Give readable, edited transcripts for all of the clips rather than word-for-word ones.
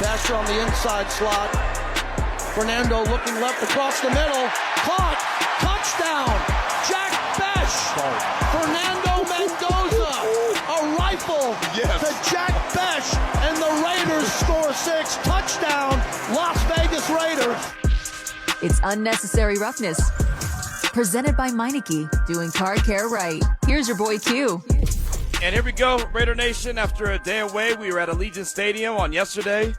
Bech on the inside slot. Fernando looking left across the middle. Caught. Touchdown. Jack Bech. Fernando Mendoza. A rifle to Jack Bech. And the Raiders score 6. Touchdown. Las Vegas Raiders. It's Unnecessary Roughness. Presented by Meineke. Doing car care right. Here's your boy Q. And here we go, Raider Nation. After a day away, we were at Allegiant Stadium on yesterday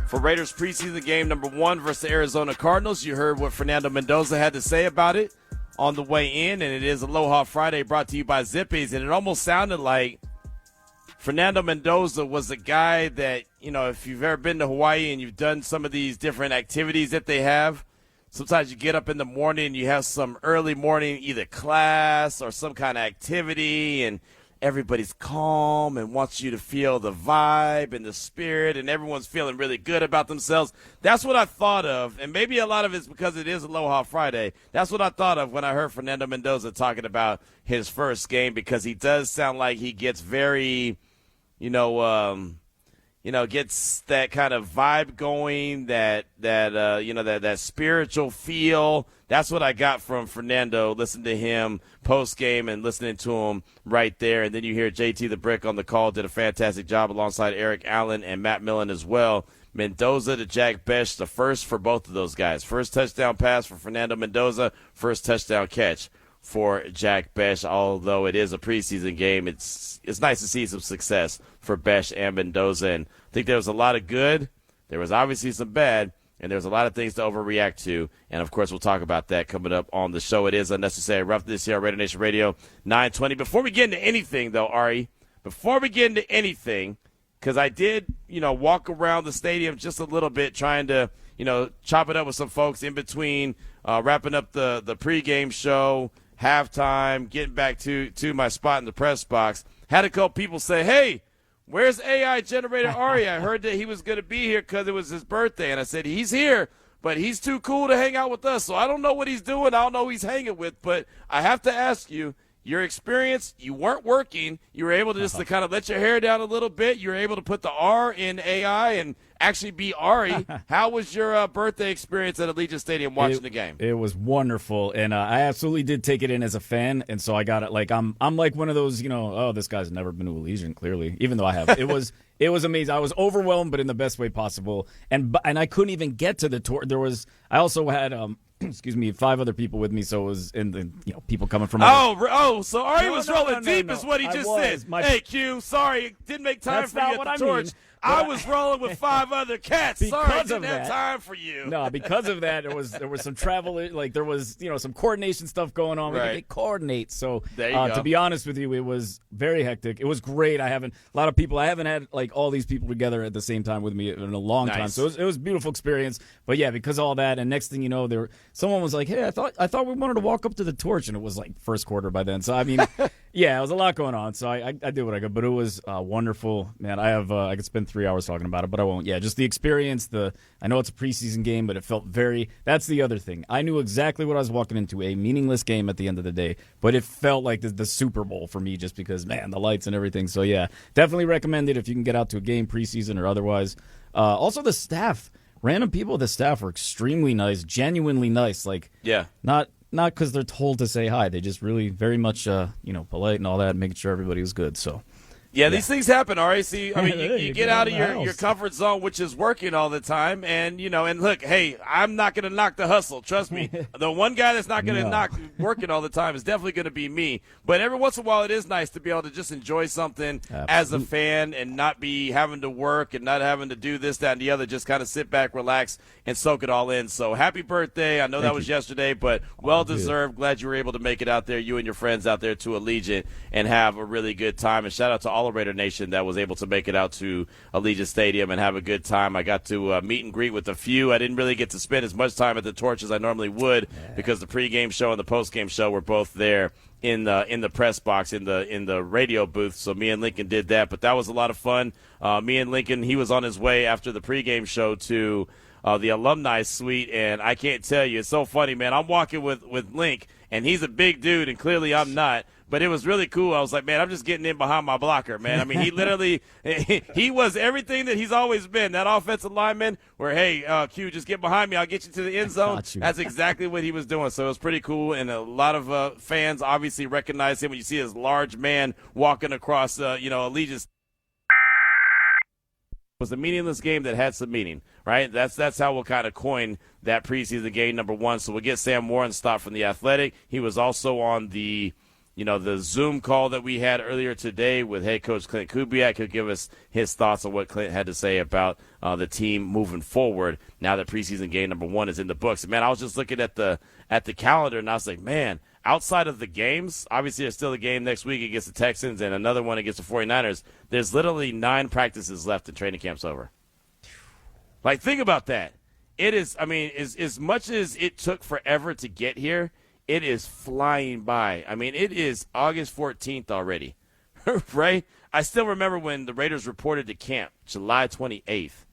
for Raiders preseason game number 1 versus the Arizona Cardinals. You heard what Fernando Mendoza had to say about it on the way in, and it is Aloha Friday brought to you by Zippies. And it almost sounded like Fernando Mendoza was a guy that, you know, if you've ever been to Hawaii and you've done some of these different activities that they have, sometimes you get up in the morning and you have some early morning either class or some kind of activity, and everybody's calm and wants you to feel the vibe and the spirit, and everyone's feeling really good about themselves. That's what I thought of, and maybe a lot of it's because it is Aloha Friday. That's what I thought of when I heard Fernando Mendoza talking about his first game, because he does sound like he gets very, gets that kind of vibe going, that spiritual feel. That's what I got from Fernando, listening to him post-game and listening to him right there. And then you hear JT the Brick on the call, did a fantastic job alongside Eric Allen and Matt Millen as well. Mendoza to Jack Bech, the first for both of those guys. First touchdown pass for Fernando Mendoza, first touchdown catch for Jack Bech. Although it is a preseason game, it's nice to see some success for Bech and Mendoza. And I think there was a lot of good. There was obviously some bad. And there's a lot of things to overreact to. And, of course, we'll talk about that coming up on the show. It is Unnecessary Roughness here on RaiderNation Radio 920. Before we get into anything, though, Ari, because I did, walk around the stadium just a little bit trying to, chop it up with some folks in between wrapping up the pregame show, halftime, getting back to my spot in the press box. Had a couple people say, hey, where's AI-generated Ari? I heard that he was going to be here because it was his birthday. And I said, he's here, but he's too cool to hang out with us. So I don't know what he's doing. I don't know who he's hanging with. But I have to ask you, your experience, you weren't working. You were able to just to kind of let your hair down a little bit. You were able to put the R in AI and actually be Ari. How was your birthday experience at Allegiant Stadium watching the game? It was wonderful, and I absolutely did take it in as a fan, and so I got it. Like I'm like one of those, this guy's never been to Allegiant, clearly, even though I have. It was amazing. I was overwhelmed, but in the best way possible, and I couldn't even get to the tour. I also had 5 other people with me, so it was people coming from. So Ari was rolling deep, is what he just said. Hey, Q, sorry, didn't make time for you at the torch. I was rolling with 5 other cats. Sorry, I didn't have time for you. No, because of that, there was some travel, like there was some coordination stuff going on. We right. could coordinate. So there you go. To be honest with you, it was very hectic. It was great. I haven't had like all these people together at the same time with me in a long time. So it was a beautiful experience. But yeah, because of all that, and next thing you know, someone was like, "Hey, I thought we wanted to walk up to the torch," and it was like first quarter by then. So I mean, yeah, it was a lot going on. So I did what I could, but it was wonderful, man. I could spend 3 hours talking about it, but I won't. Yeah, just the experience. I know it's a preseason game, but it felt that's the other thing. I knew exactly what I was walking into, a meaningless game at the end of the day, but it felt like the Super Bowl for me just because, man, the lights and everything. So yeah, definitely recommend it if you can get out to a game, preseason or otherwise. Also the staff, random people of the staff are extremely nice, genuinely nice. Like, yeah, not because they're told to say hi. They just really very much, polite and all that, making sure everybody was good. So. Yeah, these things happen, all right? See, I mean, you get out of your comfort zone, which is working all the time, and, and look, hey, I'm not going to knock the hustle. Trust me. The one guy that's not going to knock working all the time is definitely going to be me. But every once in a while, it is nice to be able to just enjoy something as a fan and not be having to work and not having to do this, that, and the other. Just kind of sit back, relax, and soak it all in. So happy birthday. I know that was yesterday, but well-deserved. Glad you were able to make it out there, you and your friends out there to Allegiant, and have a really good time. And shout out to all of Raider Nation that was able to make it out to Allegiant Stadium and have a good time. I got to meet and greet with a few. I didn't really get to spend as much time at the torch as I normally would because the pregame show and the postgame show were both there in the press box in the radio booth. So me and Lincoln did that, but that was a lot of fun. Me and Lincoln, he was on his way after the pregame show to the alumni suite, and I can't tell you, it's so funny, man. I'm walking with Link, and he's a big dude, and clearly I'm not. But it was really cool. I was like, man, I'm just getting in behind my blocker, man. I mean, he literally he was everything that he's always been. That offensive lineman where, hey, Q, just get behind me. I'll get you to the end zone. That's exactly what he was doing. So it was pretty cool. And a lot of fans obviously recognize him when you see this large man walking across, Allegiant. Was a meaningless game that had some meaning, right? That's how we'll kind of coin that preseason game number 1. So we'll get Sam Warren's thought from The Athletic. He was also on the Zoom call that we had earlier today with head coach Clint Kubiak. He'll give us his thoughts on what Clint had to say about the team moving forward now that preseason game number 1 is in the books. And man, I was just looking at the calendar and I was like, man, outside of the games, obviously there's still a game next week against the Texans and another one against the 49ers. There's literally 9 practices left and training camp's over. Like, think about that. It is, I mean, as much as it took forever to get here, it is flying by. I mean, it is August 14th already, right? I still remember when the Raiders reported to camp, July 28th.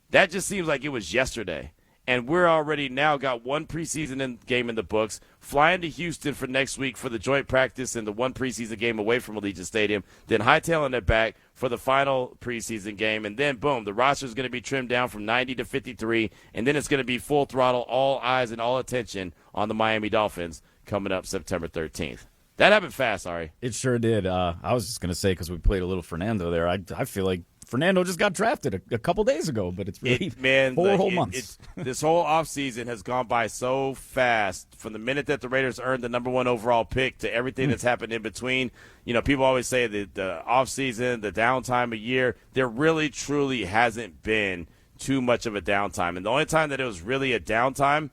That just seems like it was yesterday. And we're already now got one preseason game in the books, flying to Houston for next week for the joint practice and the one preseason game away from Allegiant Stadium, then hightailing it back for the final preseason game, and then, boom, the roster is going to be trimmed down from 90 to 53, and then it's going to be full throttle, all eyes and all attention on the Miami Dolphins coming up September 13th. That happened fast, Ari. It sure did. I was just going to say, because we played a little Fernando there, I feel like Fernando just got drafted a couple days ago, but it's really 4 whole months. This whole offseason has gone by so fast from the minute that the Raiders earned the number 1 overall pick to everything that's happened in between. You know, people always say that the offseason, the downtime a year, there really truly hasn't been too much of a downtime. And the only time that it was really a downtime,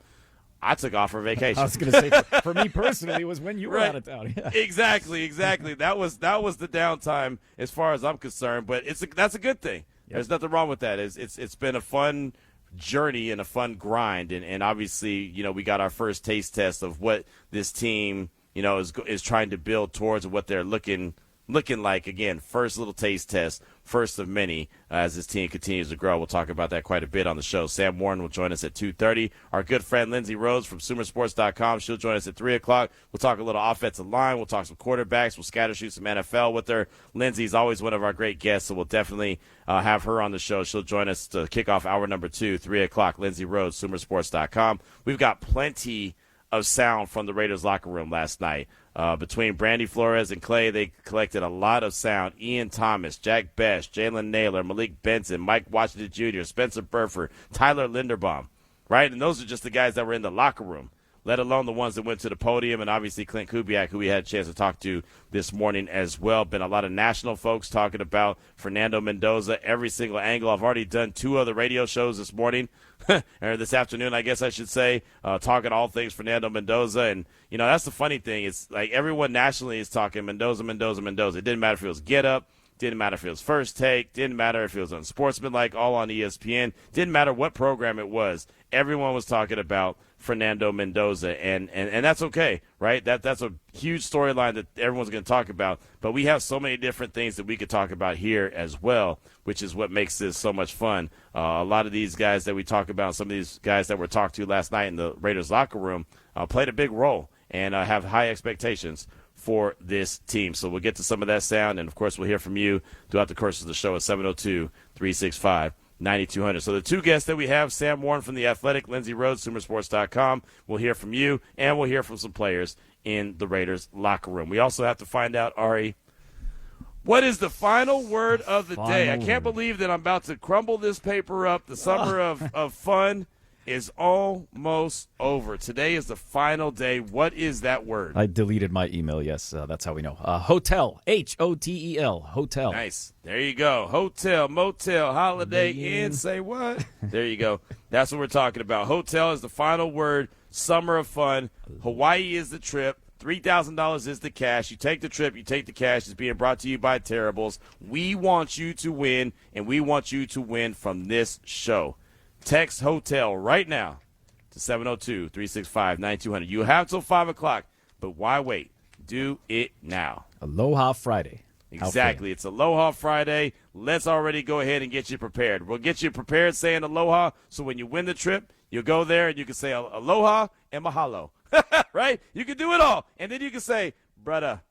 I took off for vacation. I was going to say, for me personally, was when you were out of town. Yeah. Exactly. That was the downtime as far as I'm concerned. But that's a good thing. Yep. There's nothing wrong with that. It's been a fun journey and a fun grind, and obviously, we got our first taste test of what this team, is trying to build towards and what they're looking like. Again, first little taste test, first of many, as this team continues to grow. We'll talk about that quite a bit on the show. Sam Warren will join us at 2:30. Our good friend Lindsay Rhodes from SoonerSports.com, she'll join us at 3 o'clock. We'll talk a little offensive line. We'll talk some quarterbacks. We'll scatter shoot some NFL with her. Lindsay's always one of our great guests, so we'll definitely have her on the show. She'll join us to kick off hour number 2, 3 o'clock. Lindsay Rhodes, SoonerSports.com. We've got plenty of sound from the Raiders locker room last night. Between Brandy Flores and Clay, they collected a lot of sound. Ian Thomas, Jack Bech, Jalen Naylor, Malik Benson, Mike Washington Jr., Spencer Burford, Tyler Linderbaum, right? And those are just the guys that were in the locker room, let alone the ones that went to the podium, and obviously Clint Kubiak, who we had a chance to talk to this morning as well. Been a lot of national folks talking about Fernando Mendoza, every single angle. I've already done 2 other radio shows this morning, or this afternoon, I guess I should say, talking all things Fernando Mendoza. And, that's the funny thing. It's like everyone nationally is talking Mendoza. It didn't matter if it was Get Up. Didn't matter if it was First Take. Didn't matter if it was Unsportsmanlike, all on ESPN. Didn't matter what program it was. Everyone was talking about Fernando Mendoza, and that's okay, right? That's a huge storyline that everyone's going to talk about. But we have so many different things that we could talk about here as well, which is what makes this so much fun. A lot of these guys that we talk about, some of these guys that were talked to last night in the Raiders locker room, played a big role and have high expectations for this team. So we'll get to some of that sound, and of course we'll hear from you throughout the course of the show at 702-365-9200. So the 2 guests that we have, Sam Warren from The Athletic, Lindsay Rhodes, SoonerSports.com. We'll hear from you, and we'll hear from some players in the Raiders locker room. We also have to find out, Ari, what is the final word of the day? I can't believe that I'm about to crumble this paper up. The summer of fun is almost over. Today is the final day. What is that word? I deleted my email, yes. That's how we know. Hotel, Hotel, hotel. Nice. There you go. Hotel, motel, holiday inn, say what? There you go. That's what we're talking about. Hotel is the final word. Summer of fun. Hawaii is the trip. $3,000 is the cash. You take the trip, you take the cash. It's being brought to you by Terribles. We want you to win, and we want you to win from this show. Text hotel right now to 702-365-9200. You have till 5 o'clock, but why wait? Do it now. Aloha Friday. Exactly. It's Aloha Friday. Let's already go ahead and get you prepared. We'll get you prepared saying aloha, so when you win the trip, you'll go there and you can say aloha and mahalo. Right? You can do it all. And then you can say, brother,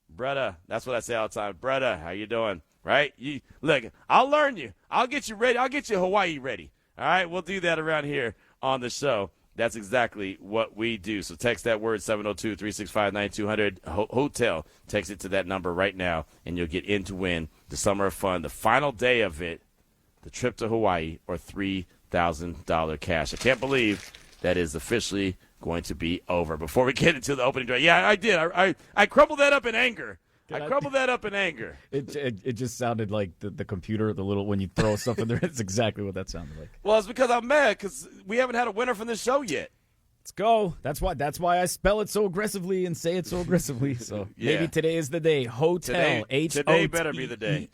Brother, that's what I say all the time. Brother, how you doing? Right? Look, I'll learn you. I'll get you ready. I'll get you Hawaii ready. All right? We'll do that around here on the show. That's exactly what we do. So text that word 702-365-9200 hotel. Text it to that number right now, and you'll get in to win the Summer of Fun. The final day of it, the trip to Hawaii, or $3,000 cash. I can't believe that is officially going to be over. Before we get into the opening drive, yeah, I did. I crumbled that up in anger. It just sounded like the computer, the little, when you throw stuff in there, it's exactly what that sounded like. Well, it's because I'm mad because we haven't had a winner from this show yet. Let's go. That's why I spell it so aggressively and say it so aggressively. So yeah. Maybe today is the day. Hotel. Today better be the day.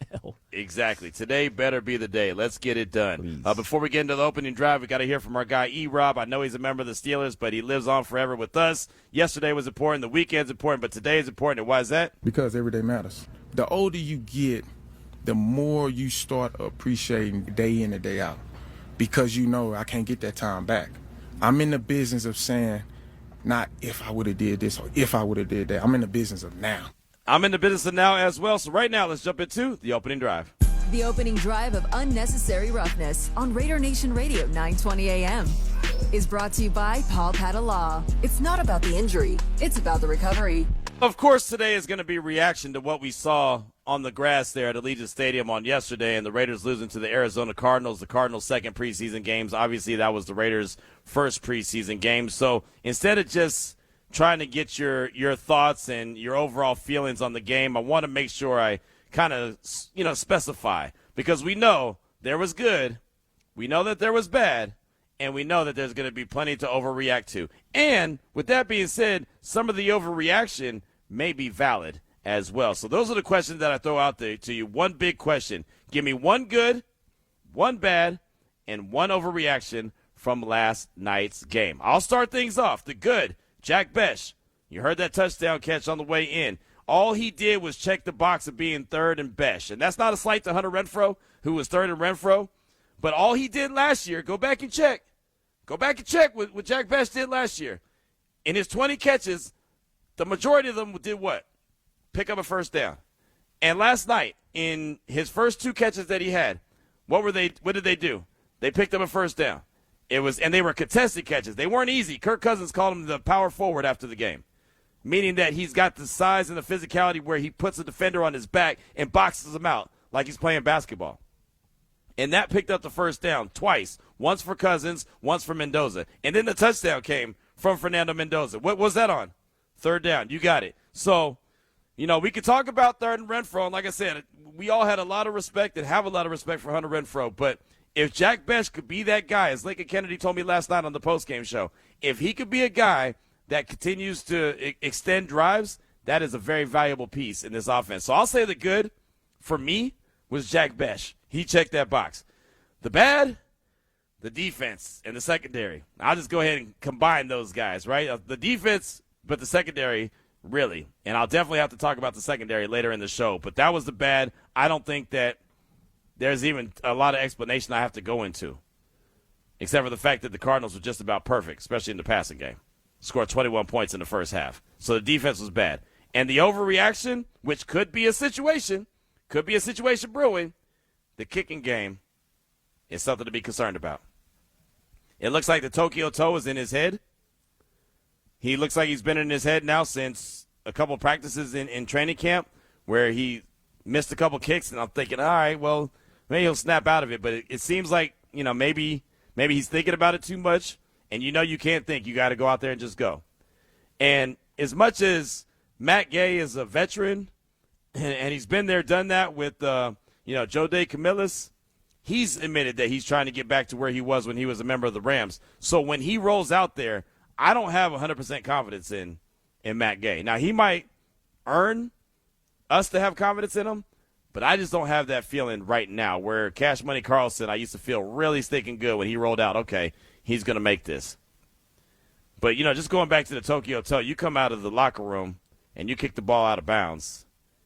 Exactly. Today better be the day. Let's get it done. Before we get into the opening drive, we got to hear from our guy E-Rob. I know he's a member of the Steelers, but he lives on forever with us. Yesterday was important. The weekend's important, but today is important. And why is that? Because every day matters. The older you get, the more you start appreciating day in and day out. Because you know I can't get that time back. I'm in the business of saying, not if I would have did this or if I would have did that. I'm in the business of now. I'm in the business of now as well. So right now, let's jump into the opening drive. The opening drive of Unnecessary Roughness on RaiderNation Radio 920 AM is brought to you by Paul Padala. It's not about the injury. It's about the recovery. Of course, today is going to be a reaction to what we saw on the grass there at Allegiant Stadium on yesterday, and the Raiders losing to the Arizona Cardinals, the Cardinals' second preseason games. Obviously, that was the Raiders' first preseason game. So instead of just trying to get your thoughts and your overall feelings on the game, I want to make sure I kind of, specify, because we know there was good, we know that there was bad, and we know that there's going to be plenty to overreact to. And with that being said, some of the overreaction may be valid as well. So those are the questions that I throw out there to you. One big question. Give me one good, one bad, and one overreaction from last night's game. I'll start things off. The good, Jack Bech. You heard that touchdown catch on the way in. All he did was check the box of being third and Bech. And that's not a slight to Hunter Renfrow, who was third and Renfrow. But all he did last year, go back and check. Go back and check what Jack Bech did last year. In his 20 catches, the majority of them did what? Pick up a first down. And last night, in his first two catches that he had, what did they do? They picked up a first down. And they were contested catches. They weren't easy. Kirk Cousins called him the power forward after the game, meaning that he's got the size and the physicality where he puts a defender on his back and boxes him out like he's playing basketball. And that picked up the first down twice, once for Cousins, once for Mendoza. And then the touchdown came from Fernando Mendoza. What was that on? Third down. You got it. So, we could talk about third and Renfrow. And like I said, we all had a lot of respect and have a lot of respect for Hunter Renfrow. But if Jack Bech could be that guy, as Lincoln Kennedy told me last night on the postgame show, if he could be a guy that continues to extend drives, that is a very valuable piece in this offense. So I'll say the good for me was Jack Bech. He checked that box. The bad, the defense and the secondary. I'll just go ahead and combine those guys, right? The defense, but the secondary, really. And I'll definitely have to talk about the secondary later in the show. But that was the bad. I don't think that there's even a lot of explanation I have to go into, except for the fact that the Cardinals were just about perfect, especially in the passing game. Scored 21 points in the first half. So the defense was bad. And the overreaction, which could be a situation brewing, the kicking game is something to be concerned about. It looks like the Tokyo toe is in his head. He looks like he's been in his head now since a couple practices in training camp where he missed a couple kicks, and I'm thinking, all right, well, maybe he'll snap out of it. But it seems like, maybe he's thinking about it too much, and you can't think. You got to go out there and just go. And as much as Matt Gay is a veteran, and he's been there, done that with Joe DeCamillis, he's admitted that he's trying to get back to where he was when he was a member of the Rams. So when he rolls out there, I don't have 100% confidence in Matt Gay. Now, he might earn us to have confidence in him, but I just don't have that feeling right now where Cash Money Carlson, I used to feel really stinking good when he rolled out, okay, he's going to make this. But, just going back to the Tokyo toe, you come out of the locker room and you kick the ball out of bounds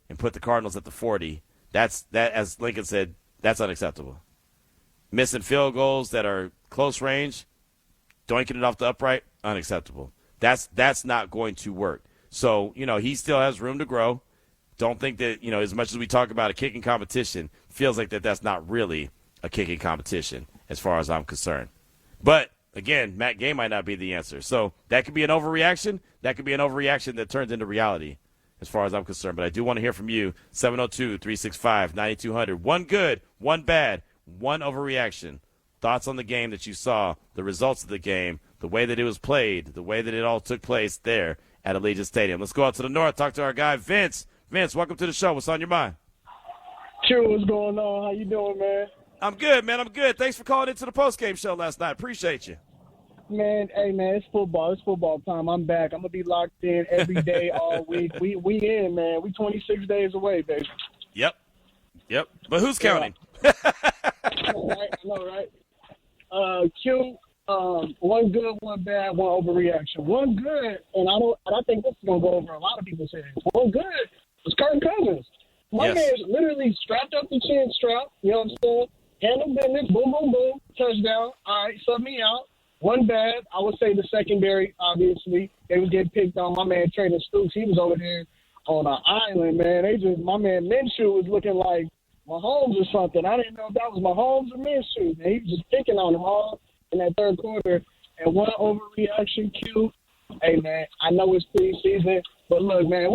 and put the Cardinals at the 40, that, as Lincoln said, that's unacceptable. Missing field goals that are close range, doinking it off the upright, unacceptable. That's not going to work. So, he still has room to grow. don't think that, as much as we talk about a kicking competition, feels like that's not really a kicking competition as far as I'm concerned. But, again, Matt Gay might not be the answer. So that could be an overreaction. That could be an overreaction that turns into reality as far as I'm concerned. But I do want to hear from you, 702-365-9200. One good, one bad, one overreaction. Thoughts on the game that you saw, the results of the game, the way that it was played, the way that it all took place there at Allegiant Stadium. Let's go out to the north, talk to our guy, Vince. Vince, welcome to the show. What's on your mind? Sure, what's going on? How you doing, man? I'm good, man. I'm good. Thanks for calling into the postgame show last night. Appreciate you. Man, hey, man, it's football. It's football time. I'm back. I'm going to be locked in every day, all week. We in, man. We 26 days away, baby. Yep. But who's counting? I know, right? Q, one good, one bad, one overreaction. One good, and I think this is going to go over a lot of people's heads. One good was Kirk Cousins. My man literally strapped up the chin strap, you know what I'm saying? Handle business, boom, boom, boom, touchdown. All right, sub me out. One bad, I would say the secondary, obviously. They was getting picked on. My man, Trader Stoops, he was over there on an island, man. My man, Minshew was looking like Mahomes or something. I didn't know if that was Mahomes or Minshew. Man, he was just picking on them all in that third quarter. And one overreaction, Q. Hey, man, I know it's preseason, but look, man, I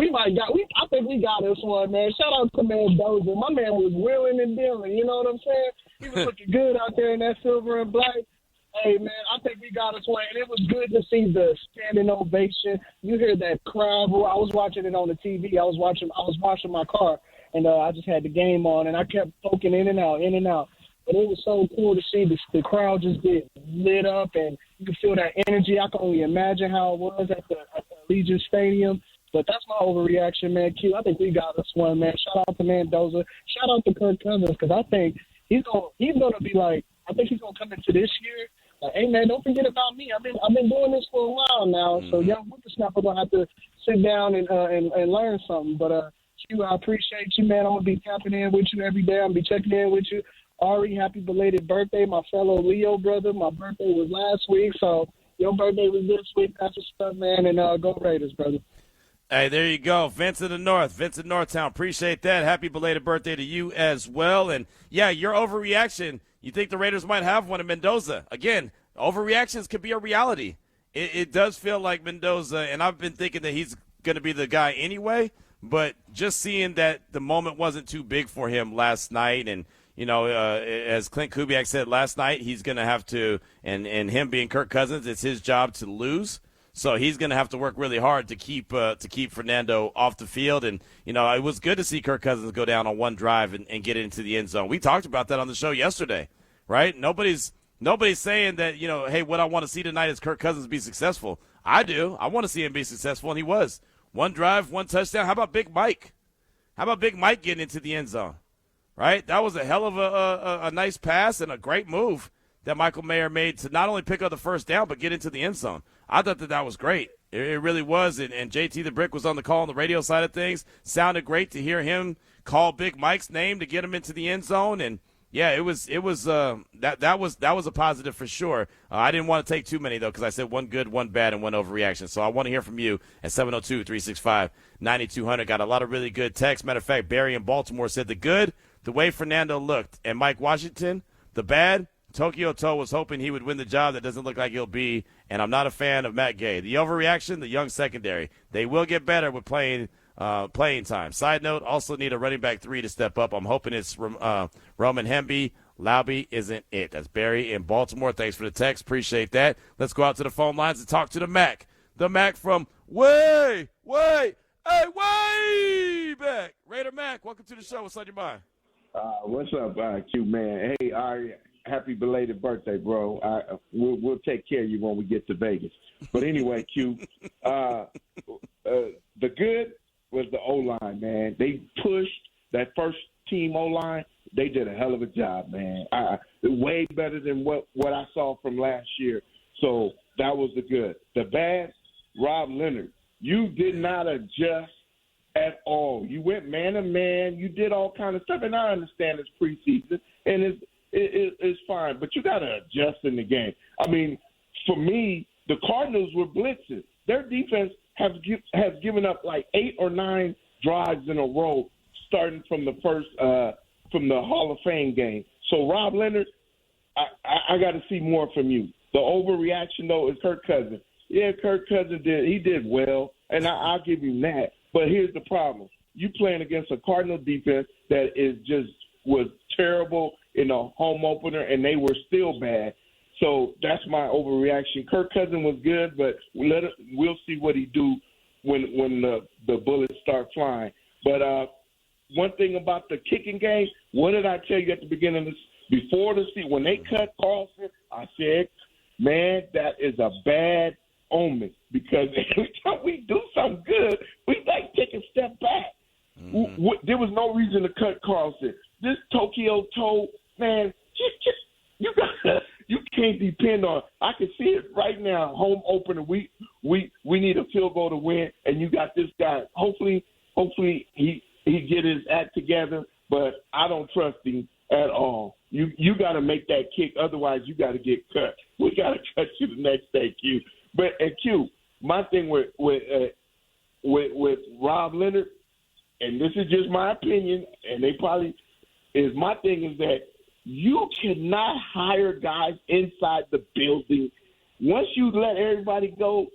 think we got this one, man. Shout out to Mendoza. My man was wheeling and dealing, you know what I'm saying? He was looking good out there in that silver and black. Hey, man, I think we got us one, and it was good to see the standing ovation. You hear that crowd. I was watching it on the TV. I was washing my car, and I just had the game on, and I kept poking in and out. But it was so cool to see the crowd just get lit up, and you can feel that energy. I can only imagine how it was at the Allegiant Stadium. But that's my overreaction, man. Q, I think we got us one, man. Shout out to Mendoza. Shout out to Kirk Cousins, because I think he's gonna be like, I think he's gonna come into this year. Like, hey, man, don't forget about me. I've been doing this for a while now. So young whippersnapper gonna have to sit down and learn something. But Q, I appreciate you, man. I'm gonna be tapping in with you every day. I'm gonna be checking in with you. Ari, happy belated birthday, my fellow Leo brother. My birthday was last week, so your birthday was this week. That's what's up, man, and go Raiders, brother. Hey, there you go. Vince in the North, Vince in Northtown. Appreciate that. Happy belated birthday to you as well. And, yeah, your overreaction, you think the Raiders might have one in Mendoza. Again, overreactions could be a reality. It does feel like Mendoza, and I've been thinking that he's going to be the guy anyway, but just seeing that the moment wasn't too big for him last night, and as Clint Kubiak said last night, he's going to have to, and him being Kirk Cousins, it's his job to lose. So he's going to have to work really hard to keep Fernando off the field. And, it was good to see Kirk Cousins go down on one drive and get into the end zone. We talked about that on the show yesterday, right? Nobody's saying that, hey, what I want to see tonight is Kirk Cousins be successful. I do. I want to see him be successful, and he was. One drive, one touchdown. How about Big Mike? How about Big Mike getting into the end zone? Right? That was a hell of a nice pass and a great move that Michael Mayer made to not only pick up the first down but get into the end zone. I thought that was great. It really was. And JT the Brick was on the call on the radio side of things. Sounded great to hear him call Big Mike's name to get him into the end zone. And yeah, it was that was a positive for sure. I didn't want to take too many though, because I said one good, one bad, and one overreaction. So I want to hear from you at 702-365-9200. Got a lot of really good texts. Matter of fact, Barry in Baltimore said the good, the way Fernando looked, and Mike Washington, the bad, Tokyo Toe was hoping he would win the job. That doesn't look like he'll be, and I'm not a fan of Matt Gay. The overreaction, the young secondary. They will get better with playing time. Side note, also need a running back 3 to step up. I'm hoping it's Roman Hemby. Lauby isn't it. That's Barry in Baltimore. Thanks for the text. Appreciate that. Let's go out to the phone lines and talk to the Mac. The Mac from way back. Raider Mac, welcome to the show. What's on your mind? What's up, Q, man? Hey, happy belated birthday, bro. We'll take care of you when we get to Vegas. But anyway, Q, the good was the O-line, man. They pushed that first team O-line. They did a hell of a job, man. Way better than what I saw from last year. So that was the good. The bad, Rob Leonard. You did not adjust at all. You went man-to-man. You did all kind of stuff. And I understand it's preseason, and it's fine. But you got to adjust in the game. I mean, for me, the Cardinals were blitzing. Their defense has given up like 8 or 9 drives in a row, starting from the first from the Hall of Fame game. So Rob Leonard, I got to see more from you. The overreaction though is Kirk Cousins. Yeah, Kirk Cousins did well, and I'll give him that. But here's the problem: you playing against a Cardinal defense that was terrible in the home opener, and they were still bad. So that's my overreaction. Kirk Cousins was good, but we'll see what he do when the bullets start flying. But one thing about the kicking game, what did I tell you at the beginning of this? Before the season, when they cut Carlson, I said, man, that is a bad omen, because every time we do something good, we like take a step back. Mm-hmm. There was no reason to cut Carlson. This Tokyo toe, man, you can't depend on. I can see it right now. Home opener, we need a field goal to win, and you got this guy. Hopefully he get his act together, but I don't trust him at all. You got to make that kick, otherwise you got to get cut. We got to cut you the next day, Q. But Q, my thing with Rob Leonard, and this is just my opinion, and my thing is that you cannot hire guys inside the building. Once you let everybody go,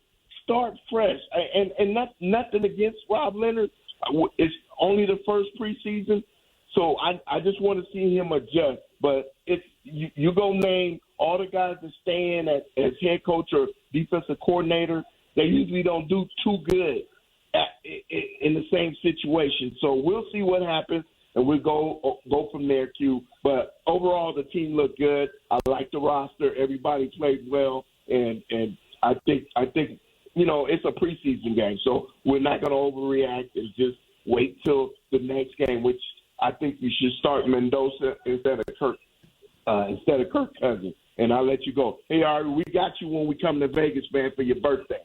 start fresh. And nothing against Rob Leonard. It's only the first preseason, so I just want to see him adjust. But it's you go name all the guys that stay in as head coach or defensive coordinator. They usually don't do too good in the same situation. So we'll see what happens, and we'll go from there, Q. But overall, the team looked good. I like the roster. Everybody played well, and I think it's a preseason game, so we're not going to overreact and just wait till the next game, which I think you should start Mendoza instead of Kirk Cousins. And I'll let you go. Hey, Ari, we got you when we come to Vegas, man, for your birthday.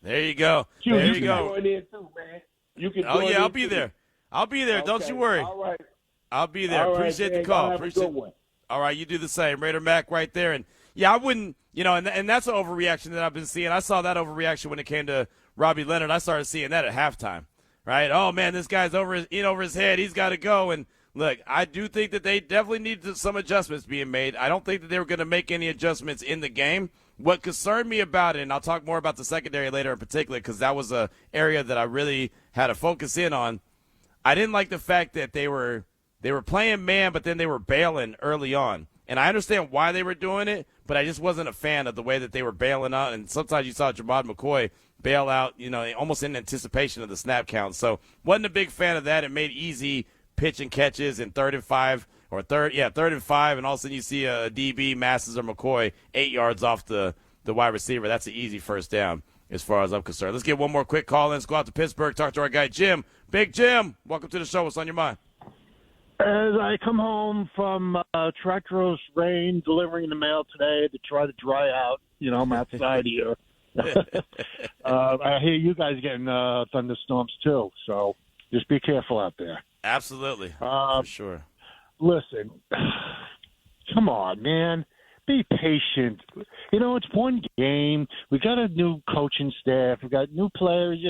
There you go. Q, there you you can go. join in too, man. You can. Oh join yeah, I'll in be too. there. I'll be there. Okay. Don't you worry. All right. I'll be there. All Appreciate right, the call. have Appreciate. a good one. All right, you do the same. Raider Mac right there. And yeah, I wouldn't, and that's an overreaction that I've been seeing. I saw that overreaction when it came to Robbie Leonard. I started seeing that at halftime, right? Oh man, this guy's over his head. He's got to go. And look, I do think that they definitely need some adjustments being made. I don't think that they were going to make any adjustments in the game. What concerned me about it, and I'll talk more about the secondary later in particular, because that was an area that I really had to focus in on. I didn't like the fact that they were playing man, but then they were bailing early on. And I understand why they were doing it, but I just wasn't a fan of the way that they were bailing out. And sometimes you saw Jamad McCoy bail out, almost in anticipation of the snap count. So wasn't a big fan of that. It made easy pitch and catches in 3rd and 5, or 3rd and 5, and all of a sudden you see a DB, Masses or McCoy 8 yards off the wide receiver. That's an easy first down as far as I'm concerned. Let's get one more quick call in. Let's go out to Pittsburgh, talk to our guy Jim. Big Jim, welcome to the show. What's on your mind? As I come home from treacherous rain, delivering the mail today to try to dry out, I'm outside here. I hear you guys getting thunderstorms too, so just be careful out there. Absolutely, for sure. Listen, come on, man. Be patient. It's one game. We got a new coaching staff. We got new players.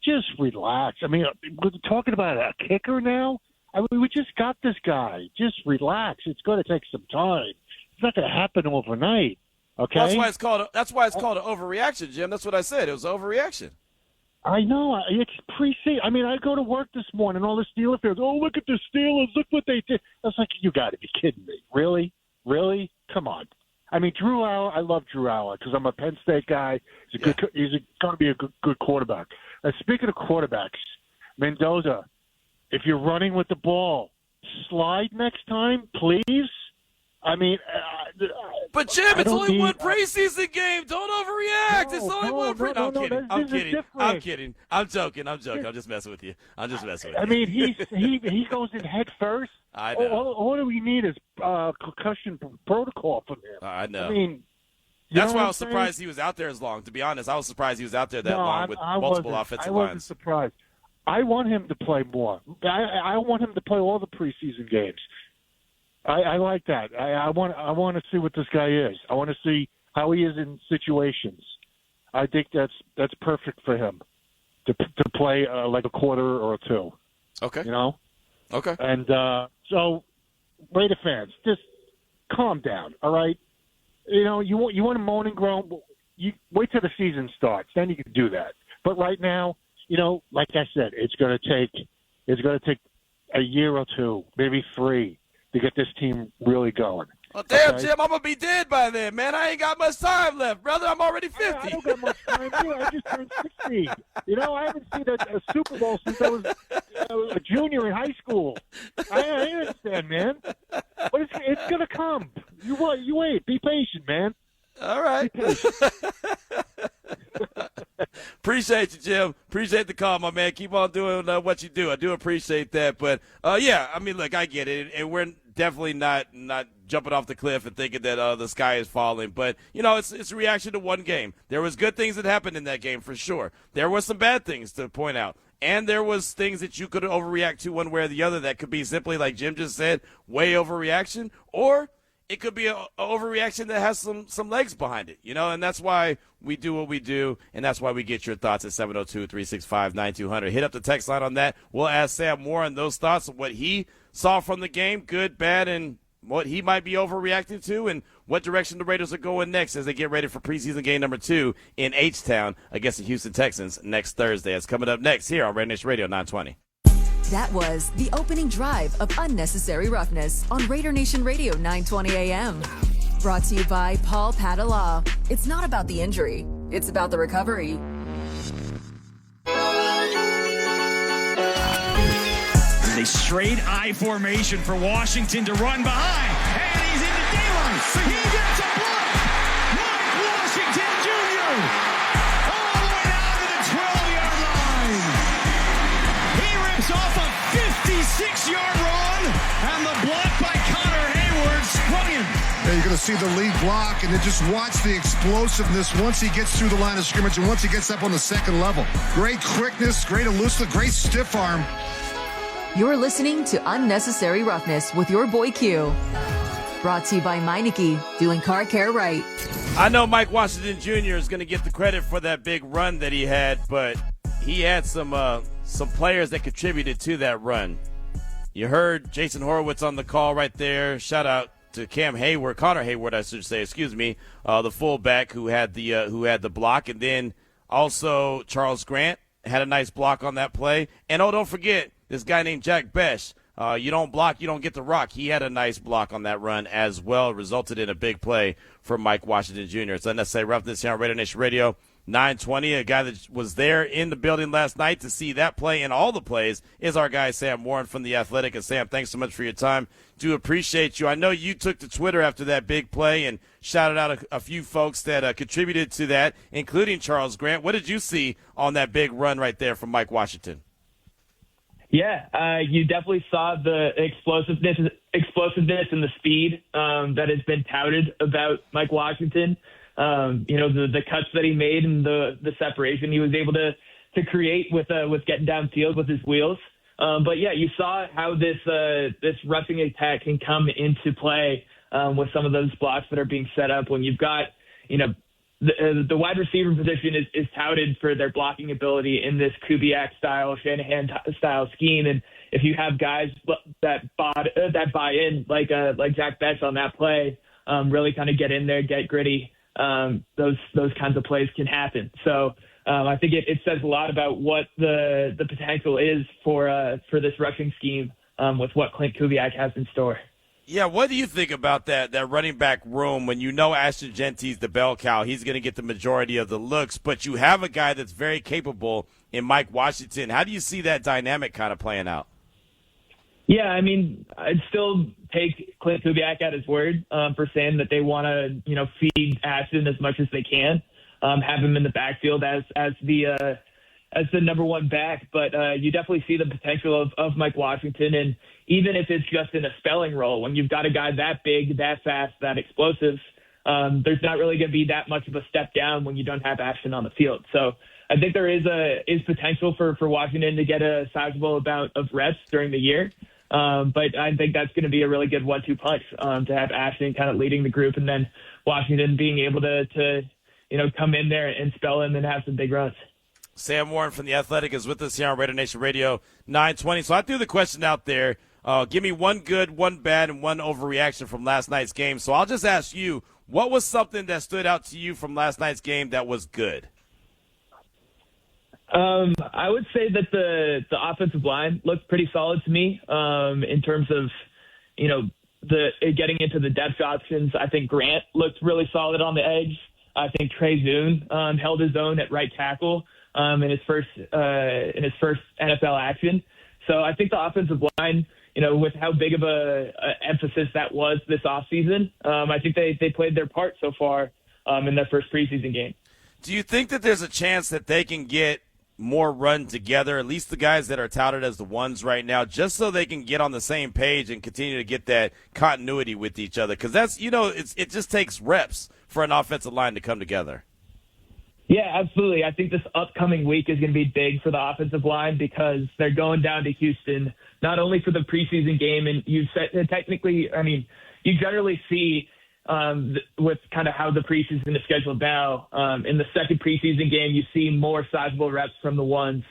Just relax. I mean, we're talking about a kicker now. I mean, we just got this guy. Just relax. It's going to take some time. It's not going to happen overnight. Okay. That's why it's called an overreaction, Jim. That's what I said. It was an overreaction. I know. It's preseason. I mean, I go to work this morning. All the Steelers fans. Oh, look at the Steelers. Look what they did. I was like, you got to be kidding me. Really? Come on. I mean, Drew Aller. I love Drew Aller because I'm a Penn State guy. He's going to be a good quarterback. Speaking of quarterbacks, Mendoza. If you're running with the ball, slide next time, please. I mean, but Jim, it's only one preseason game. Don't overreact. It's only one preseason. I'm kidding. I'm joking. I'm just messing with you. I mean, he goes in head first. I know. All that we need is concussion protocol from him. I know. I mean, that's why I was surprised he was out there as long. To be honest, I was surprised he was out there that long with multiple offensive lines. I wasn't surprised. I want him to play more. I want him to play all the preseason games. I like that. I want to see what this guy is. I want to see how he is in situations. I think that's perfect for him. to play like a quarter or two. Okay. You know? Okay. And so, Raider fans, just calm down, all right? You know, you want to moan and groan, you wait till the season starts, then you can do that. But right now, you know, like I said, it's going to take a year or two, maybe 3, to get this team really going. Well, damn, okay? Jim, I'm going to be dead by then, man. I ain't got much time left, brother. I'm already 50. I don't got much time either. I just turned 60. You know, I haven't seen a Super Bowl since I was a junior in high school. I understand, man. But it's going to come. You wait. Be patient, man. All right. Appreciate you, Jim. Appreciate the call, my man. Keep on doing what you do. I do appreciate that. But, yeah, I mean, look, I get it. And we're definitely not jumping off the cliff and thinking that the sky is falling. But, you know, it's a reaction to one game. There was good things that happened in that game for sure. There was some bad things to point out. And there was things that you could overreact to one way or the other that could be simply, like Jim just said, way overreaction, or it could be an overreaction that has some legs behind it, you know, and that's why we do what we do, and that's why we get your thoughts at 702-365-9200. Hit up the text line on that. We'll ask Sam more on those thoughts of what he saw from the game, good, bad, and what he might be overreacting to, and what direction the Raiders are going next as they get ready for preseason game number 2 in H-Town against the Houston Texans next Thursday. It's coming up next here on RaiderNation Radio 920. That was the opening drive of Unnecessary Roughness on RaiderNation Radio 920 AM. Brought to you by Paul Padala. It's not about the injury, it's about the recovery. A straight I formation for Washington to run behind. And he's into daylight. So he gets a block. Mike Washington Jr. all the way down to the 12-yard line. He rips off a 56-yard run. And the block by Connor Hayward sprung him. Yeah, you're going to see the lead block, and then just watch the explosiveness once he gets through the line of scrimmage and once he gets up on the second level. Great quickness, great elusive, great stiff arm. You're listening to Unnecessary Roughness with your boy Q. Brought to you by Meineke, doing car care right. I know Mike Washington Jr. is going to get the credit for that big run that he had, but he had some players that contributed to that run. You heard Jason Horowitz on the call right there. Shout out to Connor Hayward, I should say, the fullback who had the block, and then also Charles Grant had a nice block on that play. And don't forget this guy named Jack Bech. You don't block, you don't get the rock. He had a nice block on that run as well. Resulted in a big play for Mike Washington Jr. It's Unnecessary Roughness here on RaiderNation Radio 920. A guy that was there in the building last night to see that play and all the plays is our guy Sam Warren from The Athletic. And Sam, thanks so much for your time. Do appreciate you. I know you took to Twitter after that big play and shouted out a few folks that contributed to that, including Charles Grant. What did you see on that big run right there from Mike Washington? Yeah, you definitely saw the explosiveness and the speed that has been touted about Mike Washington. The cuts that he made and the separation he was able to create with getting downfield with his wheels. But yeah, you saw how this rushing attack can come into play with some of those blocks that are being set up when you've got, the wide receiver position is touted for their blocking ability in this Kubiak style, Shanahan style scheme. And if you have guys that buy in like Jack Bech on that play, really kind of get in there, get gritty, those kinds of plays can happen. So I think it says a lot about what the potential is for this rushing scheme with what Clint Kubiak has in store. Yeah, what do you think about that running back room when you know Ashton Genty's the bell cow? He's going to get the majority of the looks, but you have a guy that's very capable in Mike Washington. How do you see that dynamic kind of playing out? Yeah, I mean, I'd still take Clint Kubiak at his word for saying that they want to, feed Ashton as much as they can, have him in the backfield as the number one back. But you definitely see the potential of Mike Washington, and even if it's just in a spelling role, when you've got a guy that big, that fast, that explosive, there's not really going to be that much of a step down when you don't have Ashton on the field. So I think there is potential for Washington to get a sizable amount of reps during the year. But I think that's going to be a really good 1-2 punch to have Ashton kind of leading the group and then Washington being able to come in there and spell him and have some big runs. Sam Warren from The Athletic is with us here on RaiderNation Radio 920. So I threw the question out there. Give me one good, one bad, and one overreaction from last night's game. So I'll just ask you, what was something that stood out to you from last night's game that was good? I would say that the offensive line looked pretty solid to me in terms of, getting into the depth options. I think Grant looked really solid on the edge. I think Trey Zoon held his own at right tackle in his first NFL action. So I think the offensive line, with how big of a emphasis that was this offseason, I think they played their part so far in their first preseason game. Do you think that there's a chance that they can get more run together, at least the guys that are touted as the ones right now, just so they can get on the same page and continue to get that continuity with each other? Because that's, it just takes reps for an offensive line to come together. Yeah, absolutely. I think this upcoming week is going to be big for the offensive line because they're going down to Houston, not only for the preseason game, and you generally see with kind of how the preseason is scheduled now, in the second preseason game, you see more sizable reps from the ones,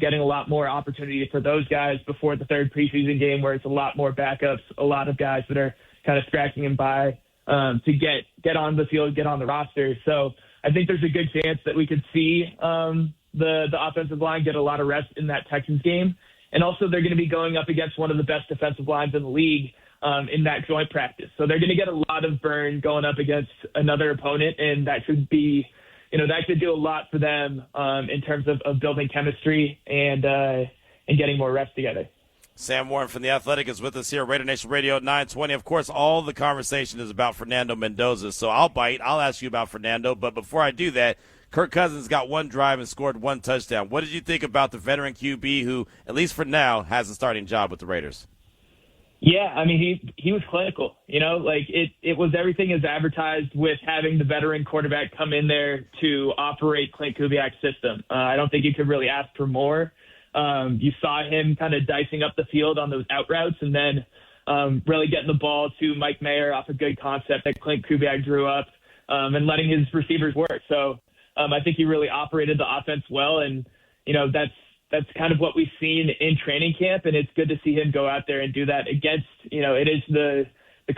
getting a lot more opportunity for those guys before the third preseason game, where it's a lot more backups, a lot of guys that are kind of scratching and by to get on the field, get on the roster. So I think there's a good chance that we could see the offensive line get a lot of reps in that Texans game. And also they're going to be going up against one of the best defensive lines in the league in that joint practice. So they're going to get a lot of burn going up against another opponent, and that should be, that could do a lot for them in terms of building chemistry and getting more reps together. Sam Warren from The Athletic is with us here, RaiderNation Radio 920. Of course, all the conversation is about Fernando Mendoza, so I'll ask you about Fernando, but before I do that, Kirk Cousins got one drive and scored one touchdown. What did you think about the veteran QB who, at least for now, has a starting job with the Raiders? Yeah, I mean, he was clinical. It was everything as advertised with having the veteran quarterback come in there to operate Clint Kubiak's system. I don't think you could really ask for more. You saw him kind of dicing up the field on those out routes and then really getting the ball to Mike Mayer off a good concept that Clint Kubiak drew up and letting his receivers work. So I think he really operated the offense well, and, that's kind of what we've seen in training camp, and it's good to see him go out there and do that against, it is the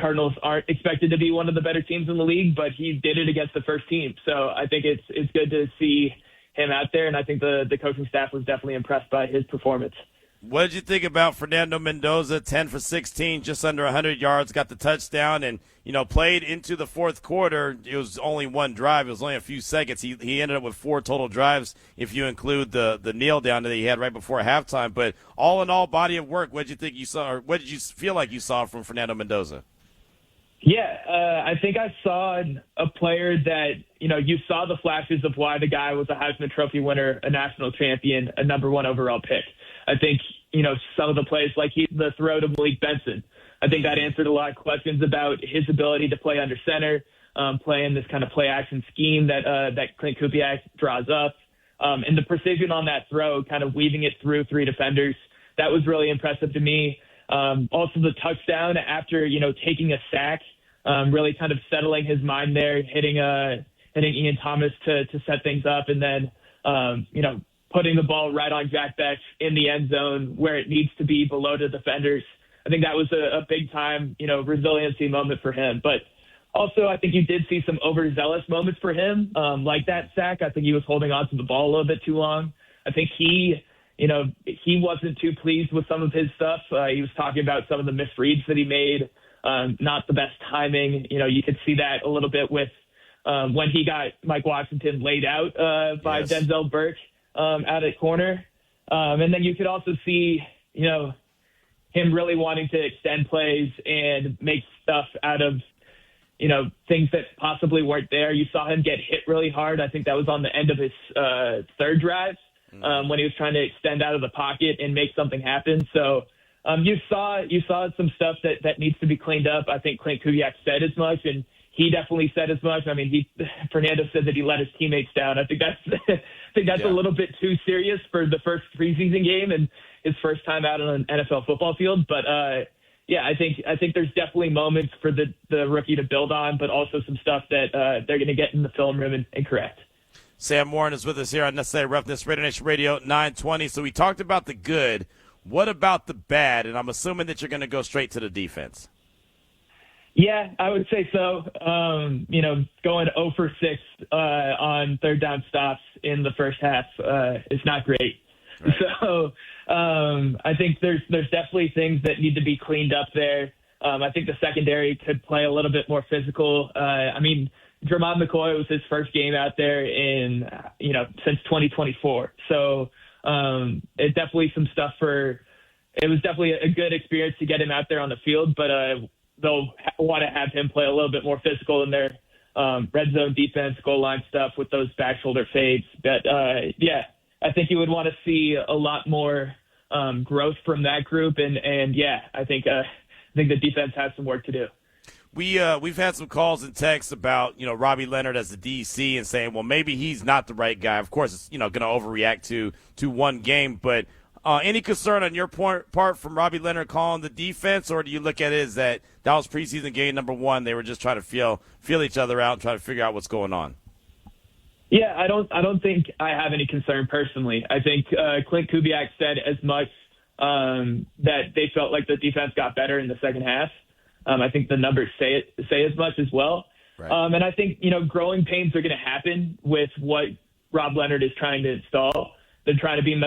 Cardinals aren't expected to be one of the better teams in the league, but he did it against the first team. So I think it's good to see him out there, and I think the coaching staff was definitely impressed by his performance. What did you think about Fernando Mendoza, 10 for 16, just under 100 yards, got the touchdown, and, played into the fourth quarter. It was only one drive. It was only a few seconds. He ended up with 4 total drives if you include the kneel down that he had right before halftime. But all in all, body of work, what did you think you saw, or what did you feel like you saw from Fernando Mendoza? Yeah, I think I saw a player that, you saw the flashes of why the guy was a Heisman Trophy winner, a national champion, a number 1 overall pick. I think, some of the plays, like the throw to Malik Benson, I think that answered a lot of questions about his ability to play under center, play in this kind of play action scheme that Clint Kubiak draws up. And the precision on that throw, kind of weaving it through 3 defenders, that was really impressive to me. Also the touchdown after, taking a sack, really kind of settling his mind there, hitting Ian Thomas to set things up, and then, putting the ball right on Jack Bech in the end zone where it needs to be below the defenders. I think that was a big time, resiliency moment for him. But also, I think you did see some overzealous moments for him, like that sack. I think he was holding on to the ball a little bit too long. I think he wasn't too pleased with some of his stuff. He was talking about some of the misreads that he made, not the best timing. You could see that a little bit with when he got Mike Washington laid out by Denzel Burke out at corner. And then you could also see, him really wanting to extend plays and make stuff out of, things that possibly weren't there. You saw him get hit really hard. I think that was on the end of his third drive when he was trying to extend out of the pocket and make something happen. So you saw some stuff that needs to be cleaned up. I think Clint Kubiak said as much, and he definitely said as much. I mean, Fernando said that he let his teammates down. I think that's a little bit too serious for the first preseason game and his first time out on an NFL football field. But I think there's definitely moments for the rookie to build on, but also some stuff that they're going to get in the film room and correct. Sam Warren is with us here on Necessary Roughness, RaiderNation Radio 920. So we talked about the good. What about the bad? And I'm assuming that you're going to go straight to the defense. Yeah, I would say so. Going 0 for 6 on third down stops in the first half is not great. Right. So I think there's definitely things that need to be cleaned up there. I think the secondary could play a little bit more physical. Drummond McCoy was his first game out there in since 2024. So it definitely it was definitely a good experience to get him out there on the field, but they'll want to have him play a little bit more physical in their red zone defense, goal line stuff with those back shoulder fades. But I think you would want to see a lot more growth from that group, and I think the defense has some work to do. We've had some calls and texts about Robbie Leonard as the DC and saying, well, maybe he's not the right guy. Of course, it's going to overreact to one game, but any concern on your part from Robbie Leonard calling the defense, or do you look at it as that was preseason game number 1? They were just trying to feel each other out and try to figure out what's going on. Yeah, I don't think I have any concern personally. I think Clint Kubiak said as much that they felt like the defense got better in the second half. I think the numbers say as much as well. Right. And I think, growing pains are going to happen with what Rob Leonard is trying to install. They're trying to be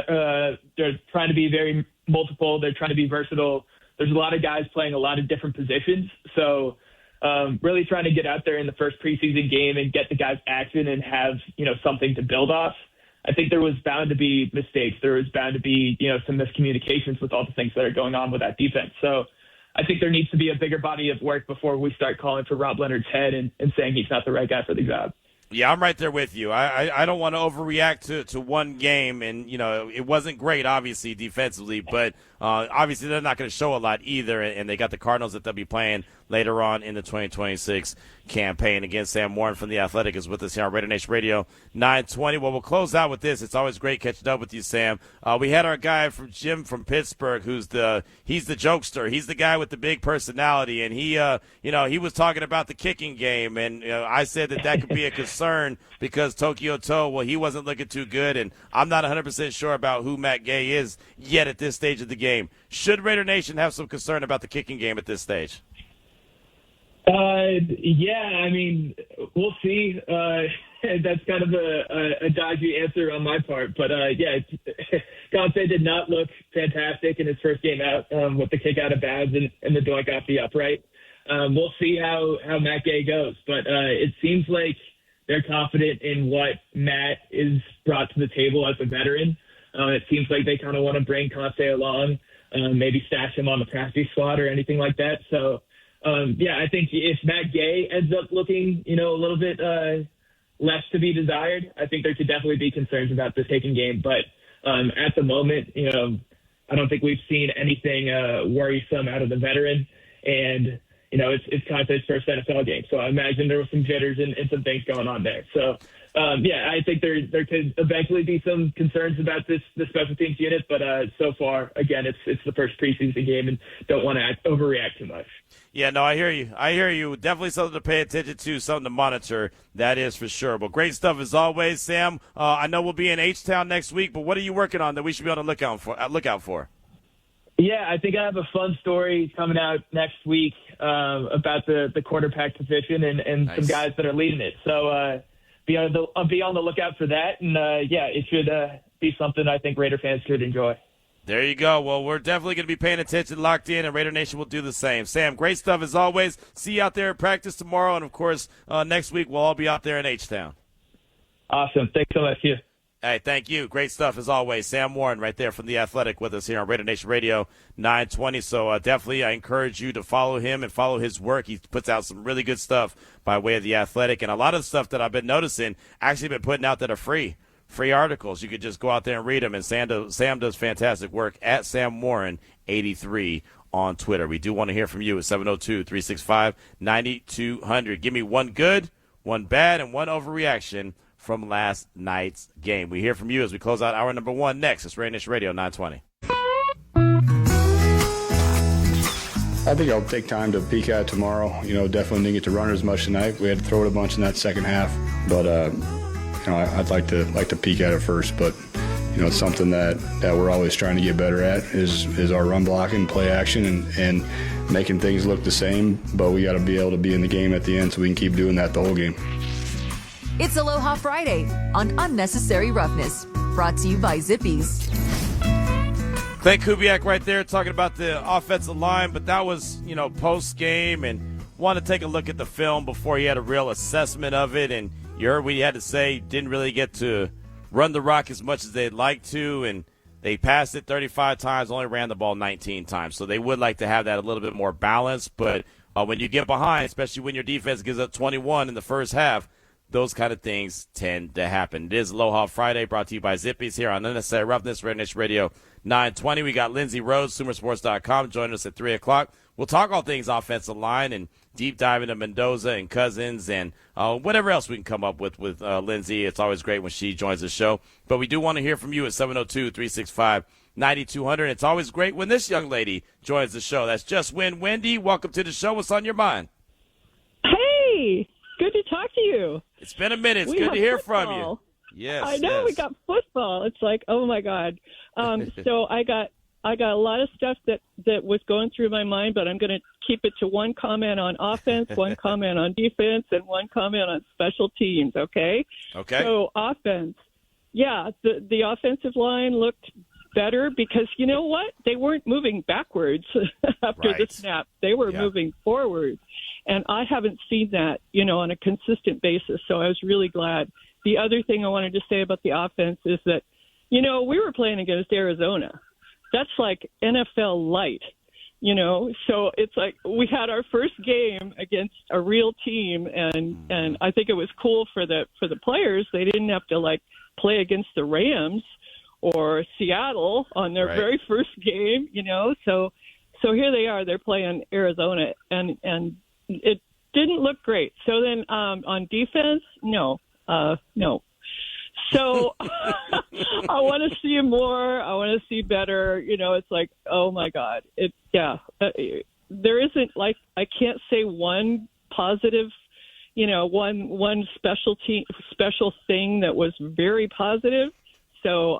very multiple. They're trying to be versatile. There's a lot of guys playing a lot of different positions. So really trying to get out there in the first preseason game and get the guys action and have, something to build off. I think there was bound to be mistakes. There was bound to be, some miscommunications with all the things that are going on with that defense. So I think there needs to be a bigger body of work before we start calling for Rob Leonard's head and saying he's not the right guy for the job. Yeah, I'm right there with you. I don't want to overreact to one game, and it wasn't great, obviously, defensively, but obviously they're not going to show a lot either, and they got the Cardinals that they'll be playing later on in the 2026 campaign. Again, Sam Warren from The Athletic is with us here on RaiderNation Radio 920. Well, we'll close out with this. It's always great catching up with you, Sam. We had our guy from Jim from Pittsburgh, he's the jokester. He's the guy with the big personality, and he was talking about the kicking game, and I said that could be a concern because Tokyo Toe, he wasn't looking too good, and I'm not 100% sure about who Matt Gay is yet at this stage of the game. Should Raider Nation have some concern about the kicking game at this stage? We'll see. That's kind of a dodgy answer on my part. But, Conte did not look fantastic in his first game out with the kick out of bounds and the doink off the upright. We'll see how Matt Gay goes. But it seems like they're confident in what Matt is brought to the table as a veteran. It seems like they kind of want to bring Conte along, maybe stash him on the practice squad or anything like that. So, I think if Matt Gay ends up looking, a little bit less to be desired, I think there could definitely be concerns about the kicking game. But at the moment, I don't think we've seen anything worrisome out of the veteran. And, it's Conte's first NFL game. So I imagine there was some jitters and some things going on there. So, I think there could eventually be some concerns about the special teams unit. But so far, again, it's the first preseason game and don't want to overreact too much. Yeah, no, I hear you. Definitely something to pay attention to, something to monitor. That is for sure. But great stuff as always, Sam. I know we'll be in H-Town next week, but what are you working on that we should be on the lookout for? Yeah, I think I have a fun story coming out next week about the quarterback position and nice. Some guys that are leading it. So I'll be on the lookout for that. And, it should be something I think Raider fans could enjoy. There you go. Well, we're definitely going to be paying attention, locked in, and Raider Nation will do the same. Sam, great stuff as always. See you out there at practice tomorrow, and, of course, next week we'll all be out there in H-Town. Awesome. Thanks so much. You. Hey, thank you. Great stuff as always. Sam Warren right there from The Athletic with us here on Raider Nation Radio 920. So definitely I encourage you to follow him and follow his work. He puts out some really good stuff by way of The Athletic, and a lot of the stuff that I've been noticing actually been putting out that are free articles. You could just go out there and read them, and Sam does fantastic work at Sam Warren 83 on Twitter. We do want to hear from you at 702-365-9200. Give me one good, one bad, and one overreaction from last night's game. We hear from you as we close out hour number 1 next. It's RaiderNation Radio 920. I think I'll take time to peek at it tomorrow. Definitely didn't get to run as much tonight. We had to throw it a bunch in that second half, but I'd like to peek at it first, but it's something that we're always trying to get better at is our run blocking, play action, and making things look the same. But we got to be able to be in the game at the end so we can keep doing that the whole game. It's Aloha Friday on Unnecessary Roughness, brought to you by Zippies. Thank Kubiak right there talking about the offensive line, but that was, post-game, and want to take a look at the film before he had a real assessment of it. And you heard what he had to say, didn't really get to run the rock as much as they'd like to, and they passed it 35 times, only ran the ball 19 times. So they would like to have that a little bit more balanced, but when you get behind, especially when your defense gives up 21 in the first half, those kind of things tend to happen. It is Aloha Friday, brought to you by Zippies here on Unnecessary Roughness, RaiderNation Radio 920. We got Lindsay Rhodes, SumerSports.com, joining us at 3 o'clock. We'll talk all things offensive line and deep dive into Mendoza and Cousins and whatever else we can come up with Lindsay. It's always great when she joins the show. But we do want to hear from you at 702-365-9200. It's always great when this young lady joins the show. That's Just Win Wendy. Welcome to the show. What's on your mind? Hey, good to talk to you. It's been a minute. It's good to hear football. from you. Yes, I know. yes. We got football. It's like, oh my God. So I got a lot of stuff that was going through my mind, but I'm going to keep it to one comment on offense, one comment on defense, and one comment on special teams. Okay. Okay. So offense, yeah, the offensive line looked better because you know what? They weren't moving backwards after the snap. They were moving forward. And I haven't seen that, on a consistent basis. So I was really glad. The other thing I wanted to say about the offense is that, we were playing against Arizona. That's like NFL light, So it's like we had our first game against a real team, and I think it was cool for the players. They didn't have to play against the Rams or Seattle on their very first game, So here they are. They're playing Arizona, and it didn't look great. So then on defense, no. So I want to see more. I want to see better. It's like, oh my God. There isn't I can't say one positive, one special thing that was very positive. So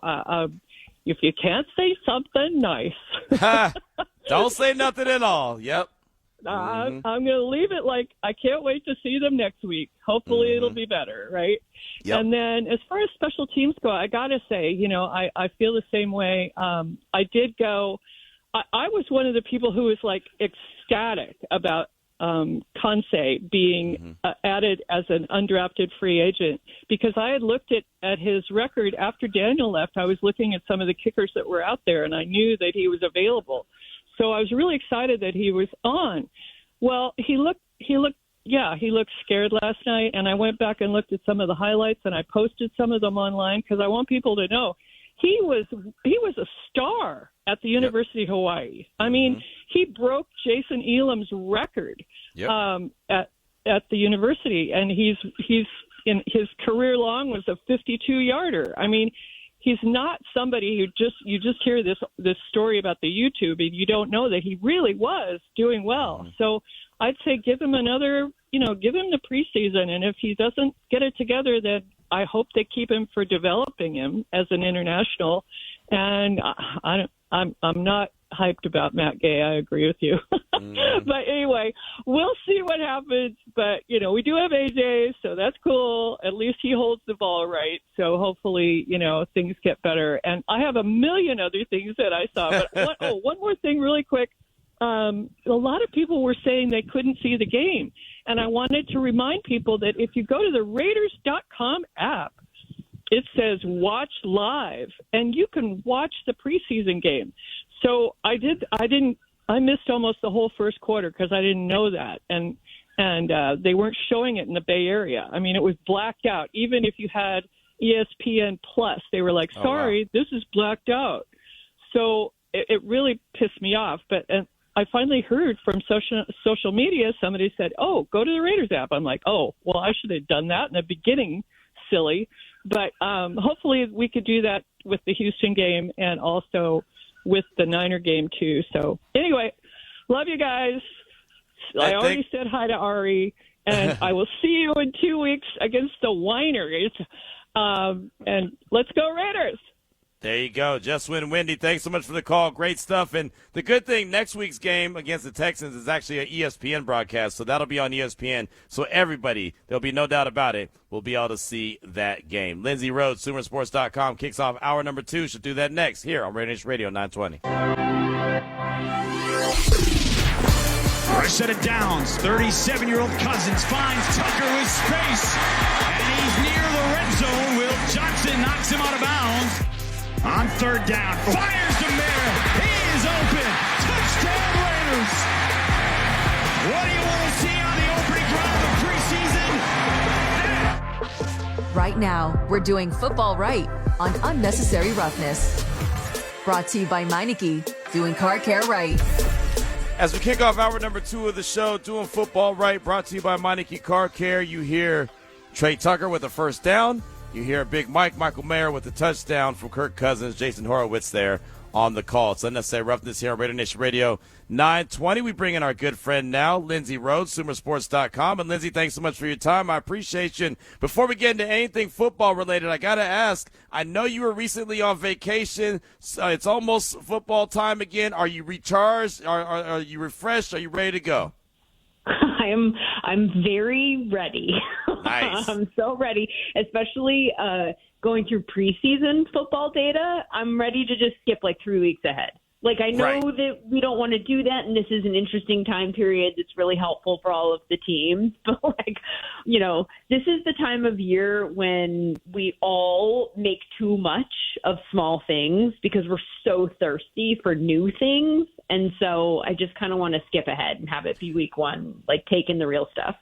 if you can't say something nice, don't say nothing at all. Yep. I'm going to leave it I can't wait to see them next week. Hopefully it'll be better, right? Yep. And then as far as special teams go, I got to say, I feel the same way. I did go – I was one of the people who was, ecstatic about Conce being added as an undrafted free agent because I had looked at his record after Daniel left. I was looking at some of the kickers that were out there, and I knew that he was available. So I was really excited that he was on. Well, he looked scared last night, and I went back and looked at some of the highlights, and I posted some of them online because I want people to know he was a star at the University of Hawaii. I mean, he broke Jason Elam's record at the university, and he's in his career long was a 52-yarder. I mean, he's not somebody who you just hear this story about the YouTube and you don't know that he really was doing well. So I'd say give him another, give him the preseason. And if he doesn't get it together, then I hope they keep him for developing him as an international. And I'm not hyped about Matt Gay. I agree with you. But anyway, we'll see what happens. But, we do have AJ, so that's cool. At least he holds the ball right. So hopefully, things get better. And I have a million other things that I saw. But one more thing really quick. A lot of people were saying they couldn't see the game. And I wanted to remind people that if you go to the Raiders.com app, it says watch live, and you can watch the preseason game. So I missed almost the whole first quarter because I didn't know that. And they weren't showing it in the Bay Area. I mean, it was blacked out. Even if you had ESPN Plus, they were like, sorry, this is blacked out. So it really pissed me off. But I finally heard from social media, somebody said, oh, go to the Raiders app. I'm like, oh, well, I should have done that in the beginning, silly. But hopefully we could do that with the Houston game and also with the Niner game too. So anyway, love you guys. I already said hi to Ari, and I will see you in 2 weeks against the Whiners. And let's go Raiders. There you go. Just Win Wendy, thanks so much for the call. Great stuff. And the good thing, next week's game against the Texans is actually an ESPN broadcast, so that'll be on ESPN. So everybody, there'll be no doubt about it, will be able to see that game. Lindsay Rhodes, SumerSports.com, kicks off hour number 2. She'll do that next here on RaiderNation Radio 920. First set of downs. 37-year-old Cousins finds Tucker with space. And he's near the red zone. Will Johnson knocks him out of bounds. On third down, fires to Mayer. He is open. Touchdown Raiders. What do you want to see on the opening drive of preseason? Right now, we're doing football right on Unnecessary Roughness. Brought to you by Meineke, doing car care right. As we kick off hour number 2 of the show, doing football right, brought to you by Meineke Car Care, you hear Trey Tucker with a first down. You hear Big Michael Mayer with the touchdown from Kirk Cousins, Jason Horowitz there on the call. It's Unnecessary Roughness here on RaiderNation Radio 920. We bring in our good friend now, Lindsay Rhodes, SumerSports.com. And Lindsay, thanks so much for your time. I appreciate you. And before we get into anything football related, I got to ask, I know you were recently on vacation. So it's almost football time again. Are you recharged? Are you refreshed? Are you ready to go? I'm very ready. Nice. I'm so ready, especially going through preseason football data. I'm ready to just skip like 3 weeks ahead. Like, I know that we don't want to do that, and this is an interesting time period that's really helpful for all of the teams. But, like, you know, this is the time of year when we all make too much of small things because we're so thirsty for new things. And so I just kind of want to skip ahead and have it be week 1, like, take in the real stuff.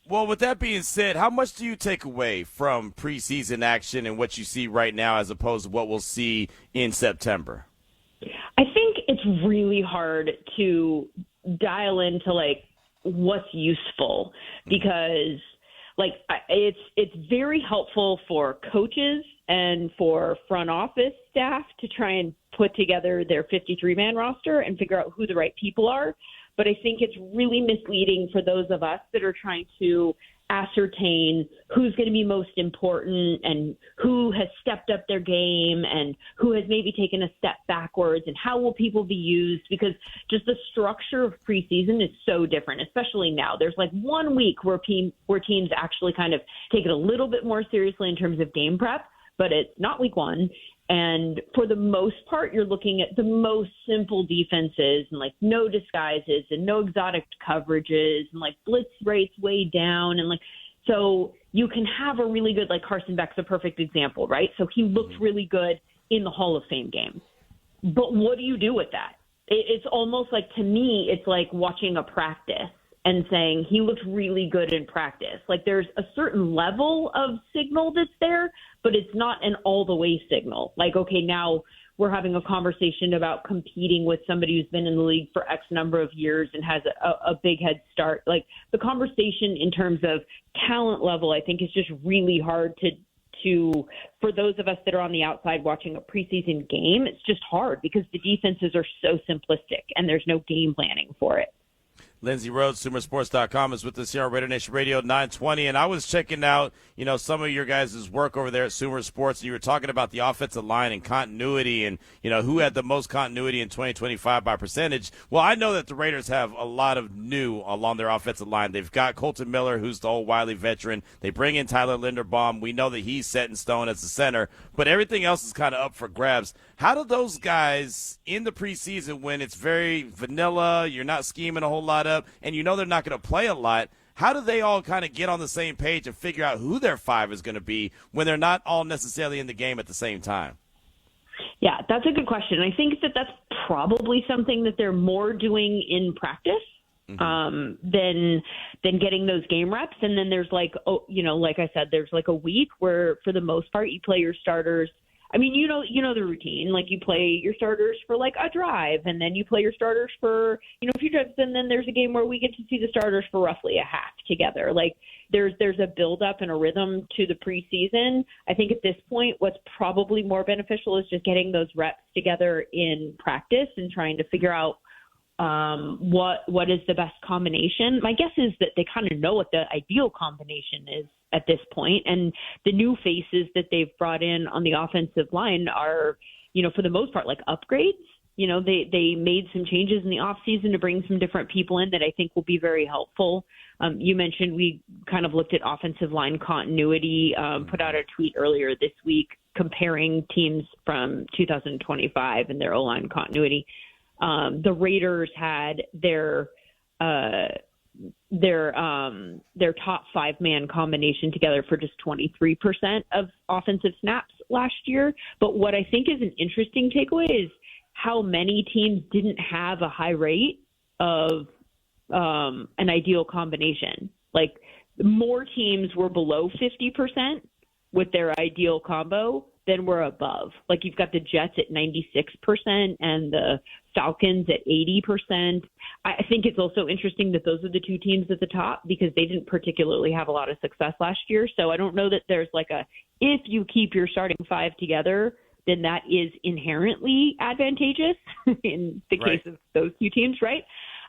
Well, with that being said, how much do you take away from preseason action and what you see right now as opposed to what we'll see in September? I think it's really hard to dial into like what's useful because like it's very helpful for coaches and for front office staff to try and put together their 53-man roster and figure out who the right people are. But I think it's really misleading for those of us that are trying to ascertain who's going to be most important and who has stepped up their game and who has maybe taken a step backwards and how will people be used, because just the structure of preseason is so different, especially now. There's like 1 week where teams actually kind of take it a little bit more seriously in terms of game prep, but it's not week 1. And for the most part, you're looking at the most simple defenses and like no disguises and no exotic coverages and like blitz rates way down. And like, so you can have a really good, like Carson Beck's a perfect example, right? So he looked really good in the Hall of Fame game. But what do you do with that? It's almost like, to me, it's like watching a practice and saying he looked really good in practice. Like there's a certain level of signal that's there, but it's not an all the way signal. Like, okay, now we're having a conversation about competing with somebody who's been in the league for X number of years and has a big head start. Like the conversation in terms of talent level, I think is just really hard to for those of us that are on the outside watching a preseason game. It's just hard because the defenses are so simplistic and there's no game planning for it. Lindsay Rhodes, SumerSports.com, is with us here on RaiderNation Radio 920. And I was checking out, you know, some of your guys' work over there at Sumer Sports. And you were talking about the offensive line and continuity and, you know, who had the most continuity in 2025 by percentage. Well, I know that the Raiders have a lot of new along their offensive line. They've got Colton Miller, who's the old Wiley veteran. They bring in Tyler Linderbaum. We know that he's set in stone as the center. But everything else is kind of up for grabs. How do those guys in the preseason, when it's very vanilla, you're not scheming a whole lot up, and you know they're not going to play a lot, how do they all kind of get on the same page and figure out who their 5 is going to be when they're not all necessarily in the game at the same time? Yeah, that's a good question. I think that that's probably something that they're more doing in practice than getting those game reps. And then there's like, like I said, there's like a week where for the most part you play your starters. I mean, you know the routine. Like you play your starters for like a drive, and then you play your starters for a few drives, and then there's a game where we get to see the starters for roughly a half together. Like there's a build up and a rhythm to the preseason. I think at this point, what's probably more beneficial is just getting those reps together in practice and trying to figure out what is the best combination. My guess is that they kind of know what the ideal combination is at this point. And the new faces that they've brought in on the offensive line are, for the most part, like upgrades. They made some changes in the offseason to bring some different people in that I think will be very helpful. You mentioned we kind of looked at offensive line continuity, put out a tweet earlier this week comparing teams from 2025 and their O-line continuity. The Raiders had their top 5-man combination together for just 23% of offensive snaps last year. But what I think is an interesting takeaway is how many teams didn't have a high rate of an ideal combination. Like, more teams were below 50% with their ideal combo than were above. Like, you've got the Jets at 96% and the Falcons at 80%. I think it's also interesting that those are the two teams at the top because they didn't particularly have a lot of success last year. So I don't know that there's like if you keep your starting 5 together, then that is inherently advantageous in the case of those two teams, right?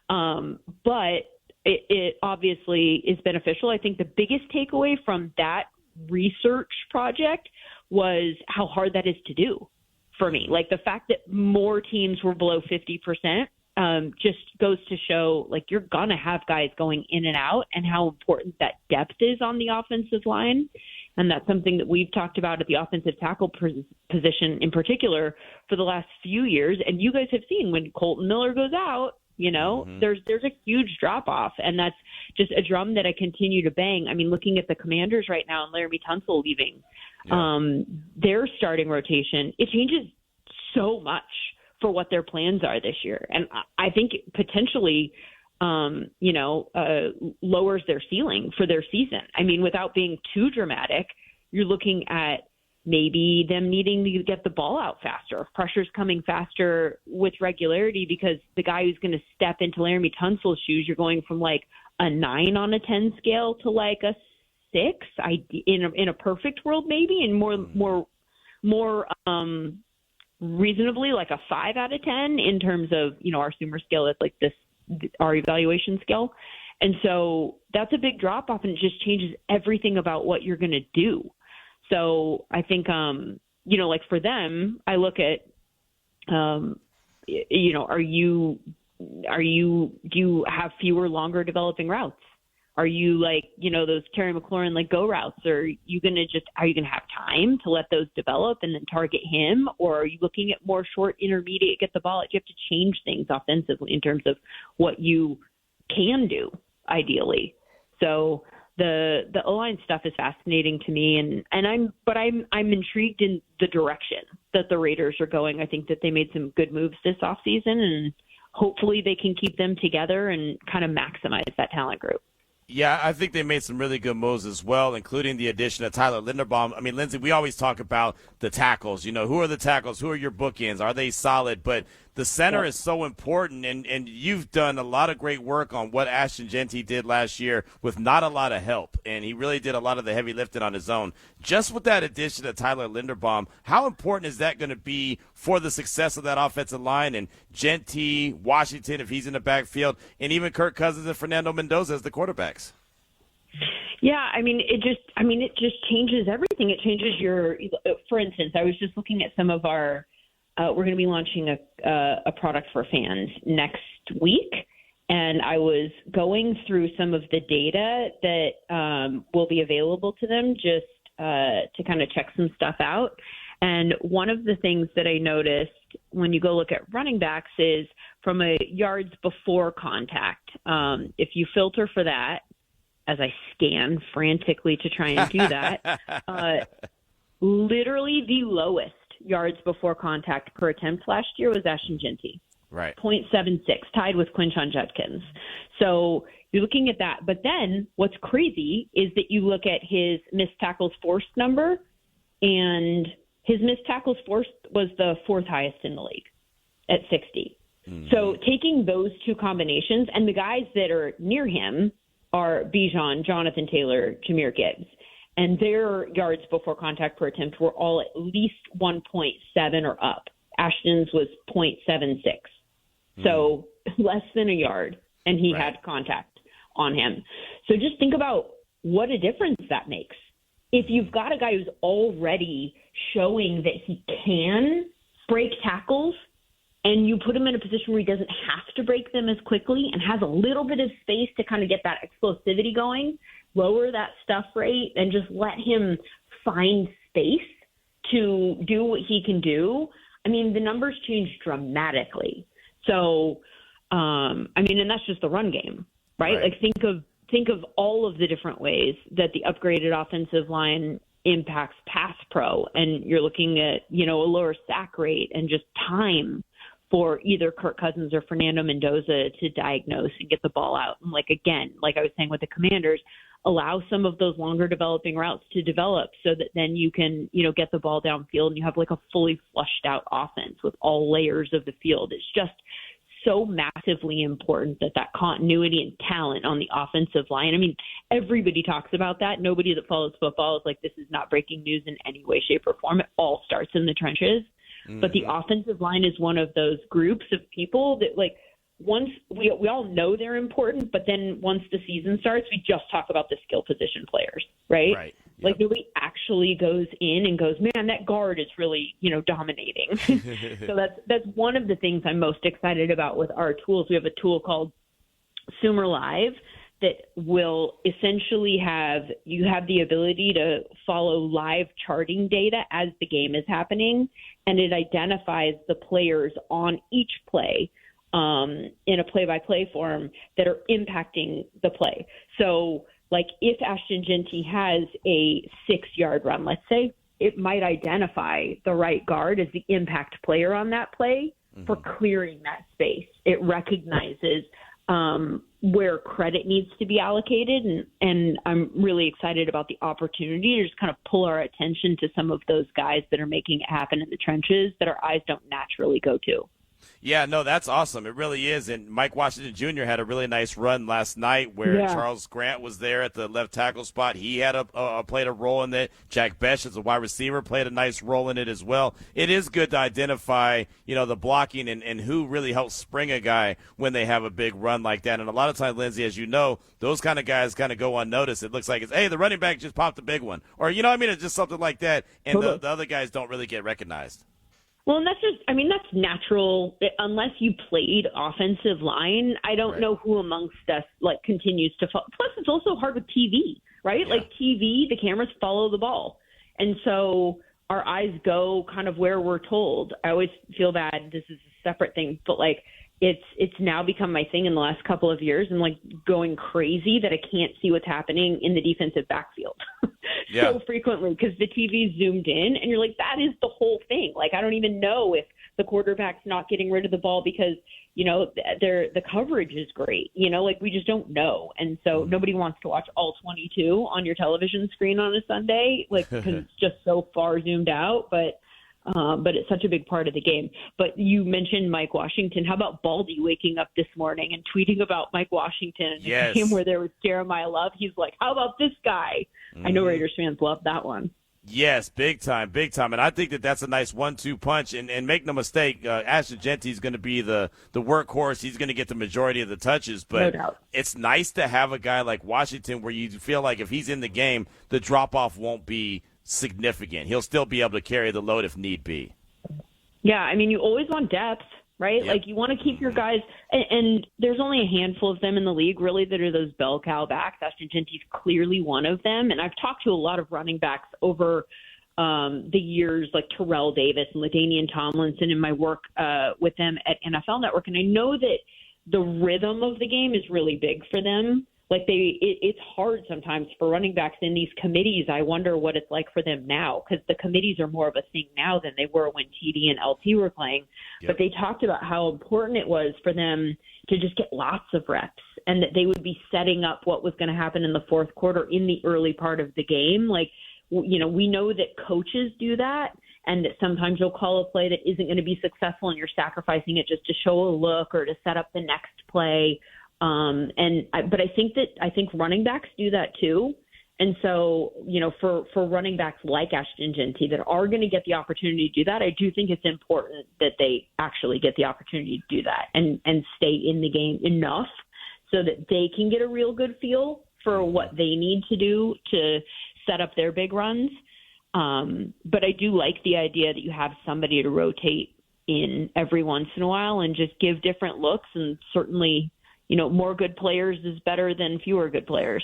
But it obviously is beneficial. I think the biggest takeaway from that research project was how hard that is to do for me. Like, the fact that more teams were below 50% just goes to show, like, you're going to have guys going in and out and how important that depth is on the offensive line. And that's something that we've talked about at the offensive tackle position in particular for the last few years. And you guys have seen when Colton Miller goes out, there's a huge drop off. And that's just a drum that I continue to bang. I mean, looking at the Commanders right now and Laramie Tunsil leaving, their starting rotation, it changes so much for what their plans are this year. And I think it potentially lowers their ceiling for their season. I mean, without being too dramatic, you're looking at maybe them needing to get the ball out faster, pressure's coming faster with regularity, because the guy who's going to step into Laramie Tunsil's shoes, you're going from like a 9 on a 10 scale to like a 6 in a perfect world, maybe, and more reasonably like a 5 out of 10 in terms of, our Sumer scale. That's like our evaluation scale. And so that's a big drop off, and it just changes everything about what you're going to do. So I think, like for them, I look at, do you have fewer longer developing routes? Are you like, those Terry McLaurin, like go routes? Or are you going to have time to let those develop and then target him? Or are you looking at more short, intermediate, get the ball? You have to change things offensively in terms of what you can do ideally. So the O-line stuff is fascinating to me, and I'm intrigued in the direction that the Raiders are going. I think that they made some good moves this offseason, and hopefully they can keep them together and kind of maximize that talent group. Yeah, I think they made some really good moves as well, including the addition of Tyler Linderbaum. I mean, Lindsay, we always talk about the tackles. Who are the tackles? Who are your bookends? Are they solid? But the center is so important, and you've done a lot of great work on what Ashton Jeanty did last year with not a lot of help, and he really did a lot of the heavy lifting on his own. Just with that addition of Tyler Linderbaum, how important is that going to be for the success of that offensive line, and Jeanty, Washington, if he's in the backfield, and even Kirk Cousins and Fernando Mendoza as the quarterbacks? Yeah, it just changes everything. It changes for instance, I was just looking at some of our, we're going to be launching a product for fans next week. And I was going through some of the data that will be available to them just to kind of check some stuff out. And one of the things that I noticed when you go look at running backs is from a yards before contact. If you filter for that, as I scan frantically to try and do that, literally the lowest yards before contact per attempt last year was Ashton Jeanty. Right. 0.76, tied with Quinshon Judkins. So you're looking at that. But then what's crazy is that you look at his missed tackles forced number, and his missed tackles forced was the 4th highest in the league at 60. Mm-hmm. So taking those two combinations, and the guys that are near him are Bijan, Jonathan Taylor, Jahmyr Gibbs, and their yards before contact per attempt were all at least 1.7 or up. Ashton's was 0.76. So less than a yard, and he had contact on him. So just think about what a difference that makes. If you've got a guy who's already showing that he can break tackles, and you put him in a position where he doesn't have to break them as quickly and has a little bit of space to kind of get that explosivity going, lower that stuff rate, and just let him find space to do what he can do, I mean, the numbers change dramatically. So, and that's just the run game, right? Like think of all of the different ways that the upgraded offensive line impacts pass pro, and you're looking at, a lower sack rate and just time for either Kirk Cousins or Fernando Mendoza to diagnose and get the ball out. And like I was saying with the Commanders, allow some of those longer developing routes to develop so that then you can, get the ball downfield and you have like a fully flushed out offense with all layers of the field. It's just so massively important that continuity and talent on the offensive line. I mean, everybody talks about that. Nobody that follows football is like, this is not breaking news in any way, shape, or form. It all starts in the trenches. Mm-hmm. But the offensive line is one of those groups of people that, like, once we all know they're important, but then once the season starts, we just talk about the skill position players, right? Right. Yep. Like, nobody actually goes in and goes, man, that guard is really, dominating. So that's one of the things I'm most excited about with our tools. We have a tool called Sumer Live that will essentially have the ability to follow live charting data as the game is happening, and it identifies the players on each play in a play-by-play form that are impacting the play. So, like, if Ashton Jeanty has a 6-yard run, let's say, it might identify the right guard as the impact player on that play for clearing that space. It recognizes where credit needs to be allocated, and I'm really excited about the opportunity to just kind of pull our attention to some of those guys that are making it happen in the trenches that our eyes don't naturally go to. Yeah, no, that's awesome. It really is. And Mike Washington Jr. had a really nice run last night where Charles Grant was there at the left tackle spot. He had played a role in it. Jack Bech as a wide receiver played a nice role in it as well. It is good to identify, the blocking and who really helps spring a guy when they have a big run like that. And a lot of times, Lindsay, as you know, those kind of guys kind of go unnoticed. It looks like it's, hey, the running back just popped a big one. Or, it's just something like that. And the other guys don't really get recognized. Well, and that's natural. Unless you played offensive line, I don't know who amongst us, continues to follow. Plus, it's also hard with TV, right? Yeah. Like TV, the cameras follow the ball. And so our eyes go kind of where we're told. I always feel bad. This is a separate thing, but it's now become my thing in the last couple of years. I'm going crazy that I can't see what's happening in the defensive backfield so frequently because the TV's zoomed in and you're like, that is the whole thing. I don't even know if the quarterback's not getting rid of the ball because, the coverage is great. We just don't know. And so nobody wants to watch all 22 on your television screen on a Sunday, because it's just so far zoomed out. But it's such a big part of the game. But you mentioned Mike Washington. How about Baldy waking up this morning and tweeting about Mike Washington in a game where there was Jeremiah Love? He's like, how about this guy? I know Raiders fans love that one. Yes, big time. And I think that's a nice 1-2 punch. And make no mistake, Ashton Jeanty is going to be the workhorse. He's going to get the majority of the touches. But no doubt. It's nice to have a guy like Washington where you feel like if he's in the game, the drop-off won't be significant. He'll still be able to carry the load if need be. Yeah, you always want depth, right? Yep. You want to keep your guys, and there's only a handful of them in the league, really, that are those bell cow backs. Ashton Jeanty's clearly one of them, and I've talked to a lot of running backs over the years, like Terrell Davis and LaDainian Tomlinson in my work with them at NFL Network, and I know that the rhythm of the game is really big for them. It's hard sometimes for running backs in these committees. I wonder what it's like for them now, because the committees are more of a thing now than they were when TD and LT were playing. Yep. But they talked about how important it was for them to just get lots of reps and that they would be setting up what was going to happen in the fourth quarter in the early part of the game. We know that coaches do that, and that sometimes you'll call a play that isn't going to be successful and you're sacrificing it just to show a look or to set up the next play. But I think running backs do that too. And so, for running backs like Ashton Jeanty that are going to get the opportunity to do that, I do think it's important that they actually get the opportunity to do that and stay in the game enough so that they can get a real good feel for what they need to do to set up their big runs. But I do like the idea that you have somebody to rotate in every once in a while and just give different looks. And certainly, more good players is better than fewer good players.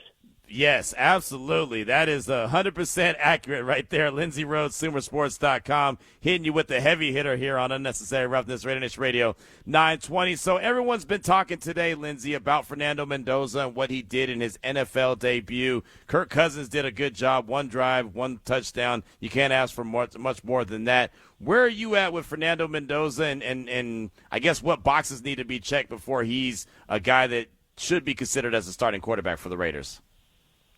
Yes, absolutely. That is 100% accurate right there. Lindsay Rhodes, SumerSports.com, hitting you with the heavy hitter here on Unnecessary Roughness, RaiderNation Radio 920. So everyone's been talking today, Lindsay, about Fernando Mendoza and what he did in his NFL debut. Kirk Cousins did a good job. 1 drive, 1 touchdown. You can't ask for much more than that. Where are you at with Fernando Mendoza, and I guess what boxes need to be checked before he's a guy that should be considered as a starting quarterback for the Raiders?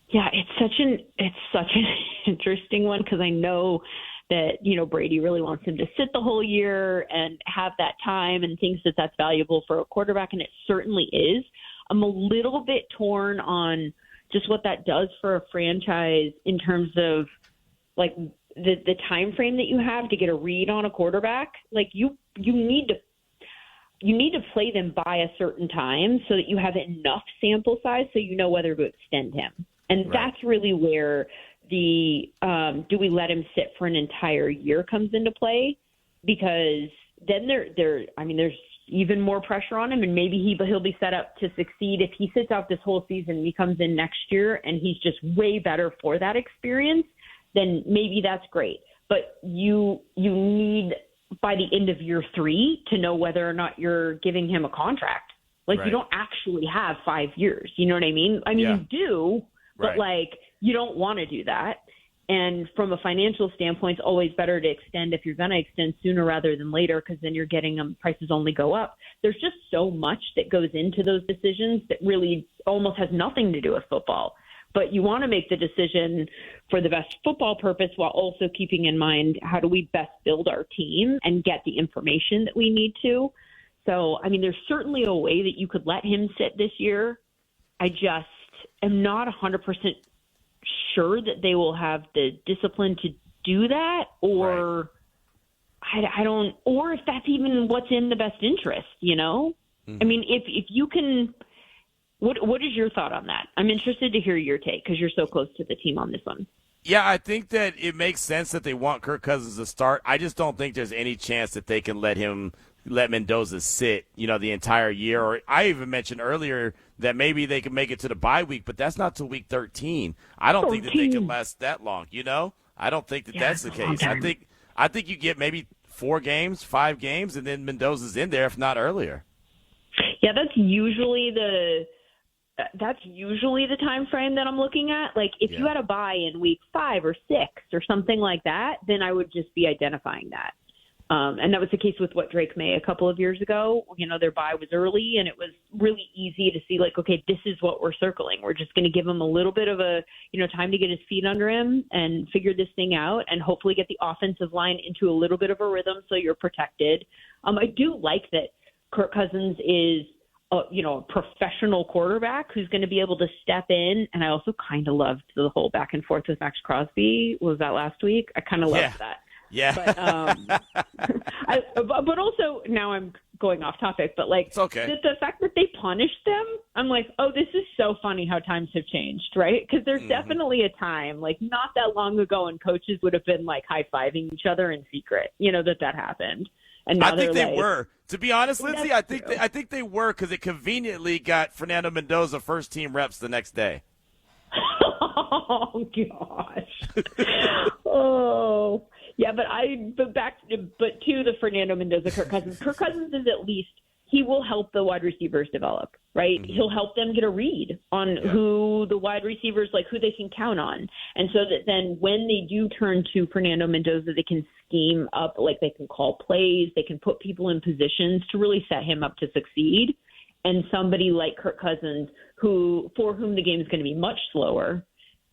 Yeah, it's such an interesting one because I know that, Brady really wants him to sit the whole year and have that time and thinks that that's valuable for a quarterback, and it certainly is. I'm a little bit torn on just what that does for a franchise in terms of, like, the time frame that you have to get a read on a quarterback. Like, you need to play them by a certain time so that you have enough sample size so you know whether to extend him. And that's really where the do we let him sit for an entire year comes into play, because then there's even more pressure on him, and maybe he'll be set up to succeed if he sits out this whole season and he comes in next year and he's just way better for that experience. Then maybe that's great. But you need by the end of year 3 to know whether or not you're giving him a contract. Like you don't actually have 5 years. You know what I mean? You do. But, you don't want to do that. And from a financial standpoint, it's always better to extend if you're going to extend sooner rather than later, because then you're getting them, prices only go up. There's just so much that goes into those decisions that really almost has nothing to do with football. But you want to make the decision for the best football purpose while also keeping in mind how do we best build our team and get the information that we need to. So, there's certainly a way that you could let him sit this year. I just am not 100% sure that they will have the discipline to do that, or I don't, or if that's even what's in the best interest, Mm-hmm. If you can, what is your thought on that? I'm interested to hear your take because you're so close to the team on this one. Yeah, I think that it makes sense that they want Kirk Cousins to start. I just don't think there's any chance that they can let Mendoza sit, the entire year. Or I even mentioned earlier that maybe they can make it to the bye week, but that's not till week 13. I don't think that they can last that long, I don't think that that's the case. I think you get maybe 4 games, 5 games, and then Mendoza's in there, if not earlier. Yeah, that's usually the time frame that I'm looking at. Like, if you had a bye in week 5 or 6 or something like that, then I would just be identifying that. And that was the case with Drake May a couple of years ago. Their bye was early, and it was really easy to see, like, okay, this is what we're circling. We're just going to give him a little bit of a, time to get his feet under him and figure this thing out and hopefully get the offensive line into a little bit of a rhythm so you're protected. I do like that Kirk Cousins is a professional quarterback who's going to be able to step in. And I also kind of loved the whole back and forth with Max Crosby. Was that last week? I kind of loved that. Yeah. But also, now I'm going off topic, but it's okay. The fact that they punished them, I'm like, oh, this is so funny how times have changed, right? Because there's definitely a time, like not that long ago, and coaches would have been like high-fiving each other in secret, that happened. And now I think they were. To be honest, Lindsay, I think they were, because it conveniently got Fernando Mendoza first-team reps the next day. Oh gosh. Oh. Yeah, but to the Fernando Mendoza, Kirk Cousins. Kirk Cousins is at least, he will help the wide receivers develop, right? Mm-hmm. He'll help them get a read on who the wide receivers, like who they can count on. And so that then when they do turn to Fernando Mendoza, they can scheme up, like they can call plays, they can put people in positions to really set him up to succeed. And somebody like Kirk Cousins, for whom the game is going to be much slower,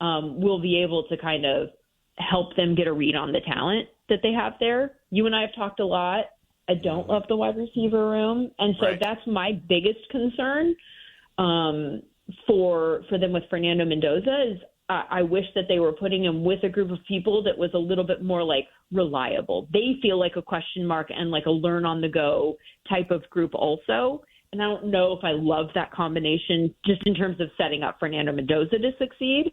will be able to kind of help them get a read on the talent that they have there. You and I have talked a lot. I don't love the wide receiver room. And so that's my biggest concern for them with Fernando Mendoza is I wish that they were putting him with a group of people that was a little bit more like reliable. They feel like a question mark and like a learn on the go type of group also. and I don't know if I love that combination just in terms of setting up Fernando Mendoza to succeed.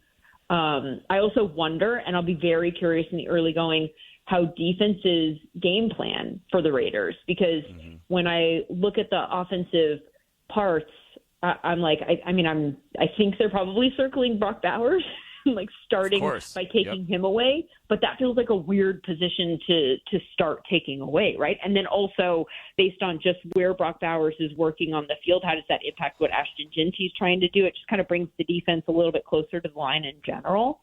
I also wonder, and I'll be very curious in the early going, how defenses game plan for the Raiders, because when I look at the offensive parts, I'm like, I think they're probably circling Brock Bowers, like starting by taking him away, but that feels like a weird position to start taking away, right? And then also based on just where Brock Bowers is working on the field, how does that impact what Ashton Jinty's trying to do? It just kind of brings the defense a little bit closer to the line in general.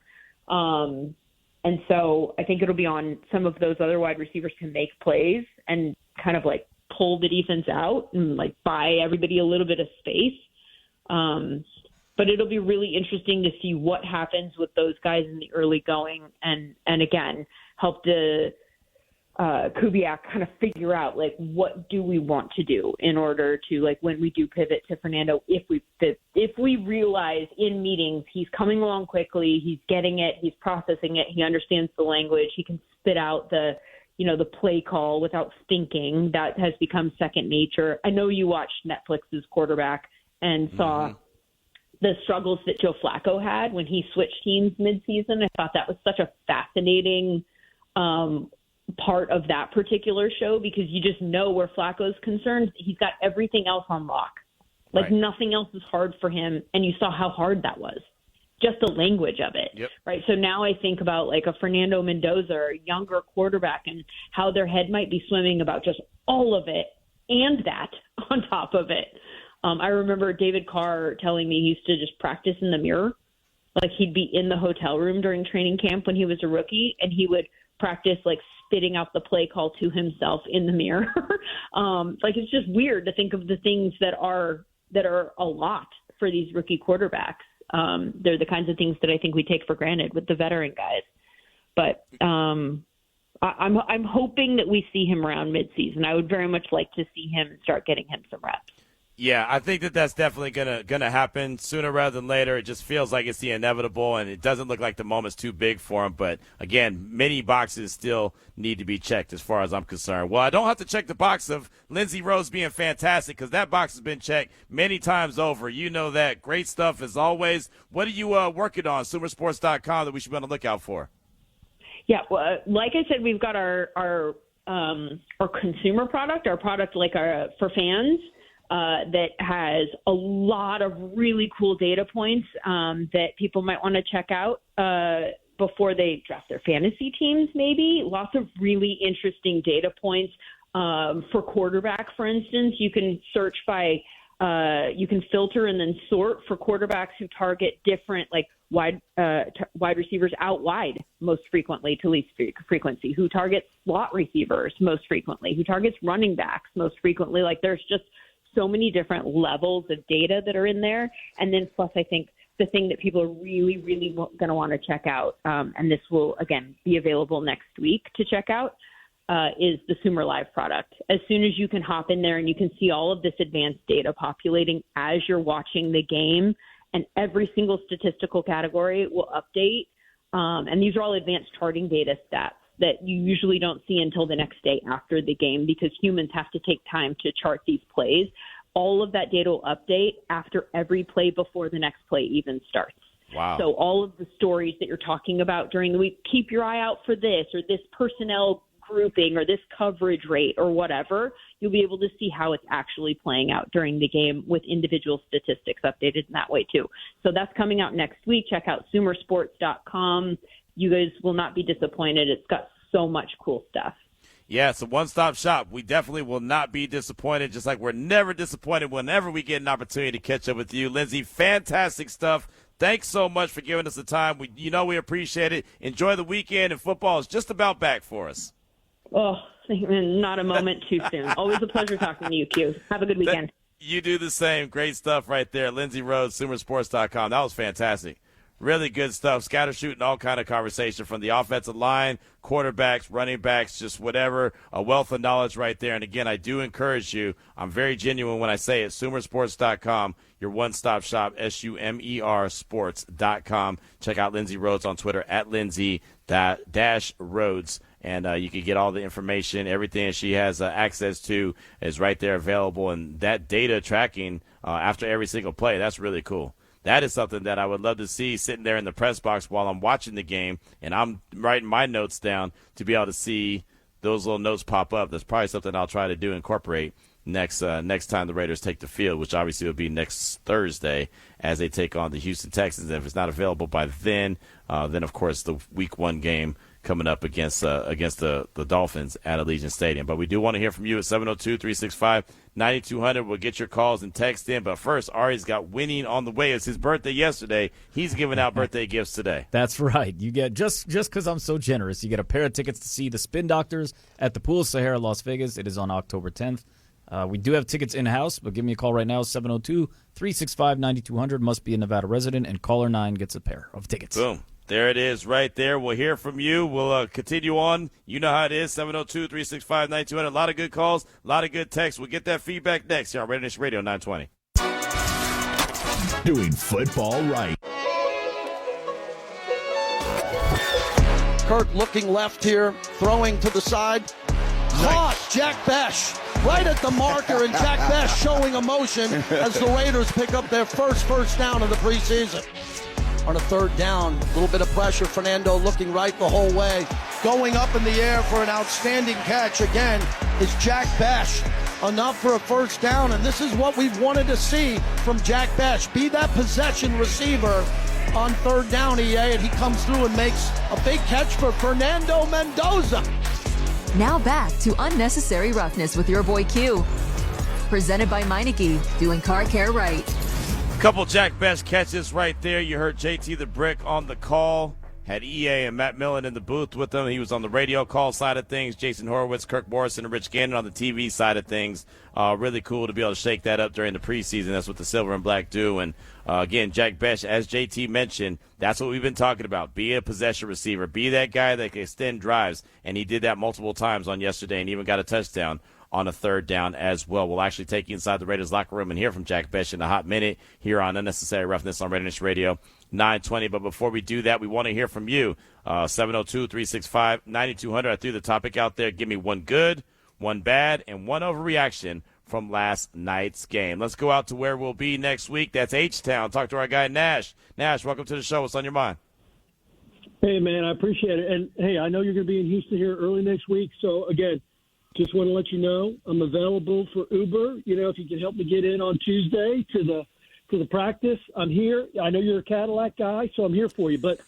And so I think it'll be on some of those other wide receivers to make plays and kind of like pull the defense out and like buy everybody a little bit of space. But it'll be really interesting to see what happens with those guys in the early going and again, help the Kubiak kind of figure out like what do we want to do in order to like when we do pivot to Fernando, if we realize in meetings he's coming along quickly, he's getting it, he's processing it, he understands the language, he can spit out the play call without thinking. That has become second nature. I know you watched Netflix's Quarterback and saw the struggles that Joe Flacco had when he switched teams midseason. I thought that was such a fascinating part of that particular show, because you just know where Flacco's concerned. He's got everything else on lock. Like nothing else is hard for him. And you saw how hard that was. Just the language of it. Right. So now I think about like a Fernando Mendoza or a younger quarterback and how their head might be swimming about just all of it and that on top of it. I remember David Carr telling me he used to just practice in the mirror. Like he'd be in the hotel room during training camp when he was a rookie, and he would practice like spitting out the play call to himself in the mirror. Like it's just weird to think of the things that are a lot for these rookie quarterbacks. They're the kinds of things that I think we take for granted with the veteran guys. But I'm hoping that we see him around midseason. I would very much like to see him start getting him some reps. Yeah, I think that's definitely gonna happen sooner rather than later. It just feels like it's the inevitable, and it doesn't look like the moment's too big for him. But again, many boxes still need to be checked as far as I'm concerned. Well, I don't have to check the box of Lindsay Rhodes being fantastic, because that box has been checked many times over. You know that. Great stuff as always. What are you working on, Sumersports.com, that we should be on the lookout for? Yeah, well, like I said, we've got our consumer product, our product like for fans. That has a lot of really cool data points that people might want to check out before they draft their fantasy teams, maybe. Lots of really interesting data points for quarterback, for instance. You can search by you can filter and then sort for quarterbacks who target different like wide receivers out wide most frequently to least frequency, who targets slot receivers most frequently, who targets running backs most frequently. Like there's just so many different levels of data that are in there. And then plus, I think the thing that people are really, really going to want to check out, and this will, again, be available next week to check out, is the Sumer Live product. As soon as you can hop in there and you can see all of this advanced data populating as you're watching the game, and every single statistical category will update. And these are all advanced charting data stats that you usually don't see until the next day after the game, because humans have to take time to chart these plays. All of that data will update after every play before the next play even starts. Wow. So all of the stories that you're talking about during the week, keep your eye out for this or this personnel grouping or this coverage rate or whatever, you'll be able to see how it's actually playing out during the game with individual statistics updated in that way too. So that's coming out next week. Check out Sumersports.com. You guys will not be disappointed. It's got so much cool stuff. Yeah, it's a one-stop shop. We definitely will not be disappointed, just like we're never disappointed whenever we get an opportunity to catch up with you. Lindsay, fantastic stuff. Thanks so much for giving us the time. We appreciate it. Enjoy the weekend, and football is just about back for us. Oh, not a moment too soon. Always a pleasure talking to you, Q. Have a good weekend. You do the same. Great stuff right there. Lindsay Rhodes, Sumersports.com. That was fantastic. Really good stuff. Scatter shooting, all kind of conversation from the offensive line, quarterbacks, running backs, just whatever. A wealth of knowledge right there. And again, I do encourage you. I'm very genuine when I say it. Sumersports.com, your one-stop shop. SUMER Sports.com. Check out Lindsay Rhodes on Twitter at Lindsay-Rhodes. and you can get all the information. Everything she has access to is right there available, and that data tracking after every single play, that's really cool. That is something that I would love to see sitting there in the press box while I'm watching the game and I'm writing my notes down to be able to see those little notes pop up. That's probably something I'll try to do, incorporate next time the Raiders take the field, which obviously will be next Thursday as they take on the Houston Texans. And if it's not available by then of course the Week 1 game coming up against the Dolphins at Allegiant Stadium. But we do want to hear from you at 702-365-9200. We'll get your calls and text in. But first, Ari's got winning on the way. It's his birthday yesterday. He's giving out birthday gifts today. That's right. You get, just because I'm so generous, you get a pair of tickets to see the Spin Doctors at the Pool of Sahara, Las Vegas. It is on October 10th. We do have tickets in-house, but give me a call right now, 702-365-9200. Must be a Nevada resident, and caller 9 gets a pair of tickets. Boom. There it is right there. We'll hear from you. We'll continue on. You know how it is, 702-365-9200. A lot of good calls, a lot of good texts. We'll get that feedback next here on RaiderNation Radio 920. Doing football right. Kirk looking left here, throwing to the side. Caught Jack Bech right at the marker, and Jack Bech showing emotion as the Raiders pick up their first down of the preseason. On a third down, a little bit of pressure. Fernando looking right the whole way. Going up in the air for an outstanding catch again is Jack Bech. Enough for a first down, and this is what we've wanted to see from Jack Bech. Be that possession receiver on third down, and he comes through and makes a big catch for Fernando Mendoza. Now back to Unnecessary Roughness with your boy Q. Presented by Meineke, doing car care right. Couple Jack Bech catches right there. You heard JT the Brick on the call. Had EA and Matt Millen in the booth with him. He was on the radio call side of things. Jason Horowitz, Kirk Morrison, and Rich Gannon on the TV side of things. Really cool to be able to shake that up during the preseason. That's what the silver and black do. And, again, Jack Bech, as JT mentioned, that's what we've been talking about. Be a possession receiver. Be that guy that can extend drives. And he did that multiple times on yesterday and even got a touchdown on a third down as well. We'll actually take you inside the Raiders locker room and hear from Jack Bech in a hot minute here on Unnecessary Roughness on RaiderNation Radio 920. But before we do that, we want to hear from you. 702-365-9200. I threw the topic out there. Give me one good, one bad, and one overreaction from last night's game. Let's go out to where we'll be next week. That's H-Town. Talk to our guy, Nash. Nash, welcome to the show. What's on your mind? Hey, man, I appreciate it. And, hey, I know you're going to be in Houston here early next week. So, again, just want to let you know I'm available for Uber. You know, if you can help me get in on Tuesday to the practice, I'm here. I know you're a Cadillac guy, so I'm here for you. But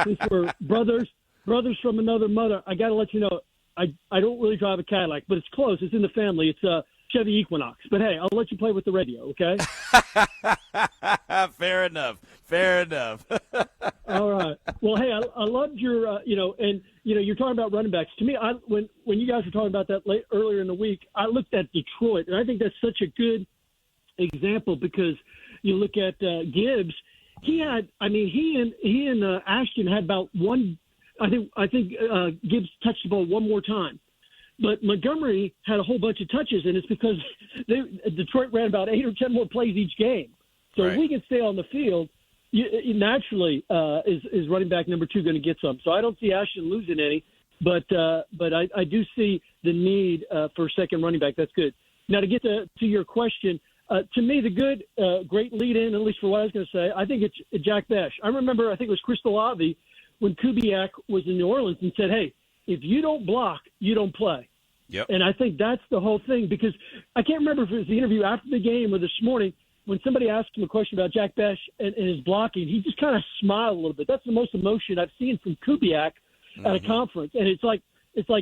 since we're brothers from another mother, I got to let you know I don't really drive a Cadillac, but it's close. It's in the family. It's a Chevy Equinox. But hey, I'll let you play with the radio, okay? Fair enough. Fair enough. All right. Well, hey, I loved your, you're talking about running backs. To me, when you guys were talking about that earlier in the week, I looked at Detroit, and I think that's such a good example because you look at Gibbs. He and Ashton had about one. I think Gibbs touched the ball one more time. But Montgomery had a whole bunch of touches, and it's because Detroit ran about 8 or 10 more plays each game. So if we can stay on the field, naturally is running back number 2 going to get some. So I don't see Ashton losing any, but I do see the need for a second running back. That's good. Now to get to your question, to me the great lead-in, at least for what I was going to say, I think it's Jack Bech. I remember I think it was Chris Olave when Kubiak was in New Orleans and said, hey, if you don't block, you don't play. Yep. And I think that's the whole thing because I can't remember if it was the interview after the game or this morning when somebody asked him a question about Jack Bech and his blocking. He just kind of smiled a little bit. That's the most emotion I've seen from Kubiak at a conference. And it's like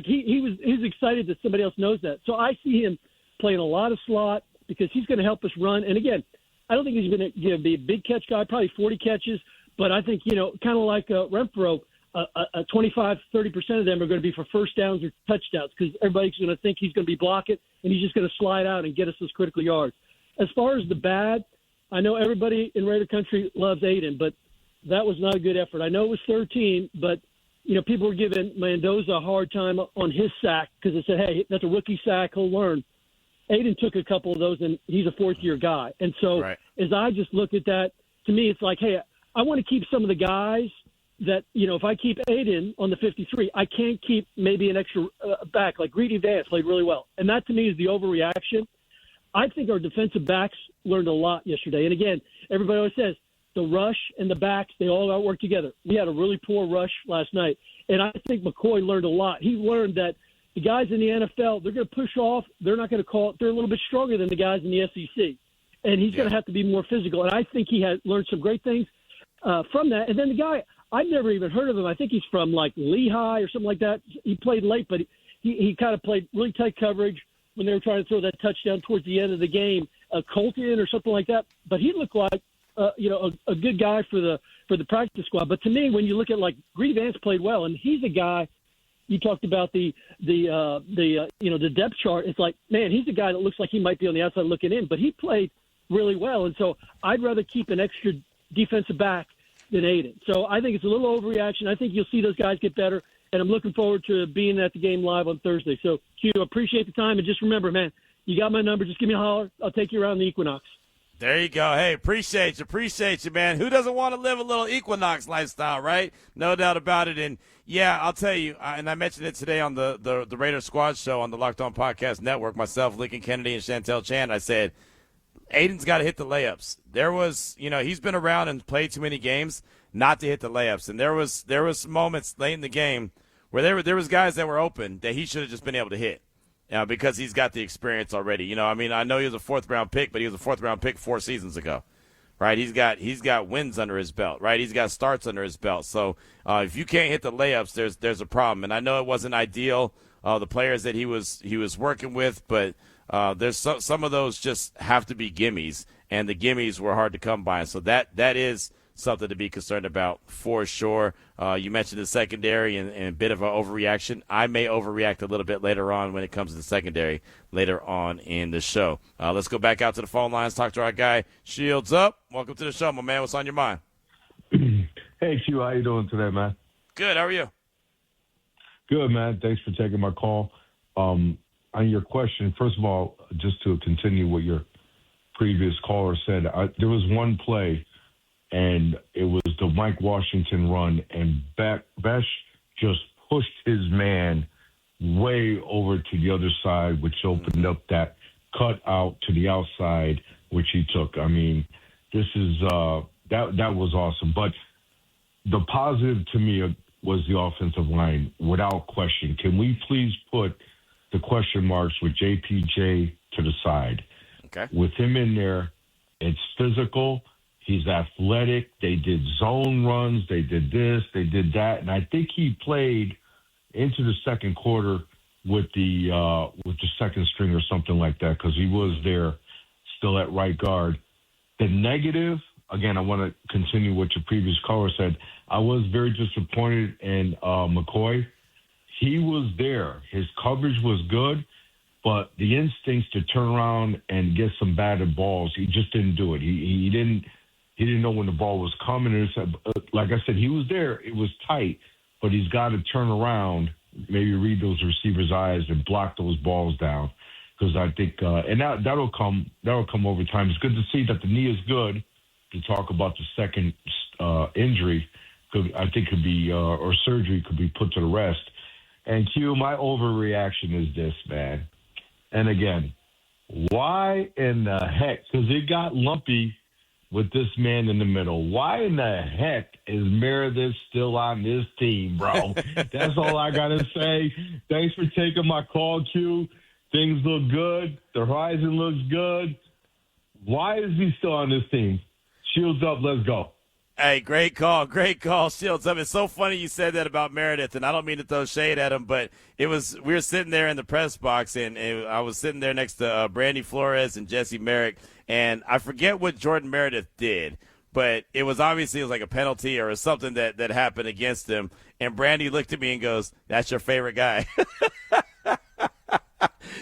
he was excited that somebody else knows that. So I see him playing a lot of slot because he's going to help us run. And again, I don't think he's going to be a big catch guy, probably 40 catches. But I think, kind of like Renfro, 25, 30% of them are going to be for first downs or touchdowns because everybody's going to think he's going to be blocking and he's just going to slide out and get us those critical yards. As far as the bad, I know everybody in Raider country loves Aiden, but that was not a good effort. I know it was 13, but, people were giving Mendoza a hard time on his sack because they said, hey, that's a rookie sack. He'll learn. Aiden took a couple of those, and he's a fourth-year guy. And so as I just look at that, to me it's like, hey, I want to keep some of the guys that, if I keep Aiden on the 53, I can't keep maybe an extra back. Like Greedy Vance played really well. And that to me is the overreaction. I think our defensive backs learned a lot yesterday. And again, everybody always says the rush and the backs, they all outwork together. We had a really poor rush last night. And I think McCoy learned a lot. He learned that the guys in the NFL, they're going to push off. They're not going to call it. They're a little bit stronger than the guys in the SEC. And he's going to have to be more physical. And I think he has learned some great things from that. And then the guy, I've never even heard of him. I think he's from like Lehigh or something like that. He played late, but he kind of played really tight coverage when they were trying to throw that touchdown towards the end of the game, Colton or something like that. But he looked like a good guy for the practice squad. But to me, when you look at like Greedy Vance played well, and he's a guy. You talked about the depth chart. It's like, man, he's a guy that looks like he might be on the outside looking in, but he played really well. And so I'd rather keep an extra defensive back than Aiden. So I think it's a little overreaction. I think you'll see those guys get better, and I'm looking forward to being at the game live on Thursday. So, Q, appreciate the time, and just remember, man, you got my number. Just give me a holler. I'll take you around the Equinox. There you go. Hey, appreciate you, man. Who doesn't want to live a little Equinox lifestyle, right? No doubt about it. And, yeah, I'll tell you, and I mentioned it today on the Raider Squad show on the Locked On Podcast Network, myself, Lincoln Kennedy, and Chantel Chan. I said, Aiden's got to hit the layups. There was, he's been around and played too many games not to hit the layups. And there was moments late in the game where there was guys that were open that he should have just been able to hit. Because he's got the experience already. I know he was a fourth-round pick, but he was a fourth-round pick 4 seasons ago, right? He's got wins under his belt, right? He's got starts under his belt. So if you can't hit the layups, there's a problem. And I know it wasn't ideal, the players that he was working with, but there's some of those just have to be gimmies, and the gimmies were hard to come by. So that is something to be concerned about for sure. You mentioned the secondary and a bit of an overreaction. I may overreact a little bit later on when it comes to the secondary later on in the show. Let's go back out to the phone lines, talk to our guy, Shields Up. Welcome to the show, my man. What's on your mind? Hey, Q, how you doing today, man? Good. How are you? Good, man. Thanks for taking my call. On your question, first of all, just to continue what your previous caller said, there was one play, and it was the Mike Washington run, and Bech just pushed his man way over to the other side, which opened up that cut out to the outside, which he took. I mean, this is that was awesome. But the positive to me was the offensive line, without question. Can we please put the question marks with JPJ to the side? Okay. With him in there, it's physical. He's athletic. They did zone runs. They did this. They did that. And I think he played into the second quarter with the second string or something like that, because he was there still at right guard. The negative, again, I want to continue what your previous caller said. I was very disappointed in McCoy. He was there. His coverage was good, but the instincts to turn around and get some batted balls, he just didn't do it. He didn't know when the ball was coming. And like I said, he was there. It was tight, but he's got to turn around, maybe read those receivers' eyes and block those balls down. Because I think, and that'll come over time. It's good to see that the knee is good. To talk about the second injury, I think could be or surgery could be put to the rest. And Q, my overreaction is this, man. And again, why in the heck? Because it got lumpy with this man in the middle. Why in the heck is Meredith still on this team, bro? That's all I got to say. Thanks for taking my call, Q. Things look good. The horizon looks good. Why is he still on this team? Shields up. Let's go. Hey, great call, Shields up. It's so funny you said that about Meredith, and I don't mean to throw shade at him, but we were sitting there in the press box, and I was sitting there next to Brandy Flores and Jesse Merrick, and I forget what Jordan Meredith did, but it was like a penalty or something that happened against him, and Brandy looked at me and goes, "That's your favorite guy."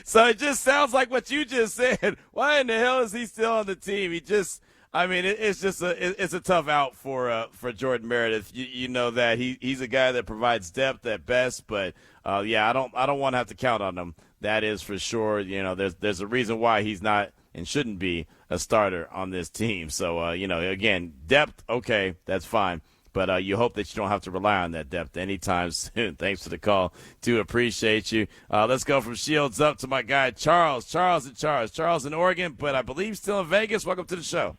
So it just sounds like what you just said. Why in the hell is he still on the team? It's a tough out for Jordan Meredith. You know that he's a guy that provides depth at best, but I don't want to have to count on him. That is for sure. There's a reason why he's not and shouldn't be a starter on this team. So again, depth, okay, that's fine. But you hope that you don't have to rely on that depth anytime soon. Thanks for the call. Do appreciate you. Let's go from Shields up to my guy, Charles. Charles in Oregon, but I believe still in Vegas. Welcome to the show.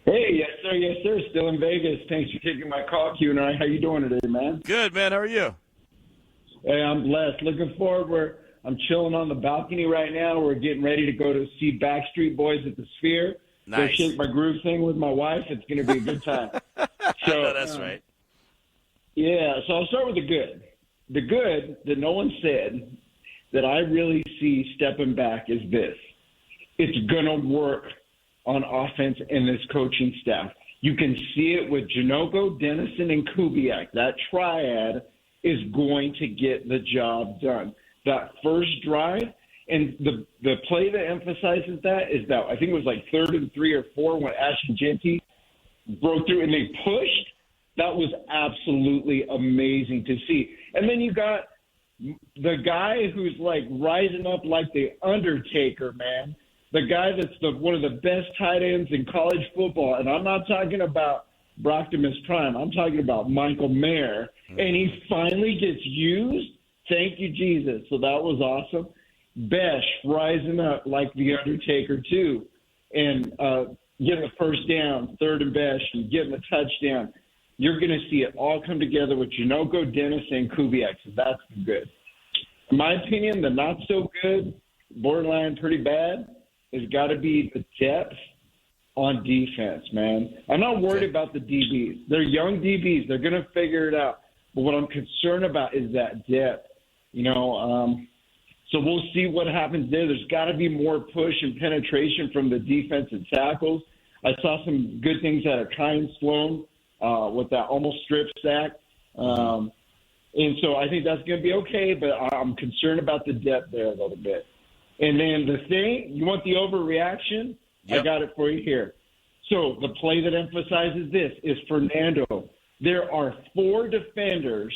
Hey, yes, sir. Still in Vegas. Thanks for taking my call, Q and I. How you doing today, man? Good, man. How are you? Hey, I'm blessed. Looking forward. I'm chilling on the balcony right now. We're getting ready to go to see Backstreet Boys at the Sphere. Nice. Go shake my groove thing with my wife. It's going to be a good time. So no, that's right. Yeah, so I'll start with the good. The good that no one said that I really see stepping back is this. It's going to work on offense and this coaching staff. You can see it with Janoko, Dennison, and Kubiak. That triad is going to get the job done. That first drive, and the play that emphasizes that is that I think it was like 3rd and 3 or 4 when Ashton Jeanty broke through and they pushed. That was absolutely amazing to see. And then you got the guy who's like rising up like the Undertaker, man. The guy that's one of the best tight ends in college football. And I'm not talking about Brocktimus Prime. I'm talking about Michael Mayer. And he finally gets used. Thank you, Jesus. So that was awesome. Bech rising up like the Undertaker, too. And getting the first down, 3rd and Bech, and getting the touchdown. You're going to see it all come together with Janoko, Dennis, and Kubiak. So that's good. In my opinion, the not so good, borderline pretty bad, has got to be the depth on defense, man. I'm not worried about the DBs. They're young DBs. They're going to figure it out. But what I'm concerned about is that depth, So we'll see what happens there. There's got to be more push and penetration from the defensive tackles. I saw some good things out of Kyan Sloan with that almost strip sack. And so I think that's going to be okay, but I'm concerned about the depth there a little bit. And then the thing, you want the overreaction? Yep. I got it for you here. So the play that emphasizes this is Fernando. There are 4 defenders.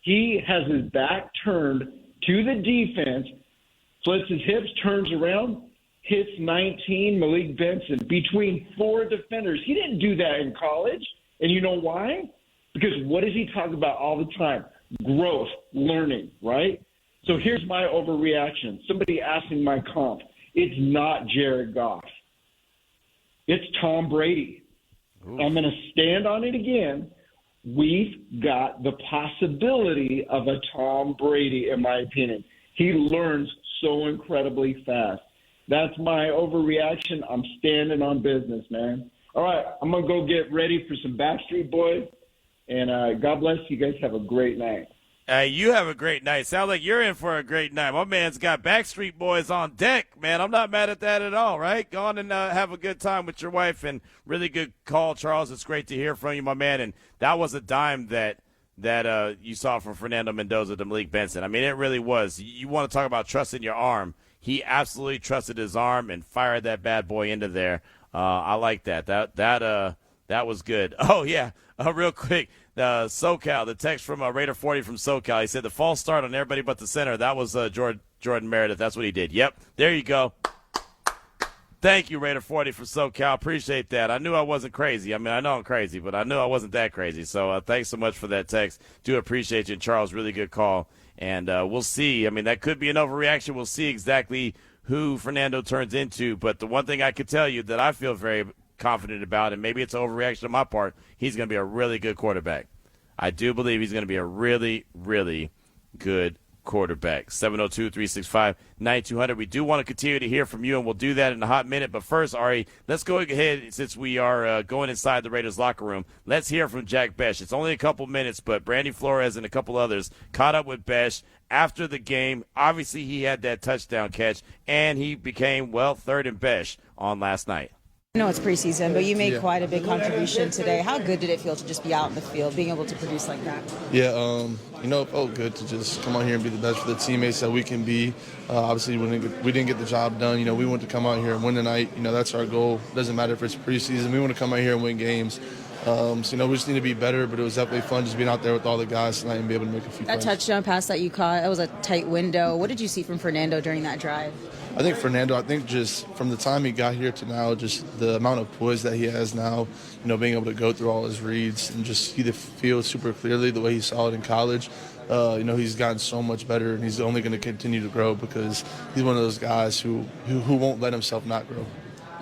He has his back turned to the defense, flips his hips, turns around, hits 19, Malik Benson, between 4 defenders. He didn't do that in college. And you know why? Because what does he talk about all the time? Growth, learning, right? So here's my overreaction. Somebody asking my comp. It's not Jared Goff. It's Tom Brady. Ooh. I'm going to stand on it again. We've got the possibility of a Tom Brady, in my opinion. He learns so incredibly fast. That's my overreaction. I'm standing on business, man. All right, I'm going to go get ready for some Backstreet Boys. And God bless you guys. Have a great night. You have a great night. Sounds like you're in for a great night. My man's got Backstreet Boys on deck, man. I'm not mad at that at all, right? Go on and have a good time with your wife. And really good call, Charles. It's great to hear from you, my man. And that was a dime that you saw from Fernando Mendoza to Malik Benson. I mean, it really was. You want to talk about trusting your arm. He absolutely trusted his arm and fired that bad boy into there. I like that. That was good. Oh, yeah. Real quick, SoCal, the text from Raider 40 from SoCal. He said the false start on everybody but the center. That was Jordan Meredith. That's what he did. Yep. There you go. Thank you, Raider 40 from SoCal. Appreciate that. I knew I wasn't crazy. I mean, I know I'm crazy, but I knew I wasn't that crazy. So thanks so much for that text. Do appreciate you, Charles. Really good call. And we'll see. I mean, that could be an overreaction. We'll see exactly who Fernando turns into. But the one thing I could tell you that I feel very confident about, and maybe it's an overreaction on my part, he's going to be a really good quarterback. I do believe he's going to be a really, really good quarterback. 702-365-9200. We do want to continue to hear from you, and we'll do that in a hot minute. But first, Ari, let's go ahead, since we are going inside the Raiders locker room. Let's hear from Jack Bech. It's only a couple minutes, but Brandy Flores and a couple others caught up with Bech after the game. Obviously, he had that touchdown catch, and he became, 3rd and Bech on last night. I know it's preseason, but you made quite a big contribution today. How good did it feel to just be out in the field, being able to produce like that? Yeah, it felt good to just come out here and be the best for the teammates that we can be. Obviously, we didn't get the job done. We want to come out here and win tonight. That's our goal. It doesn't matter if it's preseason. We want to come out here and win games. So, we just need to be better, but it was definitely fun just being out there with all the guys tonight and be able to make a few That plays. touchdown pass that you caught, that was a tight window. What did you see from Fernando during that drive? I think Fernando, just from the time he got here to now, just the amount of poise that he has now, being able to go through all his reads and just see the field super clearly the way he saw it in college. He's gotten so much better, and he's only going to continue to grow because he's one of those guys who won't let himself not grow.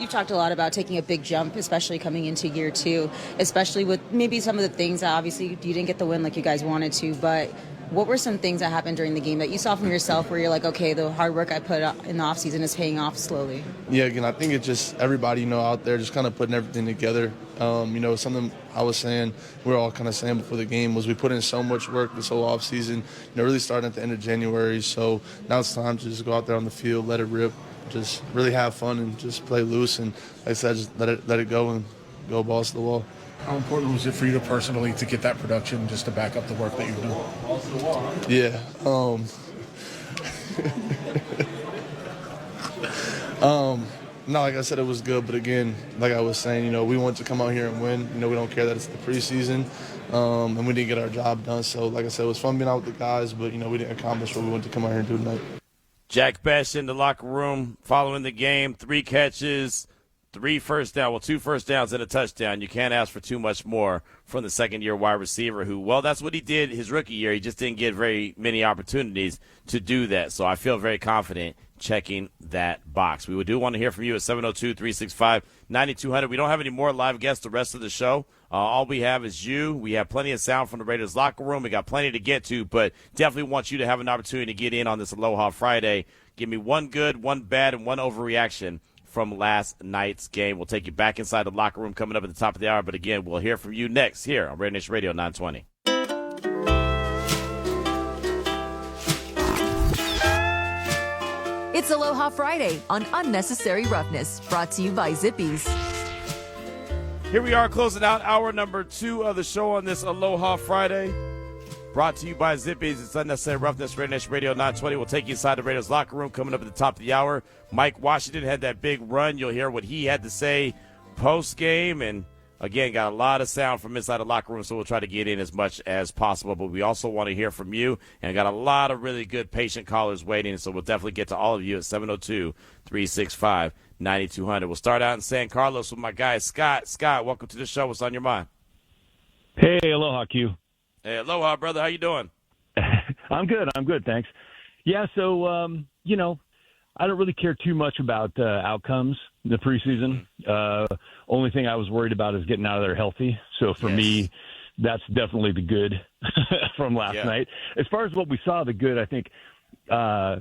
You've talked a lot about taking a big jump, especially coming into year 2, especially with maybe some of the things that obviously you didn't get the win like you guys wanted to, but what were some things that happened during the game that you saw from yourself where you're like, okay, the hard work I put in the offseason is paying off slowly? Yeah, again, I think it's just everybody, out there just kind of putting everything together. Something I was saying, we were all kind of saying before the game was we put in so much work this whole offseason, really starting at the end of January. So now it's time to just go out there on the field, let it rip, just really have fun and just play loose. And like I said, just let it go and go balls to the wall. How important was it for you to personally to get that production just to back up the work that you've done? Yeah. No, like I said, it was good. But again, like I was saying, we want to come out here and win. We don't care that it's the preseason, and we didn't get our job done. So, like I said, it was fun being out with the guys, but, we didn't accomplish what we wanted to come out here and do tonight. Jack Bech in the locker room following the game, 3 catches, 2 first downs and a touchdown. You can't ask for too much more from the second-year wide receiver who, well, that's what he did his rookie year. He just didn't get very many opportunities to do that. So I feel very confident checking that box. We do want to hear from you at 702-365-9200. We don't have any more live guests the rest of the show. All we have is you. We have plenty of sound from the Raiders locker room. We got plenty to get to, but definitely want you to have an opportunity to get in on this Aloha Friday. Give me one good, one bad, and one overreaction from last night's game. We'll take you back inside the locker room coming up at the top of the hour. But again, we'll hear from you next here on RaiderNation Radio 920. It's Aloha Friday on Unnecessary Roughness, brought to you by Zippies. Here we are closing out hour number 2 of the show on this Aloha Friday. Brought to you by Zippies. It's Unnecessary Roughness, RaiderNation Radio 920. We'll take you inside the Raiders locker room coming up at the top of the hour. Mike Washington had that big run. You'll hear what he had to say post-game. And, again, got a lot of sound from inside the locker room, so we'll try to get in as much as possible. But we also want to hear from you. And got a lot of really good patient callers waiting, so we'll definitely get to all of you at 702-365-9200. We'll start out in San Carlos with my guy, Scott. Scott, welcome to the show. What's on your mind? Hey, aloha, Q. Hey, aloha, brother. How you doing? I'm good, thanks. Yeah, so, I don't really care too much about outcomes in the preseason. Only thing I was worried about is getting out of there healthy. So for me, that's definitely the good from last night. As far as what we saw, the good, I think, I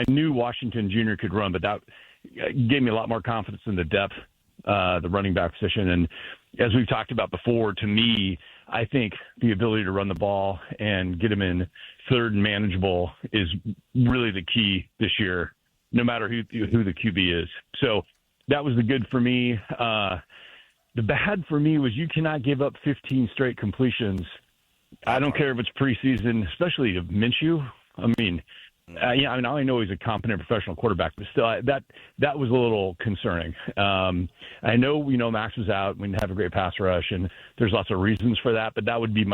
knew Washington Jr. could run, but that gave me a lot more confidence in the depth, the running back position. And as we've talked about before, to me, I think the ability to run the ball and get him in third and manageable is really the key this year, no matter who the QB is. So that was the good for me. The bad for me was you cannot give up 15 straight completions. I don't care if it's preseason, especially to Minshew. I know he's a competent professional quarterback, but still, that was a little concerning. I know, Max was out. We didn't have a great pass rush, and there's lots of reasons for that, but that would be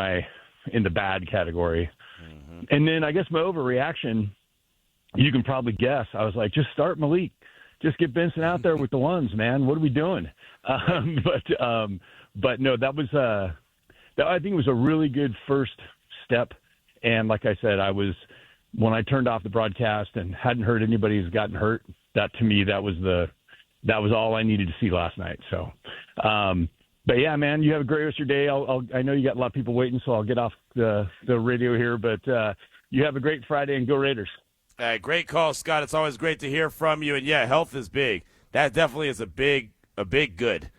in the bad category. Mm-hmm. And then I guess my overreaction, you can probably guess. I was like, just start Malik. Just get Benson out there with the ones, man. What are we doing? But no, that was I think it was a really good first step. And like I said, when I turned off the broadcast and hadn't heard anybody who's gotten hurt, that to me, that was all I needed to see last night. So, but yeah, man, you have a great rest of your day. I know you got a lot of people waiting, so I'll get off the radio here, but you have a great Friday and go Raiders. Great call, Scott. It's always great to hear from you. And yeah, health is big. That definitely is a big good.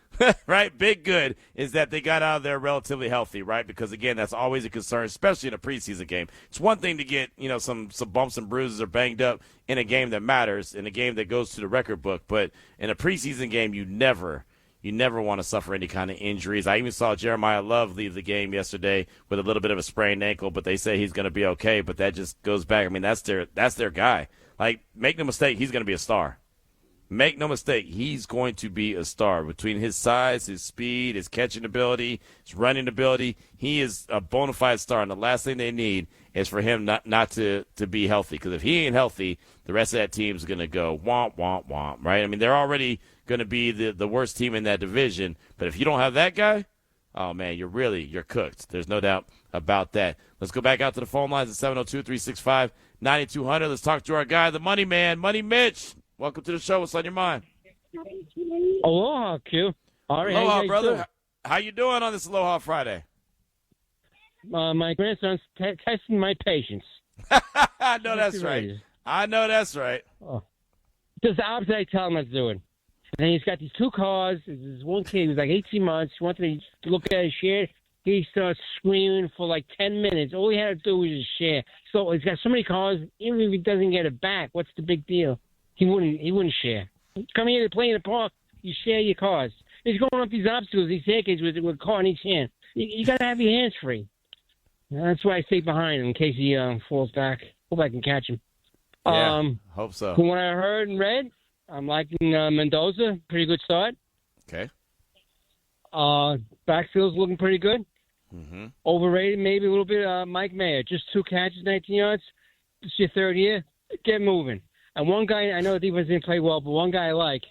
Right? Big good is that they got out of there relatively healthy, right? Because, again, that's always a concern, especially in a preseason game. It's one thing to get, some bumps and bruises or banged up in a game that matters, in a game that goes to the record book. But in a preseason game, you never want to suffer any kind of injuries. I even saw Jeremiah Love leave the game yesterday with a little bit of a sprained ankle, but they say he's going to be okay. But that just goes back. I mean, that's their guy. Like, make no mistake, he's going to be a star. Make no mistake, he's going to be a star. Between his size, his speed, his catching ability, his running ability, he is a bona fide star. And the last thing they need is for him not to be healthy. Because if he ain't healthy, the rest of that team's going to go womp, womp, womp, right? I mean, they're already going to be the worst team in that division. But if you don't have that guy, oh, man, you're cooked. There's no doubt about that. Let's go back out to the phone lines at 702-365-9200. Let's talk to our guy, the Money Man, Money Mitch. Welcome to the show. What's on your mind? Aloha, Q. All right, Aloha, brother. How you doing on this Aloha Friday? My grandson's testing my patience. I know that's right. I know that's right. Oh. Just the opposite I tell him I was doing. And he's got these two cars. There's one kid who's like 18 months. He wanted to look at his share. He starts screaming for like 10 minutes. All he had to do was just share. So he's got so many cars, even if he doesn't get it back, what's the big deal? He wouldn't share. Come here to play in the park. You share your cars. He's going up these obstacles, these staircases with a car in each hand. You got to have your hands free. That's why I stay behind him in case he falls back. Hope I can catch him. Yeah, hope so. From what I heard and read, I'm liking Mendoza. Pretty good start. Okay. Backfield's looking pretty good. Mm-hmm. Overrated maybe a little bit. Mike Mayer, just 2 catches, 19 yards. It's your third year. Get moving. And one guy, I know the defense didn't play well, but one guy I like,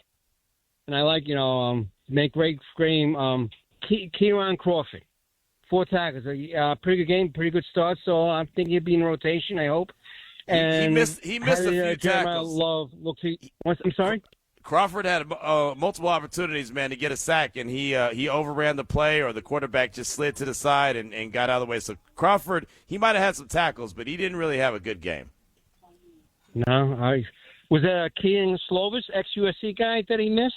make great game, Kieran Crawford. 4 tackles. Pretty good game, pretty good start, so I'm thinking he'll be in rotation, I hope. And he missed a few tackles. I'm sorry? Crawford had multiple opportunities, man, to get a sack, and he overran the play, or the quarterback just slid to the side and got out of the way. So Crawford, he might have had some tackles, but he didn't really have a good game. No, was that a Keaton Slovis, ex-USC guy that he missed?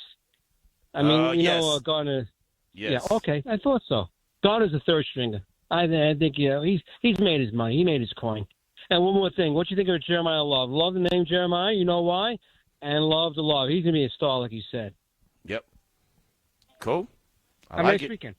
I mean, yes. Garner. Yes. Yeah, okay, I thought so. Garner's a third stringer. I think he's made his money. He made his coin. And one more thing, what you think of Jeremiah Love? Love the name Jeremiah. You know why? And love the love. He's gonna be a star, like you said. Yep. Cool. Have a nice weekend.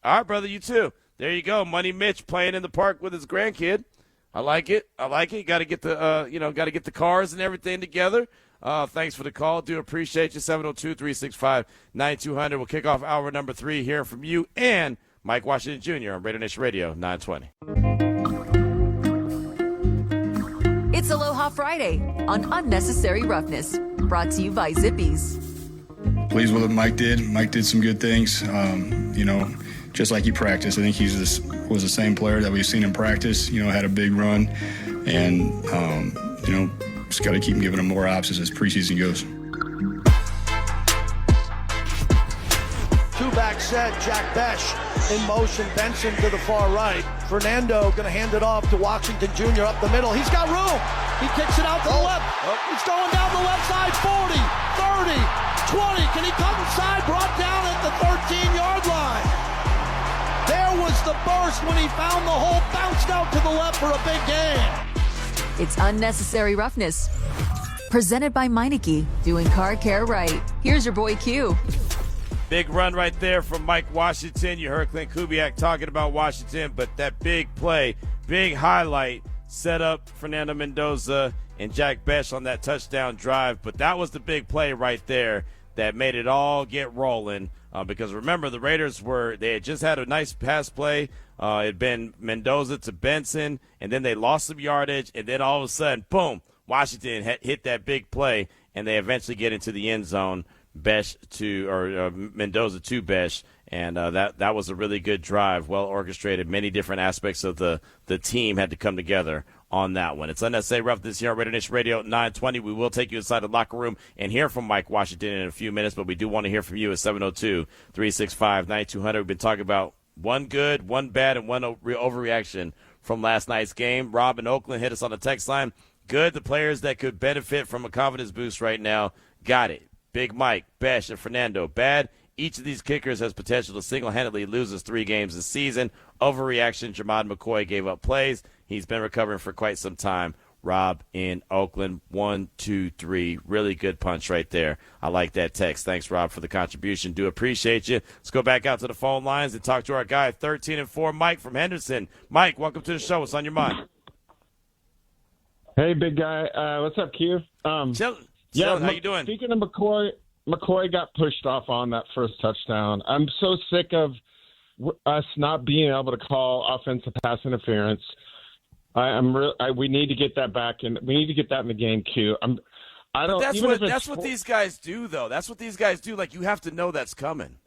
All right, brother. You too. There you go. Money Mitch playing in the park with his grandkid. I like it. You got to get the cars and everything together. Thanks for the call. Do appreciate you. 702-365-9200. We'll kick off hour number 3 hearing from you and Mike Washington Jr. on RaiderNation Radio 920. It's Aloha Friday on Unnecessary Roughness, brought to you by Zippies. Pleased with what Mike did. Mike did some good things. Just like he practiced. I think was the same player that we've seen in practice. Had a big run, and just got to keep giving him more options as preseason goes. 2-back set, Jack Bech in motion, Benson to the far right. Fernando going to hand it off to Washington Jr. up the middle. He's got room. He kicks it out to the left. He's going down the left side, 40, 30, 20. Can he come inside? Brought down at the 13-yard line. There was the burst when he found the hole, bounced out to the left for a big gain. It's Unnecessary Roughness, presented by Meineke, doing car care right. Here's your boy Q. Big run right there from Mike Washington. You heard Clint Kubiak talking about Washington, but that big play, big highlight, set up Fernando Mendoza and Jack Bech on that touchdown drive. But that was the big play right there that made it all get rolling. Because remember, the Raiders they had just had a nice pass play. It had been Mendoza to Benson, and then they lost some yardage, and then all of a sudden, boom, Washington hit that big play, and they eventually get into the end zone. Mendoza to Bech, and that was a really good drive, well orchestrated. Many different aspects of the team had to come together on that one. It's Unnecessary Roughness here on RaiderNation Radio 920. We will take you inside the locker room and hear from Mike Washington in a few minutes, but we do want to hear from you at 702-365-9200. We've been talking about one good, one bad, and one overreaction from last night's game. Rob in Oakland hit us on the text line. Good, the players that could benefit from a confidence boost right now got it. Big Mike, Bech, and Fernando. Bad, each of these kickers has potential to single-handedly lose us 3 games this season. Overreaction, Jermod McCoy gave up plays. He's been recovering for quite some time. Rob in Oakland, 1, 2, 3. Really good punch right there. I like that text. Thanks, Rob, for the contribution. Do appreciate you. Let's go back out to the phone lines and talk to our guy, 13-4, Mike from Henderson. Mike, welcome to the show. What's on your mind? Hey, big guy. What's up, Q? Son, how you doing? Speaking of McCoy got pushed off on that first touchdown. I'm so sick of us not being able to call offensive pass interference. We need to get that back, and we need to get that in the game, Q. That's what these guys do, though. That's what these guys do. Like, you have to know that's coming.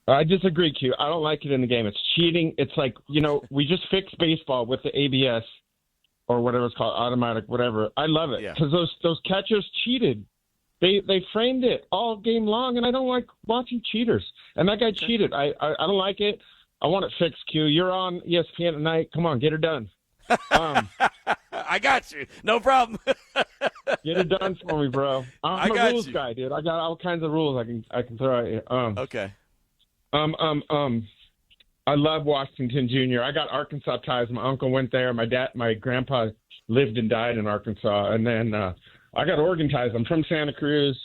I disagree, Q. I don't like it in the game. It's cheating. It's like, we just fixed baseball with the ABS or whatever it's called, automatic, whatever. I love it because those catchers cheated. They framed it all game long, and I don't like watching cheaters. And that guy cheated. I don't like it. I want it fixed, Q. You're on ESPN tonight. Come on, get her done. I got you. No problem. Get it done for me, bro. I'm a rules guy, dude. I got all kinds of rules I can throw at you. Okay. I love Washington Jr. I got Arkansas ties. My uncle went there. My grandpa lived and died in Arkansas. And then I got Oregon ties. I'm from Santa Cruz.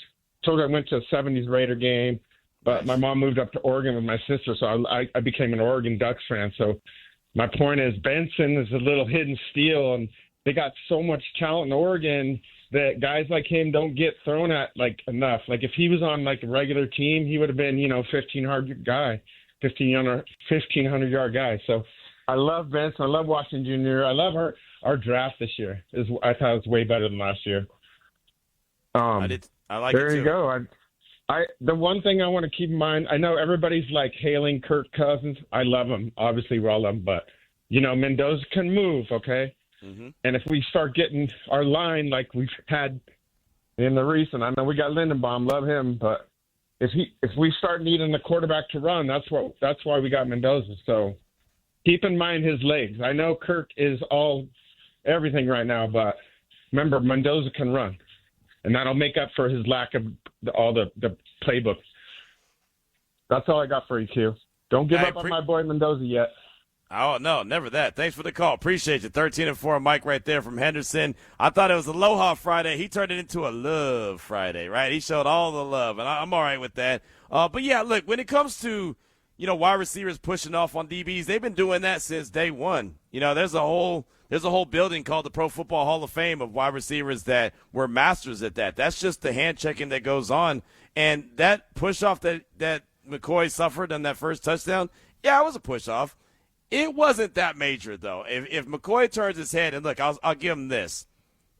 Told her I went to a 70s Raider game, but my mom moved up to Oregon with my sister, so I became an Oregon Ducks fan. So my point is Benson is a little hidden steal, and they got so much talent in Oregon that guys like him don't get thrown at enough. Like if he was on a regular team, he would have been 1,500 guy, 1,500 yard guy. So I love Benson. I love Washington Jr. I love our draft this year. I thought it was way better than last year. I like it too. There you go. The one thing I want to keep in mind, I know everybody's hailing Kirk Cousins. I love him. Obviously, we all love him, but Mendoza can move, okay? Mm-hmm. And if we start getting our line like we've had in the recent, I know we got Lindenbaum, love him, but if we start needing the quarterback to run, that's why we got Mendoza. So keep in mind his legs. I know Kirk is everything right now, but remember Mendoza can run, and that'll make up for his lack of all the playbooks. That's all I got for you, Q. Don't give up on my boy Mendoza yet. Oh, no, never that. Thanks for the call. Appreciate you. 13-4, Mike right there from Henderson. I thought it was Aloha Friday. He turned it into a Love Friday, right? He showed all the love, and I'm all right with that. But, yeah, look, when it comes to, wide receivers pushing off on DBs, they've been doing that since day one. There's a whole building called the Pro Football Hall of Fame of wide receivers that were masters at that. That's just the hand-checking that goes on. And that push-off that McCoy suffered on that first touchdown, yeah, it was a push-off. It wasn't that major, though. If McCoy turns his head, and look, I'll give him this,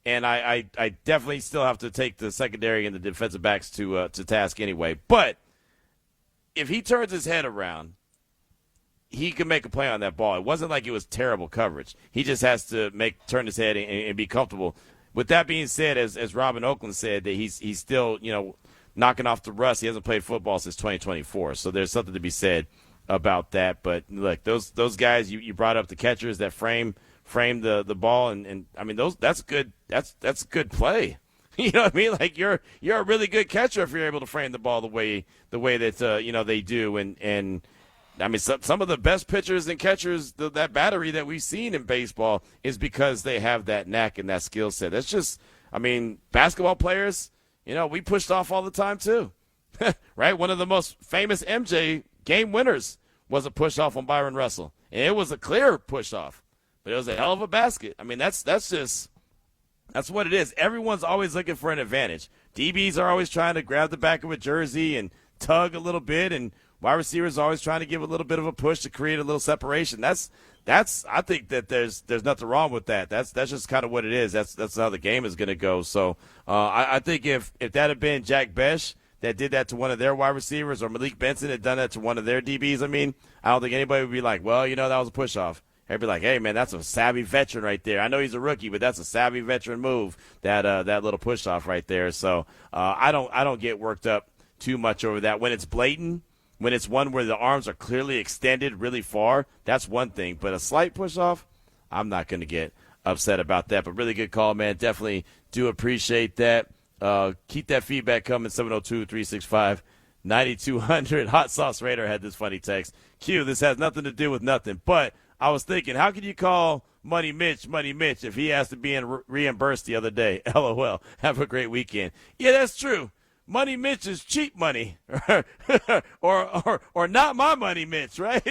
and I definitely still have to take the secondary and the defensive backs to task anyway. But if he turns his head around, he can make a play on that ball. It wasn't like it was terrible coverage. He just has to turn his head and be comfortable. With that being said, as Robin Oakland said, that he's still knocking off the rust. He hasn't played football since 2024, so there's something to be said about that. But look, those guys you brought up, the catchers that frame the ball, and I mean that's good. That's good play. You know what I mean? Like you're a really good catcher if you're able to frame the ball the way that they do. And I mean some of the best pitchers and catchers, that battery that we've seen in baseball is because they have that knack and that skill set. That's just, I mean, basketball players, we pushed off all the time too, right? One of the most famous MJ game winners was a push-off on Byron Russell. And it was a clear push-off, but it was a hell of a basket. I mean, that's what it is. Everyone's always looking for an advantage. DBs are always trying to grab the back of a jersey and tug a little bit, and wide receivers are always trying to give a little bit of a push to create a little separation. I think that there's nothing wrong with that. That's just kind of what it is. That's how the game is going to go. So I think if that had been Jack Bech that did that to one of their wide receivers, or Malik Benson had done that to one of their DBs, I mean, I don't think anybody would be like, well, that was a push-off. They'd be like, hey, man, that's a savvy veteran right there. I know he's a rookie, but that's a savvy veteran move, that little push-off right there. So I don't get worked up too much over that. When it's blatant, when it's one where the arms are clearly extended really far, that's one thing. But a slight push-off, I'm not going to get upset about that. But really good call, man. Definitely do appreciate that. Keep that feedback coming, 702-365-9200. Hot Sauce Raider had this funny text. Q, this has nothing to do with nothing. But I was thinking, how can you call Money Mitch if he has to be reimbursed the other day? LOL. Have a great weekend. Yeah, that's true. Money Mitch is cheap money, or not my Money Mitch, right?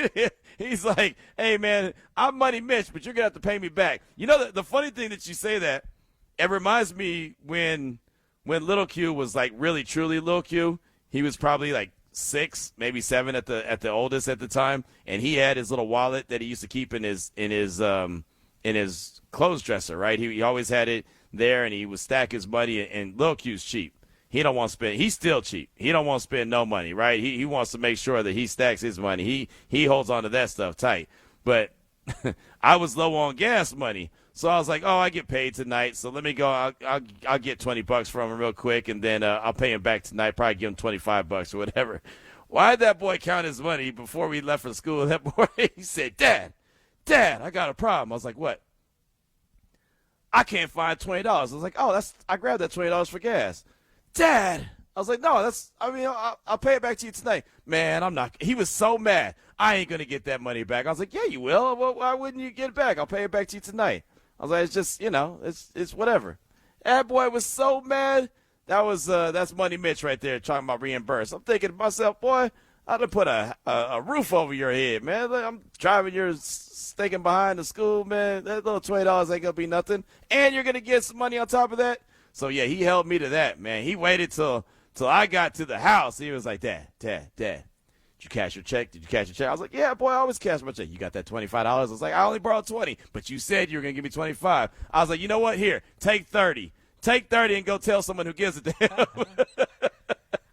He's like, hey, man, I'm Money Mitch, but you're going to have to pay me back. The funny thing that you say that it reminds me when Little Q was like really truly Little Q. He was probably like 6, maybe 7 at the oldest at the time, and he had his little wallet that he used to keep in his clothes dresser, right? He always had it there, and he would stack his money. And Lil Q's cheap. He don't want to spend. He's still cheap. He don't want to spend no money, right? He wants to make sure that he stacks his money. He holds on to that stuff tight. But I was low on gas money, so I was like, oh, I get paid tonight, so let me go. I'll get $20 from him real quick, and then I'll pay him back tonight. Probably give him $25 or whatever. Why did that boy count his money before we left for school? That boy, he said, Dad, I got a problem. I was like, what? I can't find $20. I was like, oh, I grabbed that $20 for gas. Dad, I was like, no, I'll pay it back to you tonight. Man, I'm not. He was so mad. I ain't going to get that money back. I was like, yeah, you will. Well, why wouldn't you get it back? I'll pay it back to you tonight. I was like, it's just, it's whatever. That boy was so mad. That's Money Mitch right there talking about reimburse. I'm thinking to myself, boy, I'd have put a roof over your head, man. Look, I'm driving your stinking behind the school, man. That little $20 ain't going to be nothing. And you're going to get some money on top of that. So, yeah, he held me to that, man. He waited till I got to the house. He was like, Dad, did you cash your check? I was like, yeah, boy, I always cash my check. You got that $25? I was like, I only borrowed 20, but you said you were going to give me 25. I was like, you know what? Here, take 30. Take 30 and go tell someone who gives it to him.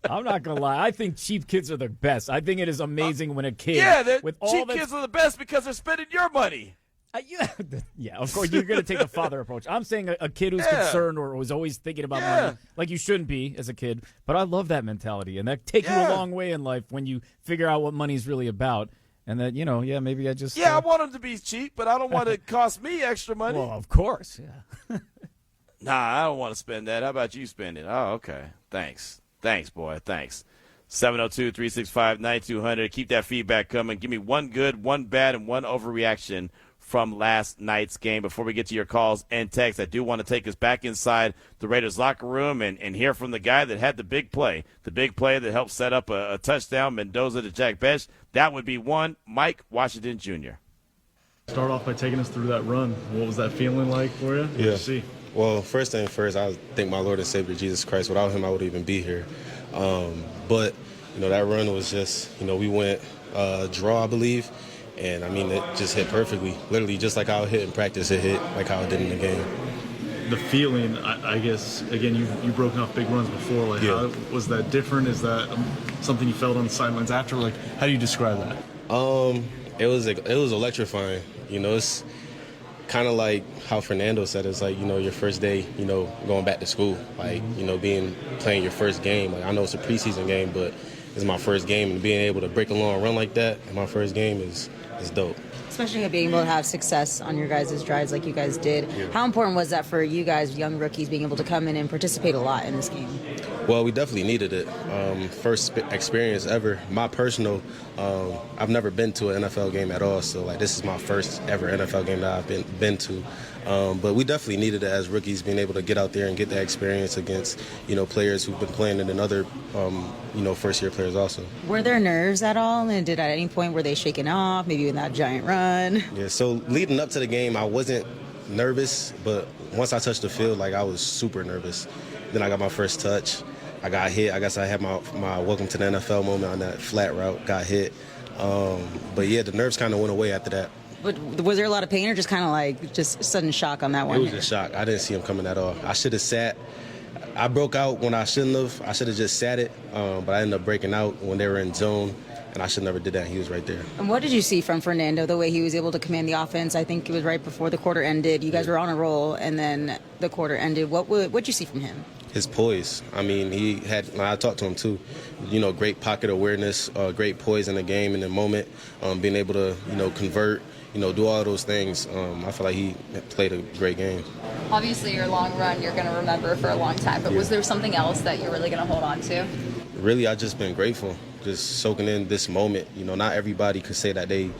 I'm not going to lie. I think cheap kids are the best. I think it is amazing when a kid. Yeah, with cheap kids are the best because they're spending your money. Yeah, of course, you're going to take the father approach. I'm saying a kid who's concerned or was always thinking about money, like you shouldn't be as a kid. But I love that mentality, and that takes you a long way in life when you figure out what money's really about. And that, maybe I just... Yeah, I want them to be cheap, but I don't want it to cost me extra money. Well, of course, yeah. Nah, I don't want to spend that. How about you spend it? Oh, okay. Thanks, boy. Thanks. 702-365-9200. Keep that feedback coming. Give me one good, one bad, and one overreaction from last night's game. Before we get to your calls and texts, I do want to take us back inside the Raiders locker room and hear from the guy that had the big play that helped set up a touchdown, Mendoza to Jack Bech. That would be one, Mike Washington Jr. Start off by taking us through that run. What was that feeling like for you? What did you see? Well, first thing first, I thank my Lord and Savior Jesus Christ. Without him, I wouldn't even be here. But that run was just, we went draw, I believe. And, it just hit perfectly. Literally, just like how it hit in practice, it hit like how it did in the game. The feeling, I guess, again, you've broken off big runs before. How was that different? Is that something you felt on the sidelines after? How do you describe that? It was electrifying. It's kind of like how Fernando said. It's like, your first day, going back to school. Playing your first game. I know it's a preseason game, but it's my first game. And being able to break a long run like that in my first game is dope. Especially being able to have success on your guys' drives like you guys did. Yeah. How important was that for you guys, young rookies, being able to come in and participate a lot in this game? Well, we definitely needed it. First experience ever. My personal, I've never been to an NFL game at all, so this is my first ever NFL game that I've been to. But we definitely needed it as rookies, being able to get out there and get that experience against, players who've been playing in other, first-year players also. Were there nerves at all? And at any point were they shaken off, maybe in that giant run? Yeah, so leading up to the game, I wasn't nervous, but once I touched the field, I was super nervous. Then I got my first touch. I got hit. I guess I had my welcome to the NFL moment on that flat route, got hit. But, yeah, the nerves kind of went away after that. But was there a lot of pain or just kind of just sudden shock on that one? It was a shock. I didn't see him coming at all. I should have sat. I broke out when I shouldn't have. I should have just sat it, but I ended up breaking out when they were in zone, and I should never did that. He was right there. And what did you see from Fernando, the way he was able to command the offense? I think it was right before the quarter ended. You guys were on a roll, and then the quarter ended. What'd you see from him? His poise. He had, I talked to him too, great pocket awareness, great poise in the game in the moment, being able to, convert, do all those things. I feel like he played a great game. Obviously, your long run you're going to remember for a long time, but was there something else that you're really going to hold on to? Really, I just been grateful, just soaking in this moment. Not everybody could say that they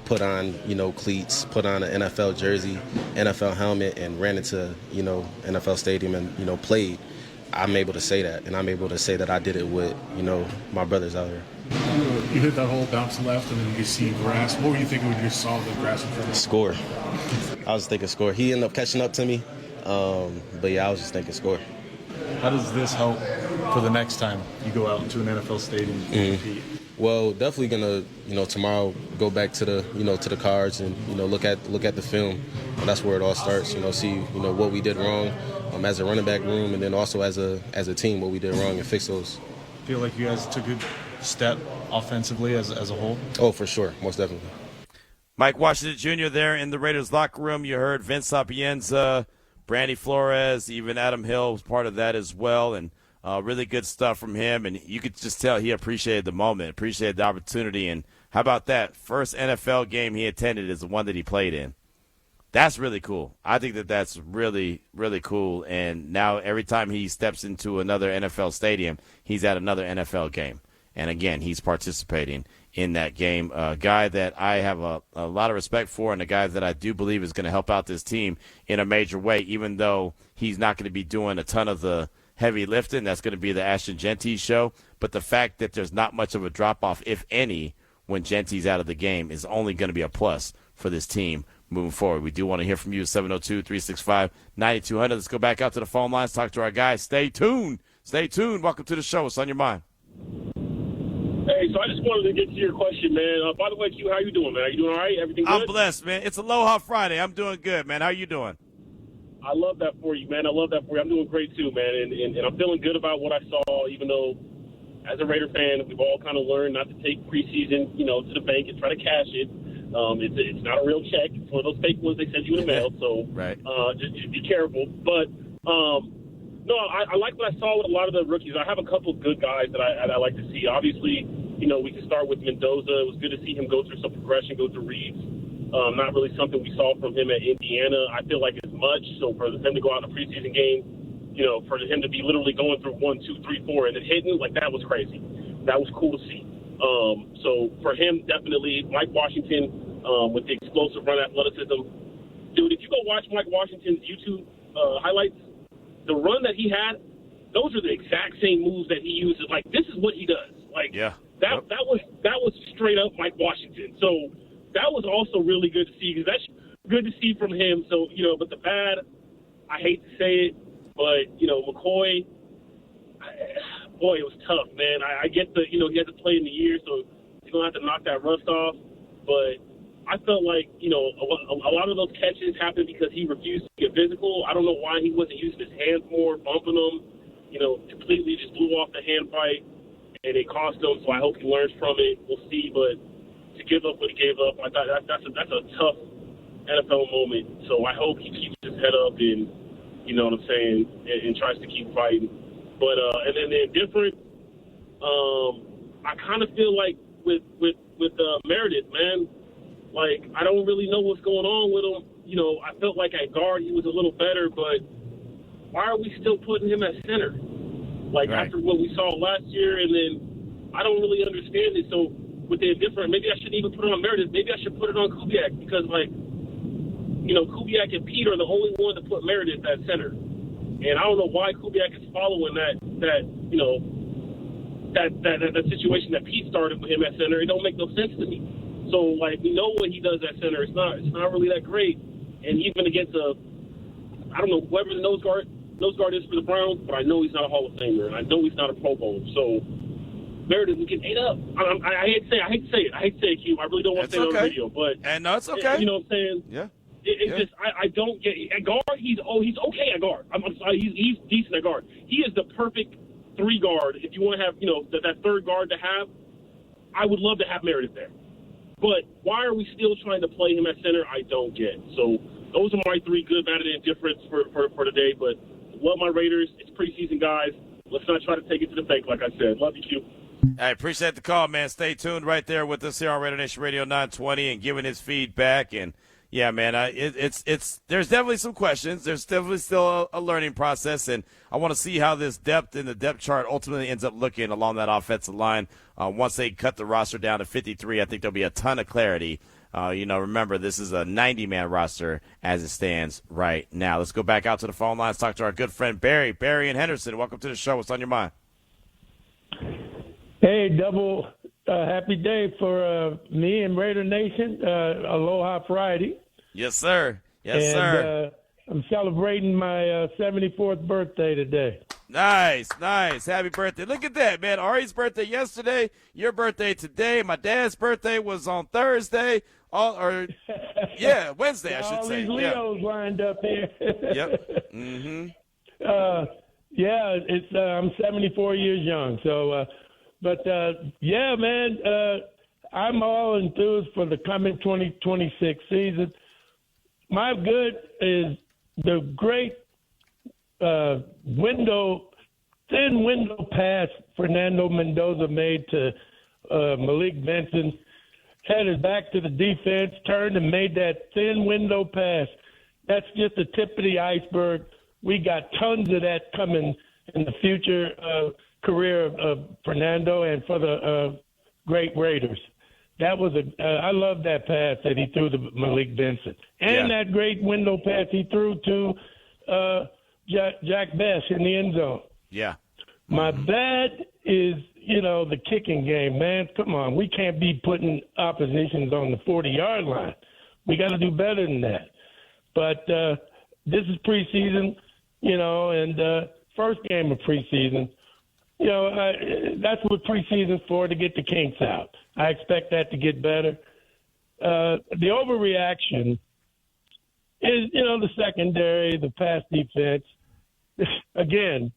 put on, cleats, put on an NFL jersey, NFL helmet, and ran into, NFL stadium and, played. I'm able to say that, and I'm able to say that I did it with, my brothers out here. You hit that whole bounce left, and then you could see grass. What were you thinking when you saw the grass in front of you? Score. I was thinking score. He ended up catching up to me. But yeah, I was just thinking score. How does this help for the next time you go out into an NFL stadium and compete? Well, definitely gonna, tomorrow go back to the, to the cards and, look at the film. And that's where it all starts. See, what we did wrong as a running back room, and then also as a team what we did wrong and fix those. Feel like you guys took a step offensively as a whole? Oh, for sure, most definitely. Mike Washington Jr. there in the Raiders locker room. You heard Vince Sapienza, Brandy Flores, even Adam Hill was part of that as well, and really good stuff from him. And you could just tell he appreciated the moment, appreciated the opportunity. And how about that? First NFL game he attended is the one that he played in. That's really cool. I think that's really, really cool. And now every time he steps into another NFL stadium, he's at another NFL game. And, again, he's participating in that game. A guy that I have a lot of respect for, and a guy that I do believe is going to help out this team in a major way, even though he's not going to be doing a ton of the heavy lifting. That's going to be the Ashton Genty show. But the fact that there's not much of a drop-off, if any, when Genty's out of the game is only going to be a plus for this team moving forward. We do want to hear from you, 702-365-9200. Let's go back out to the phone lines, talk to our guys. Stay tuned. Stay tuned. Welcome to the show. What's on your mind? Hey, so I just wanted to get to your question, man. By the way, Q, how you doing, man? Are you doing all right? Everything good? I'm blessed, man. It's Aloha Friday. I'm doing good, man. How you doing? I love that for you, man. I love that for you. I'm doing great, too, man. And I'm feeling good about what I saw, even though, as a Raider fan, we've all kind of learned not to take preseason, to the bank and try to cash it. It's not a real check. It's one of those fake ones they send you in the mail, so right. Just be careful. But, no, I like what I saw with a lot of the rookies. I have a couple of good guys that I like to see. Obviously, we can start with Mendoza. It was good to see him go through some progression, go through reads. Not really something we saw from him at Indiana, I feel like, as much. So for him to go out in a preseason game, for him to be literally going through 1, 2, 3, 4 and then hitting, like, that was crazy. That was cool to see. So for him, definitely Mike Washington with the explosive run athleticism. Dude, if you go watch Mike Washington's YouTube highlights, the run that he had, those are the exact same moves that he uses. Like, this is what he does. Like, yeah. That was straight up Mike Washington. So that was also really good to see, because that's good to see from him. So, but the bad, I hate to say it, but, McCoy, boy, it was tough, man. I get he had to play in the year, so he's going to have to knock that rust off. But I felt like, a lot of those catches happened because he refused to get physical. I don't know why he wasn't using his hands more, bumping them, completely just blew off the hand fight, and it cost him. So I hope he learns from it. We'll see. But to give up what he gave up, I thought that's a tough NFL moment. So I hope he keeps his head up and, you know what I'm saying, and tries to keep fighting. But and then the indifferent, I kind of feel like with Meredith, man. Like, I don't really know what's going on with him. I felt like at guard he was a little better, but why are we still putting him at center? Like, right. After what we saw last year, and then I don't really understand it. So with the indifferent, maybe I shouldn't even put it on Meredith. Maybe I should put it on Kubiak, because, like, Kubiak and Pete are the only one to put Meredith at center. And I don't know why Kubiak is following that situation that Pete started with him at center. It don't make no sense to me. So, like, we know what he does at center. It's not really that great. And even against I don't know, whoever the nose guard is for the Browns, but I know he's not a Hall of Famer, and I know he's not a Pro Bowler. So, Meredith, we can ate up. I hate to say it, Q. I really don't want to say it on the video, but no, it's okay. You know what I'm saying? Yeah. It's just I don't get at guard. He's okay at guard. I'm sorry, he's decent at guard. He is the perfect 3 guard. If you want to have that third guard to have, I would love to have Meredith there. But why are we still trying to play him at center? I don't get. So those are my 3 good, bad, and indifference for today. But love my Raiders. It's preseason, guys. Let's not try to take it to the bank, like I said. Love you, Q. I appreciate the call, man. Stay tuned right there with us here on RaiderNation Radio 920 and giving his feedback. And, yeah, man, there's definitely some questions. There's definitely still a learning process, and I want to see how this depth in the depth chart ultimately ends up looking along that offensive line. Once they cut the roster down to 53, I think there'll be a ton of clarity. Remember, this is a 90-man roster as it stands right now. Let's go back out to the phone lines, talk to our good friend Barry. Barry and Henderson, welcome to the show. What's on your mind? Hey, double happy day for me and Raider Nation. Aloha Friday. Yes, sir. Yes, sir. I'm celebrating my 74th birthday today. Nice. Happy birthday. Look at that, man. Ari's birthday yesterday, your birthday today. My dad's birthday was on Thursday. Wednesday, I should all say. These Leos lined up here. Yep. Mm-hmm. I'm 74 years young. So, man, I'm all enthused for the coming 2026 season. My good is the great thin window pass Fernando Mendoza made to Malik Benson. Headed back to the defense, turned and made that thin window pass. That's just the tip of the iceberg. We got tons of that coming in the future career of Fernando and for the great Raiders. That was I love that pass that he threw to Malik Benson. And that great window pass he threw to Jack Bech in the end zone. Yeah. My bad is, the kicking game, man. Come on. We can't be putting oppositions on the 40-yard line. We got to do better than that. But this is preseason, and first game of preseason. That's what preseason's for, to get the kinks out. I expect that to get better. The overreaction is, the secondary, the pass defense. Again,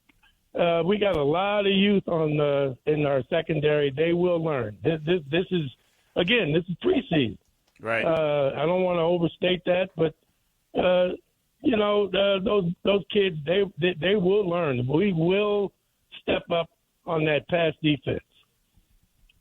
we got a lot of youth in our secondary. They will learn. This is preseason. Right. I don't want to overstate that, but those kids, they will learn. We will step up on that pass defense.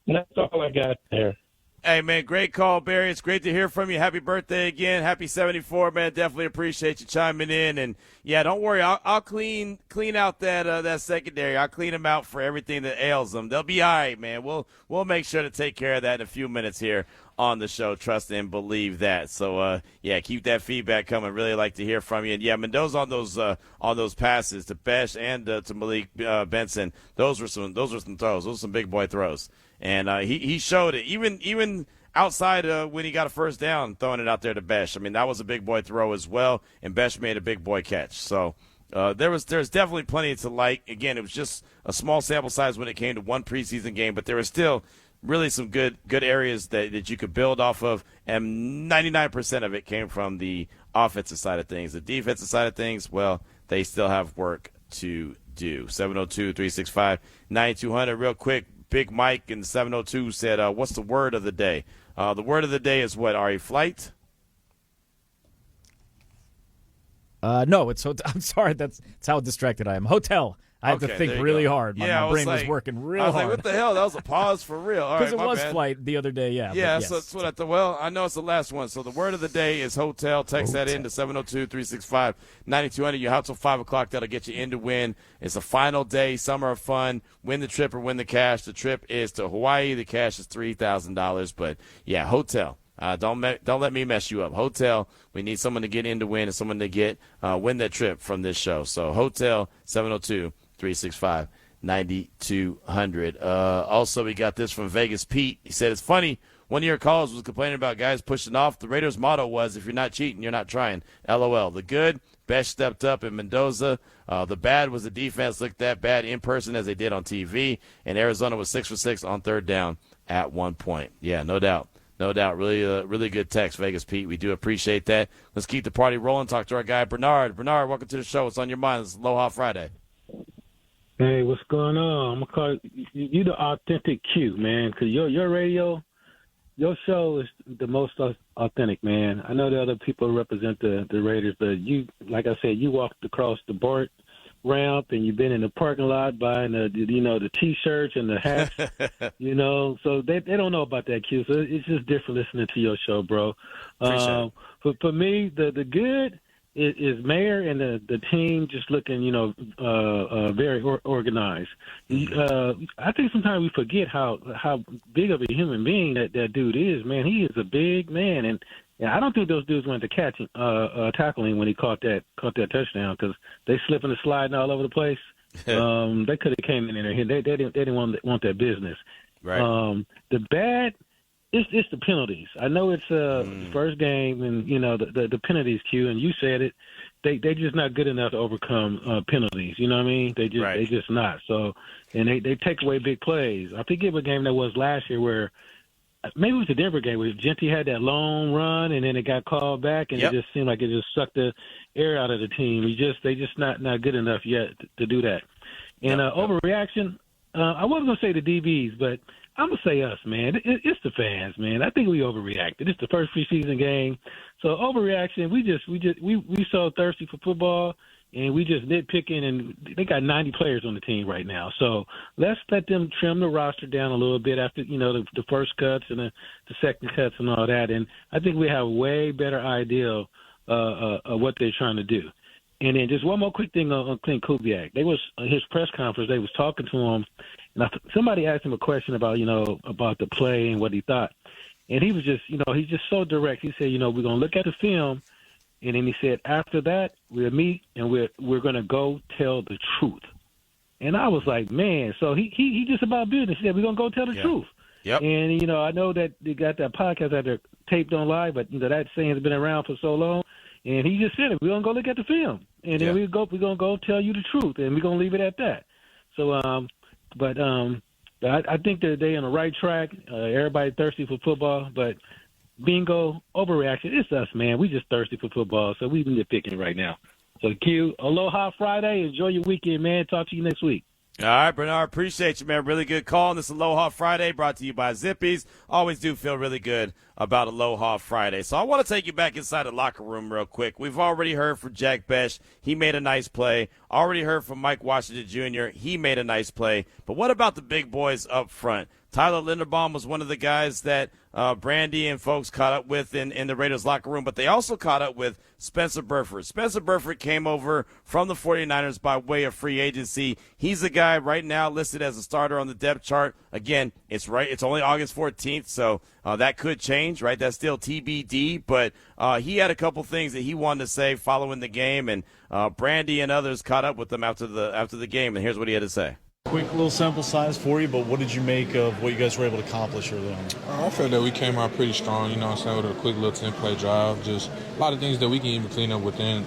And that's all I got there. Hey, man, great call, Barry. It's great to hear from you. Happy birthday again. Happy 74, man. Definitely appreciate you chiming in. And, yeah, don't worry. I'll clean out that secondary. I'll clean them out for everything that ails them. They'll be all right, man. We'll make sure to take care of that in a few minutes here on the show. Trust and believe that. So, keep that feedback coming. Really like to hear from you. And, yeah, Mendoza on those passes to Bech and to Malik Benson, those were some throws. Those were some big boy throws. And he showed it, even outside when he got a first down, throwing it out there to Bech. I mean, that was a big boy throw as well, and Bech made a big boy catch. So there's definitely plenty to like. Again, it was just a small sample size when it came to one preseason game, but there was still really some good areas that you could build off of, and 99% of it came from the offensive side of things. The defensive side of things, well, they still have work to do. 702-365-9200. Real quick. Big Mike in 702 said, what's the word of the day? The word of the day is what, Ari? Flight? No, it's hotel. I'm sorry, that's how distracted I am. Hotel. I had to think really hard. My brain was working real hard. I was like, what the hell? That was a pause for real. Because it was flight the other day, yeah. Yeah, so that's what I thought. Well, I know it's the last one. So the word of the day is hotel. Text that in to 702-365-9200. You have till 5 o'clock. That'll get you in to win. It's a final day, summer of fun. Win the trip or win the cash. The trip is to Hawaii. The cash is $3,000. But, yeah, hotel. Don't let me mess you up. Hotel, we need someone to get in to win and someone to get win that trip from this show. So hotel, 702-365-9200. Also, we got this from Vegas Pete. He said, it's funny, one of your callers was complaining about guys pushing off. The Raiders' motto was, if you're not cheating, you're not trying. LOL. The good, Bech stepped up in Mendoza. The bad was the defense looked that bad in person as they did on TV. And Arizona was 6 for 6 on third down at one point. Yeah, no doubt. No doubt. Really good text, Vegas Pete. We do appreciate that. Let's keep the party rolling. Talk to our guy, Bernard. Bernard, welcome to the show. What's on your mind? It's Aloha Friday. Hey, what's going on? I'm going to call you the authentic Q, man, because your radio, your show is the most authentic, man. I know the other people represent the Raiders, but you, like I said, you walked across the BART ramp and you've been in the parking lot buying the T-shirts and the hats, so they don't know about that, Q. So it's just different listening to your show, bro. For me, the good is Mayor and the team just looking, very organized. I think sometimes we forget how big of a human being that dude is, man. He is a big man, and I don't think those dudes went to tackling when he caught that touchdown, because they slipping and sliding all over the place. They could have came in there. They didn't want that business. Right. The bad it's the penalties. I know it's first game, and the penalties, Q, and you said it. They just not good enough to overcome penalties. You know what I mean? They just not. So, and they take away big plays. I forget what game that was last year where maybe it was the Denver game where Genty had that long run and then it got called back, and it just seemed like it just sucked the air out of the team. They just not good enough yet to do that. And overreaction, I wasn't gonna say the DBs, but I'm gonna say us, man. It's the fans, man. I think we overreacted. It's the first preseason game, so overreaction. We so thirsty for football, and we just nitpicking. And they got 90 players on the team right now, so let's let them trim the roster down a little bit after the first cuts and the second cuts and all that. And I think we have a way better idea of what they're trying to do. And then just one more quick thing on Clint Kubiak. His press conference. They was talking to him, and somebody asked him a question about about the play and what he thought, and he was just he's just so direct. He said we're gonna look at the film, and then he said after that we'll meet and we're gonna go tell the truth. And I was like, man, so he just about business. He said we're gonna go tell the truth. Yep. And I know that they got that podcast out there taped on live, but that saying's been around for so long. And he just said it. We're gonna go look at the film, and then we're gonna go tell you the truth, and we're gonna leave it at that. So, I think that they're on the right track. Everybody thirsty for football, but bingo, overreaction. It's us, man. We just thirsty for football, so we've been picking right now. So, Q, Aloha Friday. Enjoy your weekend, man. Talk to you next week. All right, Bernard, appreciate you, man. Really good call on this Aloha Friday, brought to you by Zippies. Always do feel really good about Aloha Friday. So I want to take you back inside the locker room real quick. We've already heard from Jack Bech. He made a nice play. Already heard from Mike Washington Jr. He made a nice play. But what about the big boys up front? Tyler Linderbaum was one of the guys that Brandy and folks caught up with in the Raiders locker room, but they also caught up with Spencer Burford. Spencer Burford came over from the 49ers by way of free agency. He's the guy right now listed as a starter on the depth chart. Again, it's only August 14th, so that could change, right? That's still TBD, but he had a couple things that he wanted to say following the game, and Brandy and others caught up with him after the game, and here's what he had to say. Quick little sample size for you, but what did you make of what you guys were able to accomplish early on? I felt that we came out pretty strong, with a quick little 10-play drive. Just a lot of things that we can even clean up within,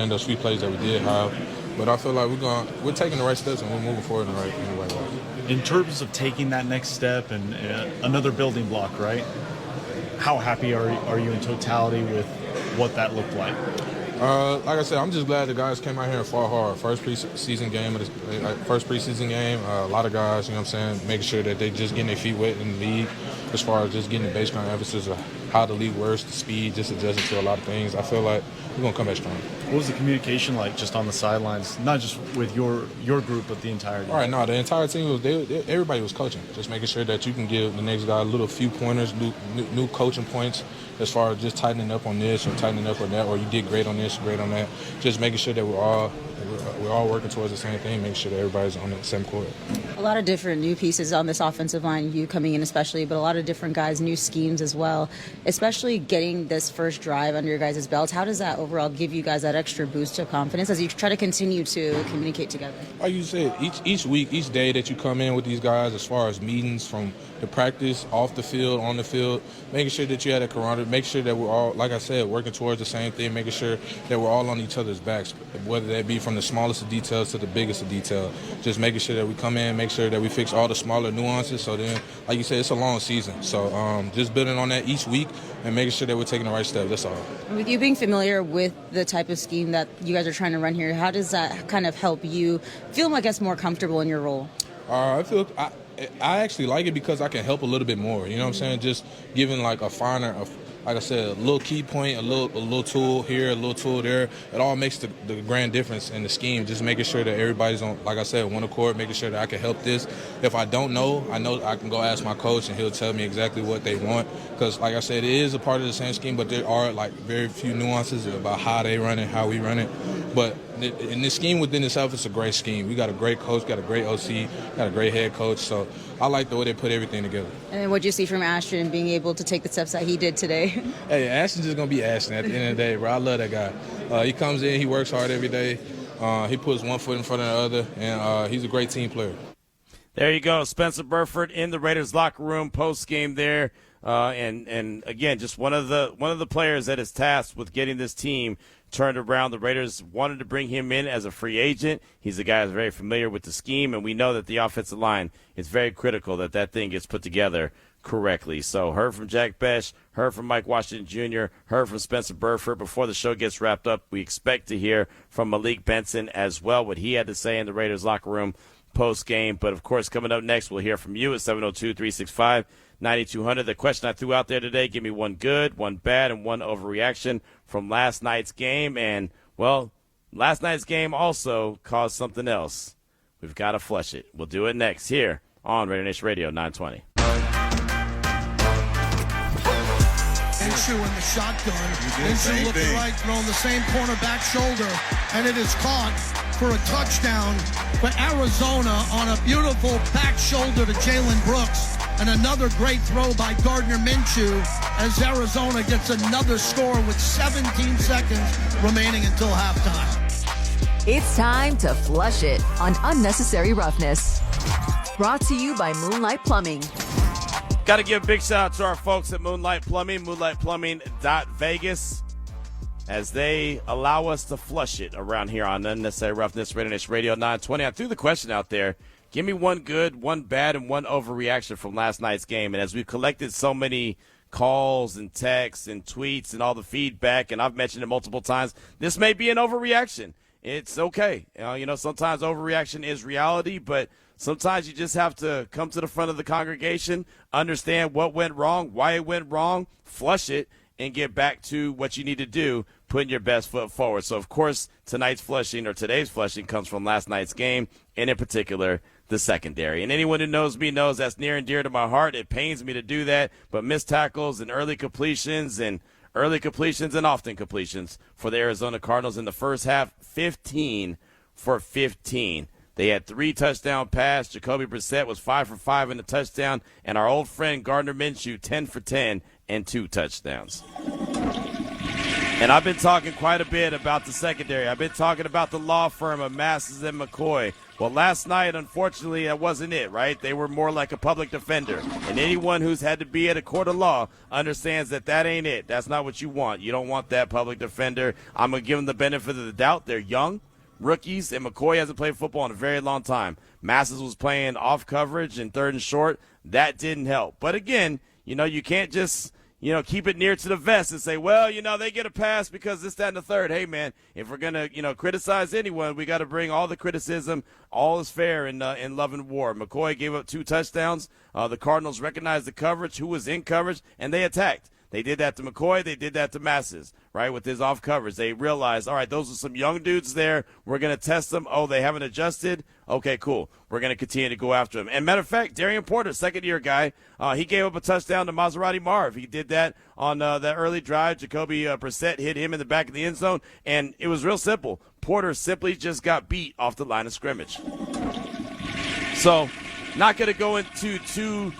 those few plays that we did have. But I feel like we're taking the right steps and we're moving forward in the right way. In terms of taking that next step and another building block, right? How happy are you in totality with what that looked like? Like I said, I'm just glad the guys came out here and fought hard. First preseason game, a lot of guys, making sure that they just getting their feet wet in the league as far as just getting the base kind of emphasis of how the league works, the speed, just adjusting to a lot of things. I feel like we're going to come back strong. What was the communication like just on the sidelines, not just with your group, but the entire team? All right, the entire team, everybody was coaching, just making sure that you can give the next guy a little few pointers, new coaching points, as far as just tightening up on this or tightening up on that, or you did great on this, great on that. Just making sure that we're all working towards the same thing, making sure that everybody's on the same court. A lot of different new pieces on this offensive line, you coming in especially, but a lot of different guys, new schemes as well, especially getting this first drive under your guys' belts. How does that overall give you guys that extra boost of confidence as you try to continue to communicate together? Like you said, each week, each day that you come in with these guys, as far as meetings from the practice, off the field, on the field, making sure that you had a camaraderie, make sure that we're all, like I said, working towards the same thing, making sure that we're all on each other's backs, whether that be from the smallest of details to the biggest of detail. Just making sure that we come in, make sure that we fix all the smaller nuances. So then, like you said, it's a long season. So just building on that each week and making sure that we're taking the right steps. That's all. With you being familiar with the type of scheme that you guys are trying to run here, how does that kind of help you feel, I guess, more comfortable in your role? I actually like it because I can help a little bit more. You know what I'm saying? Just giving like a finer, like I said, a little key point, a little tool here, a little tool there. It all makes the grand difference in the scheme. Just making sure that everybody's on, like I said, one accord, making sure that I can help this. If I don't know, I know I can go ask my coach and he'll tell me exactly what they want. Because, like I said, it is a part of the same scheme, but there are like very few nuances about how they run it, how we run it. But in the scheme within itself, it's a great scheme. We got a great coach, got a great OC, got a great head coach. So I like the way they put everything together. And what did you see from Ashton being able to take the steps that he did today? Hey, Ashton's just going to be Ashton at the end of the day, bro. I love that guy. He comes in, he works hard every day. He puts one foot in front of the other, and he's a great team player. There you go, Spencer Burford in the Raiders locker room post game there, and again, just one of the players that is tasked with getting this team turned around. The Raiders wanted to bring him in as a free agent. He's a guy who's very familiar with the scheme, and we know that the offensive line is very critical that thing gets put together correctly. So heard from Jack Bech, heard from Mike Washington Jr., heard from Spencer Burford. Before the show gets wrapped up, we expect to hear from Malik Benson as well, what he had to say in the Raiders locker room post-game. But, of course, coming up next, we'll hear from you at 702-365-9200. The question I threw out there today, give me one good, one bad, and one overreaction from last night's game. And, well, last night's game also caused something else. We've got to flush it. We'll do it next here on RaiderNation Radio 920. Minshew in the shotgun. Minshew looking right, throwing the same cornerback shoulder, and it is caught for a touchdown for Arizona on a beautiful back shoulder to Jalen Brooks, and another great throw by Gardner Minshew as Arizona gets another score with 17 seconds remaining until halftime. It's time to flush it on Unnecessary Roughness. Brought to you by Moonlight Plumbing. Got to give a big shout out to our folks at Moonlight Plumbing, moonlightplumbing.vegas, as they allow us to flush it around here on Unnecessary Roughness, RaiderNation Radio 920. I threw the question out there. Give me one good, one bad, and one overreaction from last night's game. And as we've collected so many calls and texts and tweets and all the feedback, and I've mentioned it multiple times, this may be an overreaction. It's okay. Sometimes overreaction is reality, but sometimes you just have to come to the front of the congregation, understand what went wrong, why it went wrong, flush it, and get back to what you need to do, putting your best foot forward. So, of course, today's flushing comes from last night's game, and in particular, the secondary. And anyone who knows me knows that's near and dear to my heart. It pains me to do that, but missed tackles and early completions and often completions for the Arizona Cardinals in the first half, 15 for 15. They had 3 touchdown passes. Jacoby Brissett was 5 for 5 in the touchdown, and our old friend Gardner Minshew 10 for 10 and 2 touchdowns. And I've been talking quite a bit about the secondary. I've been talking about the law firm of Masses and McCoy. Well, last night, unfortunately, that wasn't it, right? They were more like a public defender. And anyone who's had to be at a court of law understands that ain't it. That's not what you want. You don't want that public defender. I'm going to give them the benefit of the doubt. They're young rookies, and McCoy hasn't played football in a very long time. Masses was playing off coverage and third and short. That didn't help. But again, you can't just, keep it near to the vest and say, well, they get a pass because this, that, and the third. Hey, man, if we're going to, criticize anyone, we got to bring all the criticism. All is fair in love and war. McCoy gave up 2 touchdowns. The Cardinals recognized the coverage, who was in coverage, and they attacked. They did that to McCoy. They did that to Masses, right, with his off coverage. They realized, all right, those are some young dudes there. We're going to test them. Oh, they haven't adjusted? Okay, cool. We're going to continue to go after them. And matter of fact, Darian Porter, second-year guy, he gave up a touchdown to Maserati Marv. He did that on that early drive. Jacoby Brissett hit him in the back of the end zone, and it was real simple. Porter simply just got beat off the line of scrimmage. So not going to go into too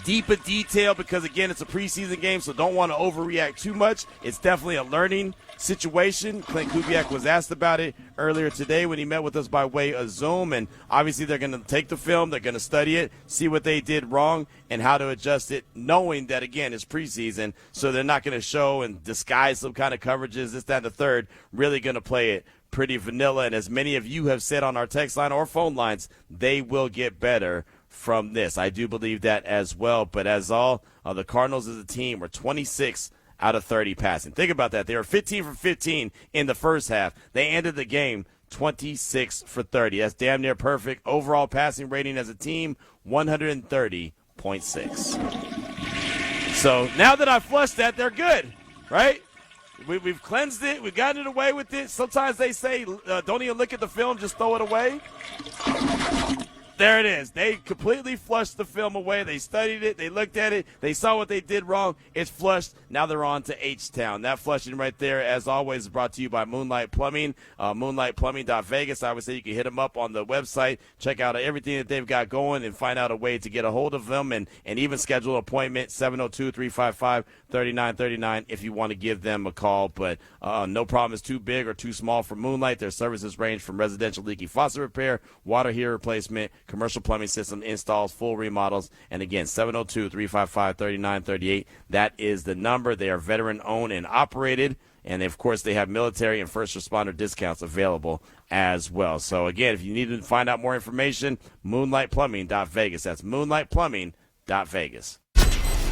deep a detail because, again, it's a preseason game, so don't want to overreact too much. It's definitely a learning situation. Clint Kubiak was asked about it earlier today when he met with us by way of Zoom, and obviously they're going to take the film, they're going to study it, see what they did wrong, and how to adjust it, knowing that, again, it's preseason, so they're not going to show and disguise some kind of coverages, this, that, and the third, really going to play it pretty vanilla. And as many of you have said on our text line or phone lines, they will get better from this. I do believe that as well. But as all, the Cardinals as a team were 26 out of 30 passing. Think about that. They were 15 for 15 in the first half. They ended the game 26 for 30. That's damn near perfect. Overall passing rating as a team, 130.6. So now that I flushed that, they're good, right? We've cleansed it. We've gotten it away with it. Sometimes they say, don't even look at the film, just throw it away. There it is. They completely flushed the film away. They studied it. They looked at it. They saw what they did wrong. It's flushed. Now they're on to H-Town. That flushing right there, as always, is brought to you by Moonlight Plumbing, moonlightplumbing.vegas. I would say you can hit them up on the website, check out everything that they've got going, and find out a way to get a hold of them and even schedule an appointment, 702-355-3939 if you want to give them a call. But no problem is too big or too small for Moonlight. Their services range from residential leaky faucet repair, water heater replacement, commercial plumbing system installs, full remodels. And again, 702-355-3938. That is the number. They are veteran-owned and operated. And, of course, they have military and first responder discounts available as well. So, again, if you need to find out more information, moonlightplumbing.vegas. That's moonlightplumbing.vegas.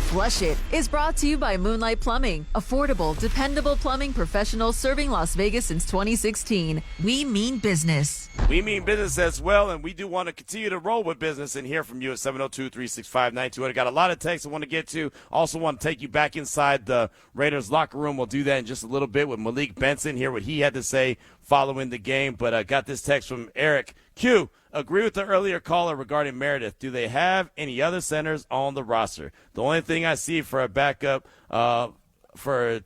Flush It is brought to you by Moonlight Plumbing. Affordable, dependable plumbing professionals serving Las Vegas since 2016. We mean business. We mean business as well, and we do want to continue to roll with business and hear from you at 702-365-9200. Got a lot of texts I want to get to. Also want to take you back inside the Raiders locker room. We'll do that in just a little bit with Malik Benson, hear what he had to say following the game. But I got this text from Eric Q. Agree with the earlier caller regarding Meredith. Do they have any other centers on the roster? The only thing I see for a backup for Tyler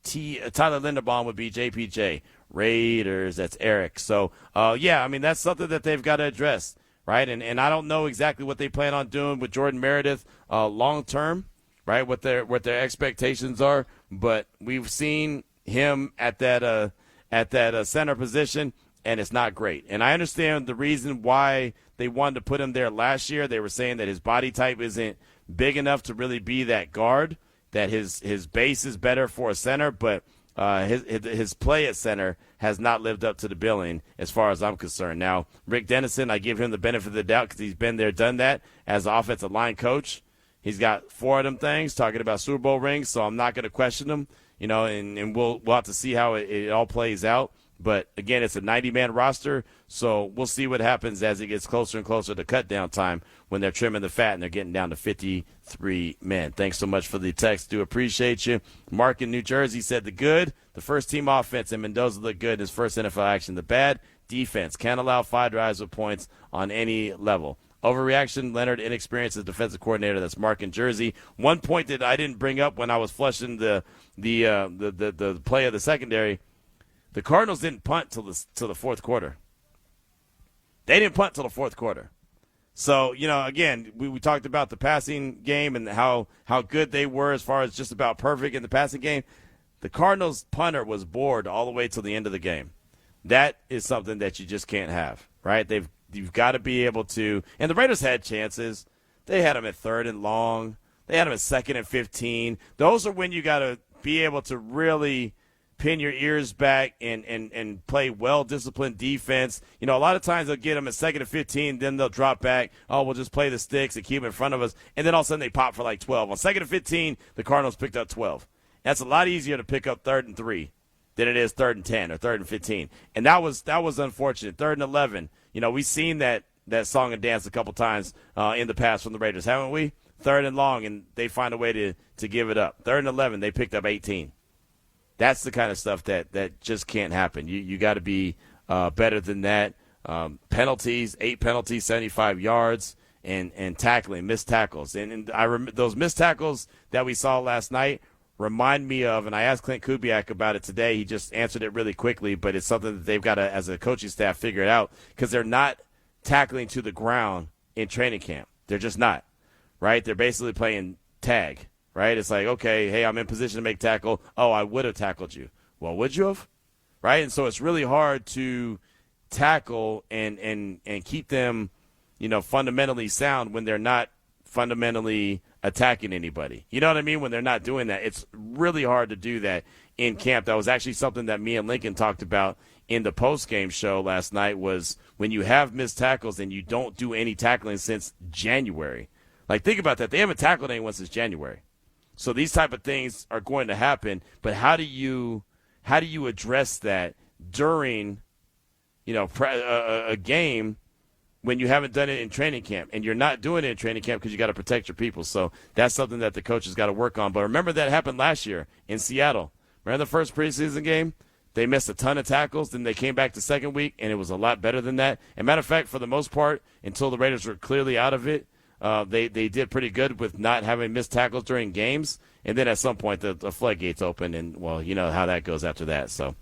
Linderbaum would be JPJ. Raiders, that's Eric. So, yeah, I mean, that's something that they've got to address, right? And I don't know exactly what they plan on doing with Jordan Meredith long term, right, what their expectations are. But we've seen him at that center position, and it's not great. And I understand the reason why they wanted to put him there last year. They were saying that his body type isn't big enough to really be that guard, that his base is better for a center, but his play at center has not lived up to the billing as far as I'm concerned. Now, Rick Dennison, I give him the benefit of the doubt because he's been there, done that as an offensive line coach. He's got 4 of them things, talking about Super Bowl rings, so I'm not going to question him, and we'll have to see how it all plays out. But, again, it's a 90-man roster, so we'll see what happens as it gets closer and closer to cut-down time when they're trimming the fat and they're getting down to 53 men. Thanks so much for the text. Do appreciate you. Mark in New Jersey said the good, the first-team offense, and Mendoza looked good in his first NFL action. The bad, defense. Can't allow 5 drives with points on any level. Overreaction, Leonard, inexperienced as defensive coordinator. That's Mark in Jersey. One point that I didn't bring up when I was flushing the play of the secondary, the Cardinals didn't punt till the fourth quarter. They didn't punt till the fourth quarter. So, again, we talked about the passing game and how good they were as far as just about perfect in the passing game. The Cardinals punter was bored all the way till the end of the game. That is something that you just can't have, right? You've got to be able to – and the Raiders had chances. They had them at 3rd and long. They had them at 2nd and 15. Those are when you got to be able to really – pin your ears back and play well-disciplined defense. A lot of times they'll get them at 2nd and 15, then they'll drop back. Oh, we'll just play the sticks and keep them in front of us. And then all of a sudden they pop for like 12. On 2nd and 15, the Cardinals picked up 12. That's a lot easier to pick up 3rd and 3 than it is 3rd and 10 or 3rd and 15. And that was unfortunate. 3rd and 11. We've seen that song and dance a couple times in the past from the Raiders, haven't we? 3rd and long, and they find a way to give it up. 3rd and 11, they picked up 18. That's the kind of stuff that just can't happen. You got to be better than that. Penalties, 8 penalties, 75 yards, and tackling, missed tackles. And those missed tackles that we saw last night remind me of, and I asked Clint Kubiak about it today. He just answered it really quickly, but it's something that they've got to, as a coaching staff, figure it out because they're not tackling to the ground in training camp. They're just not, right? They're basically playing tag. Right? It's like, okay, hey, I'm in position to make tackle. Oh, I would have tackled you. Well, would you have? Right? And so it's really hard to tackle and keep them, fundamentally sound when they're not fundamentally attacking anybody. You know what I mean? When they're not doing that. It's really hard to do that in camp. That was actually something that me and Lincoln talked about in the post-game show last night was when you have missed tackles and you don't do any tackling since January. Like, think about that. They haven't tackled anyone since January. So these type of things are going to happen, but how do you address that during, a game when you haven't done it in training camp, and you're not doing it in training camp because you got to protect your people. So that's something that the coach has got to work on. But remember that happened last year in Seattle. Remember the first preseason game? They missed a ton of tackles. Then they came back the second week, and it was a lot better than that. And matter of fact, for the most part, until the Raiders were clearly out of it, they did pretty good with not having missed tackles during games. And then at some point, the floodgates open, and, well, you know how that goes after that. So,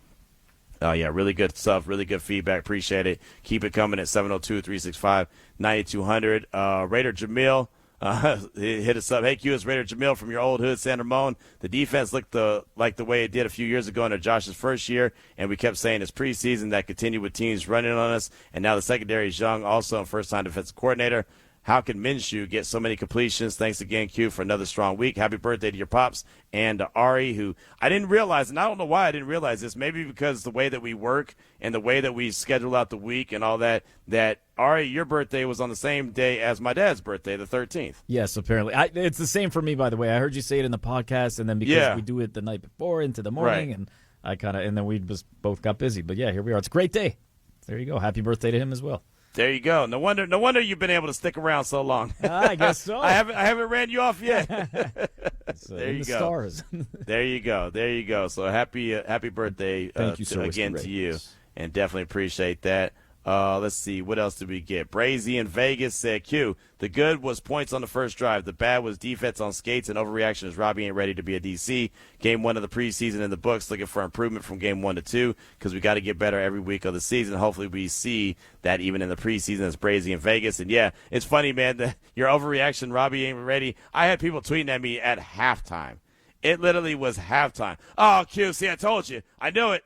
yeah, really good stuff, really good feedback. Appreciate it. Keep it coming at 702-365-9200. Raider Jamil hit us up. Hey, Q, it's Raider Jamil from your old hood, San Ramon. The defense looked like the way it did a few years ago under Josh's first year, and we kept saying it's preseason. That continued with teams running on us, and now the secondary is young, also a first-time defensive coordinator. How can Minshew get so many completions? Thanks again, Q, for another strong week. Happy birthday to your pops and Ari, who I didn't realize, and I don't know why I didn't realize this, maybe because the way that we work and the way that we schedule out the week and all that Ari, your birthday was on the same day as my dad's birthday, the 13th. Yes, apparently. It's the same for me, by the way. I heard you say it in the podcast, and then because we do it the night before into the morning, and and then we just both got busy. But yeah, here we are. It's a great day. There you go. Happy birthday to him as well. There you go. No wonder you've been able to stick around so long. I guess so. I haven't ran you off yet. There you go. Stars. There you go. So happy birthday Thank you so again to you, and definitely appreciate that. Let's see, what else did we get? Brazy in Vegas said, Q, the good was points on the first drive. The bad was defense on skates and overreaction as Robbie ain't ready to be a DC. Game 1 of the preseason in the books, looking for improvement from game 1 to 2 because we got to get better every week of the season. Hopefully we see that even in the preseason as Brazy in Vegas. And, yeah, it's funny, man, your overreaction, Robbie ain't ready. I had people tweeting at me at halftime. It literally was halftime. Oh, Q, see, I told you. I knew it.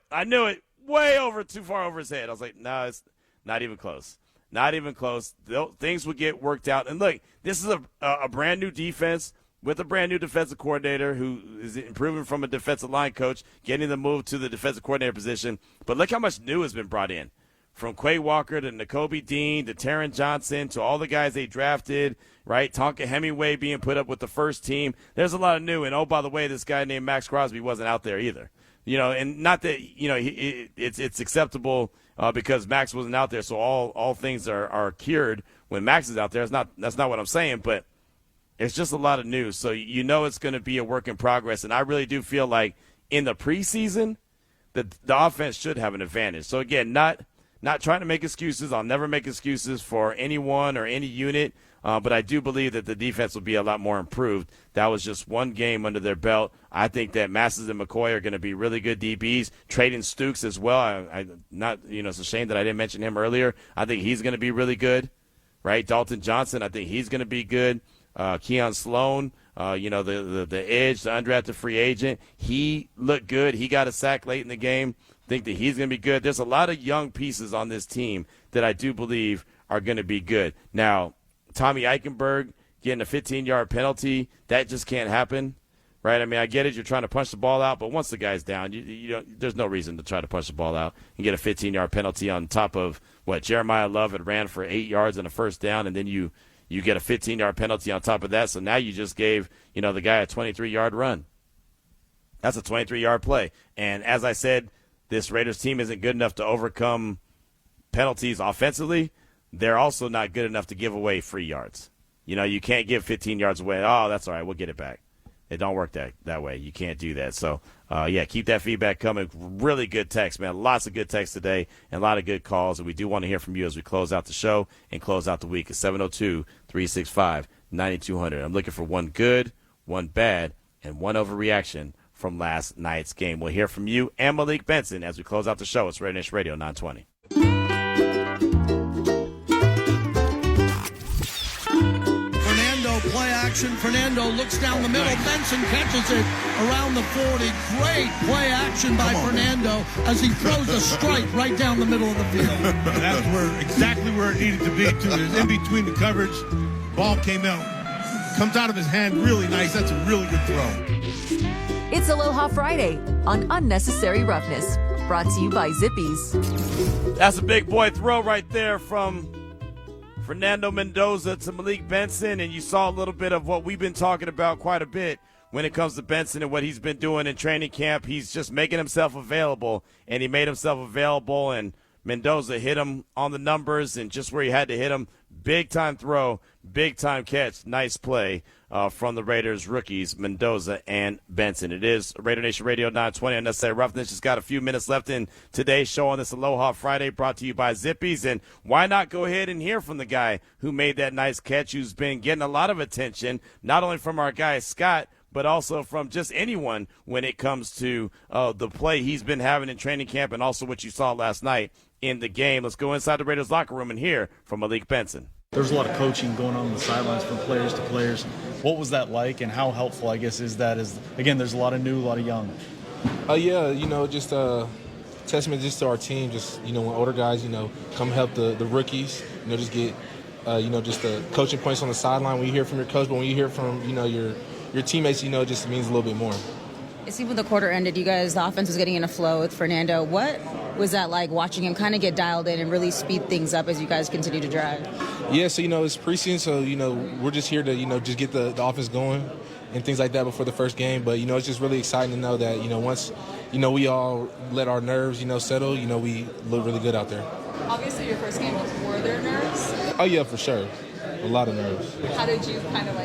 Way too far over his head. I was like, no, it's not even close. Not even close. Things would get worked out. And look, this is a brand new defense with a brand new defensive coordinator who is improving from a defensive line coach, getting the move to the defensive coordinator position. But look how much new has been brought in. From Quay Walker to N'Kobe Dean to Taron Johnson to all the guys they drafted, right? Tonka Hemingway being put up with the first team. There's a lot of new. And, oh, by the way, this guy named Max Crosby wasn't out there either. And not that, it's acceptable because Max wasn't out there, so all things are cured when Max is out there. That's not what I'm saying, but it's just a lot of news. So it's going to be a work in progress, and I really do feel like in the preseason that the offense should have an advantage. So, again, not trying to make excuses. I'll never make excuses for anyone or any unit, but I do believe that the defense will be a lot more improved. That was just one game under their belt. I think that Masters and McCoy are going to be really good DBs. Trading Stukes as well. It's a shame that I didn't mention him earlier. I think he's going to be really good, right? Dalton Johnson, I think he's going to be good. Keon Sloan, the edge, the undrafted free agent, he looked good. He got a sack late in the game. I think that he's going to be good. There's a lot of young pieces on this team that I do believe are going to be good. Now, Tommy Eichenberg getting a 15-yard penalty, that just can't happen, right? I mean, I get it. You're trying to punch the ball out, but once the guy's down, there's no reason to try to punch the ball out and get a 15-yard penalty on top of what Jeremiah Love had ran for 8 yards and a first down, and then you get a 15-yard penalty on top of that. So now you just gave, the guy a 23-yard run. That's a 23-yard play. And as I said, this Raiders team isn't good enough to overcome penalties offensively. They're also not good enough to give away free yards. You can't give 15 yards away. Oh, that's all right. We'll get it back. It don't work that way. You can't do that. So, keep that feedback coming. Really good text, man. Lots of good text today and a lot of good calls. And we do want to hear from you as we close out the show and close out the week at 702-365-9200. I'm looking for one good, one bad, and one overreaction from last night's game. We'll hear from you and Malik Benson as we close out the show. It's RaiderNation Radio 920. Play action. Fernando looks down the middle. Benson catches it around the 40. Great play action by Fernando as he throws a strike right down the middle of the field. That's exactly where it needed to be, too. It was in between the coverage. Ball comes out of his hand really nice. That's a really good throw. It's Aloha Friday on Unnecessary Roughness. Brought to you by Zippies. That's a big boy throw right there from Fernando Mendoza to Malik Benson, and you saw a little bit of what we've been talking about quite a bit when it comes to Benson and what he's been doing in training camp. He's just making himself available, and he made himself available, and Mendoza hit him on the numbers and just where he had to hit him. Big-time throw, big-time catch, nice play from the Raiders rookies, Mendoza and Benson. It is Raider Nation Radio 920. Unnecessary Roughness. Just got a few minutes left in today's show on this Aloha Friday, brought to you by Zippies. And why not go ahead and hear from the guy who made that nice catch, who's been getting a lot of attention, not only from our guy Scott, but also from just anyone when it comes to the play he's been having in training camp and also what you saw last night in the game. Let's go inside the Raiders locker room and hear from Malik Benson. There's a lot of coaching going on the sidelines from players to players. What was that like, and how helpful, I guess, is that? Again, there's a lot of new, a lot of young. Yeah, just testament just to our team. Just when older guys, come help the rookies. Just get just the coaching points on the sideline when you hear from your coach, but when you hear from your teammates, it just means a little bit more. It seemed when the quarter ended, the offense was getting in a flow with Fernando. What was that like, watching him kind of get dialed in and really speed things up as you guys continue to drive? Yeah, so it's preseason, so we're just here to just get the offense going and things like that before the first game. But it's just really exciting to know that once we all let our nerves settle, we look really good out there. Obviously, your first game, were there nerves? Oh yeah, for sure, a lot of nerves. How did you kind of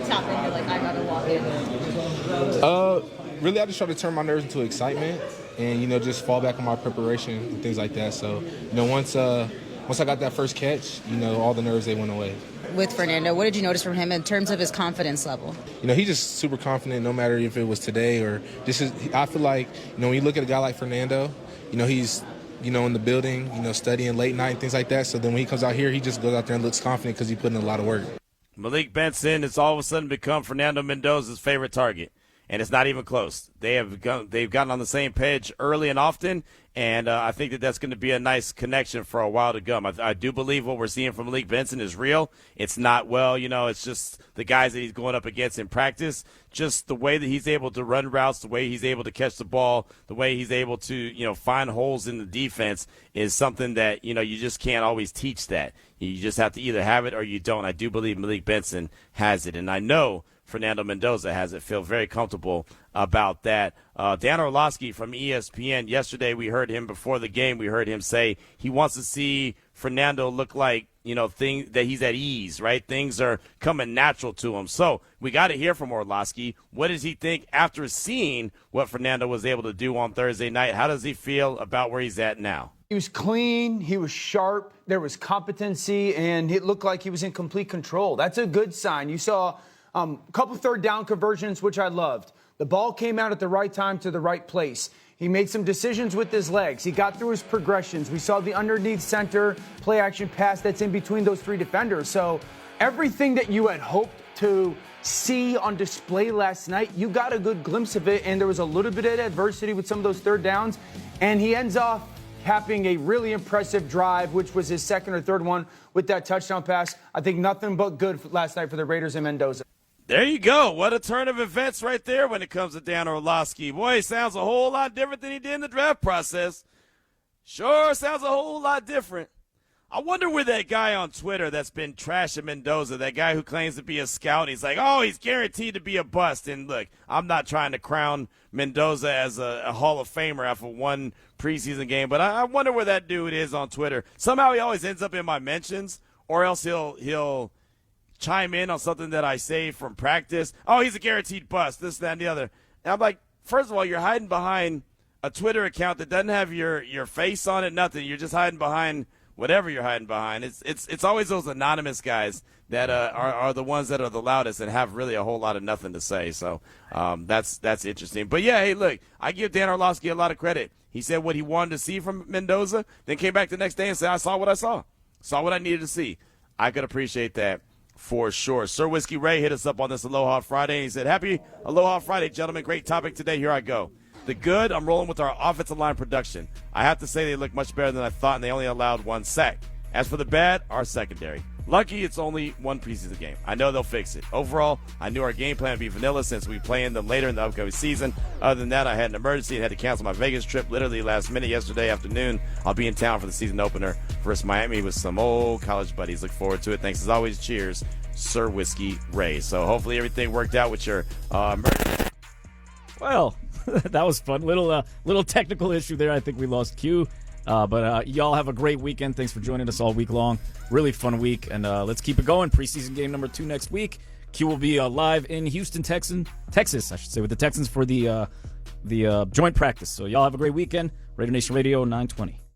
tap into I gotta walk in? Really, I just try to turn my nerves into excitement and just fall back on my preparation and things like that. So once I got that first catch, all the nerves, they went away. With Fernando, what did you notice from him in terms of his confidence level? He's just super confident, no matter if it was today or I feel like when you look at a guy like Fernando, he's in the building, studying late night and things like that. So then when he comes out here, he just goes out there and looks confident because he put in a lot of work. Malik Benson has all of a sudden become Fernando Mendoza's favorite target. And it's not even close. They've gotten on the same page early and often, and I think that's going to be a nice connection for a while to come. I do believe what we're seeing from Malik Benson is real. It's not, it's just the guys that he's going up against in practice, just the way that he's able to run routes, the way he's able to catch the ball, the way he's able to, find holes in the defense is something that, you just can't always teach that. You just have to either have it or you don't. I do believe Malik Benson has it, and I know Fernando Mendoza has it. Feel very comfortable about that. Dan Orlovsky from ESPN, yesterday we heard him before the game. We heard him say he wants to see Fernando look like, that he's at ease, right? Things are coming natural to him. So we got to hear from Orlovsky. What does he think after seeing what Fernando was able to do on Thursday night? How does he feel about where he's at now? He was clean, he was sharp, there was competency, and it looked like he was in complete control. That's a good sign. You saw a couple third down conversions, which I loved. The ball came out at the right time to the right place. He made some decisions with his legs. He got through his progressions. We saw the underneath center play action pass that's in between those three defenders. So everything that you had hoped to see on display last night, you got a good glimpse of it, and there was a little bit of adversity with some of those third downs, and he ends off capping a really impressive drive, which was his second or third one with that touchdown pass. I think nothing but good last night for the Raiders and Mendoza. There you go. What a turn of events right there when it comes to Dan Orlovsky. Boy, he sounds a whole lot different than he did in the draft process. Sure sounds a whole lot different. I wonder where that guy on Twitter that's been trashing Mendoza, that guy who claims to be a scout, he's like, oh, he's guaranteed to be a bust. And look, I'm not trying to crown Mendoza as a Hall of Famer after one preseason game, but I wonder where that dude is on Twitter. Somehow he always ends up in my mentions, or else he'll chime in on something that I say from practice. Oh, he's a guaranteed bust, this, that, and the other. And I'm like, first of all, you're hiding behind a Twitter account that doesn't have your face on it, nothing. You're just hiding behind whatever you're hiding behind. It's always those anonymous guys that are the ones that are the loudest and have really a whole lot of nothing to say. So that's interesting. But, yeah, hey, look, I give Dan Orlovsky a lot of credit. He said what he wanted to see from Mendoza, then came back the next day and said, I saw what I saw what I needed to see. I could appreciate that for sure. Sir Whiskey Ray hit us up on this Aloha Friday. He said, happy Aloha Friday, gentlemen. Great topic today. Here I go. The good, I'm rolling with our offensive line production. I have to say they look much better than I thought, and they only allowed one sack. As for the bad, our secondary. Lucky it's only one preseason game. I know they'll fix it. Overall, I knew our game plan would be vanilla since we play in them later in the upcoming season. Other than that, I had an emergency and had to cancel my Vegas trip literally last minute yesterday afternoon. I'll be in town for the season opener versus Miami with some old college buddies. Look forward to it. Thanks as always. Cheers, Sir Whiskey Ray. So hopefully everything worked out with your emergency. Well, that was fun. Little technical issue there. I think we lost Q. But y'all have a great weekend. Thanks for joining us all week long. Really fun week, and let's keep it going. Preseason game number 2 next week. Q will be live in Houston, Texas, I should say, with the Texans for the joint practice. So y'all have a great weekend. RaiderNation Radio 920.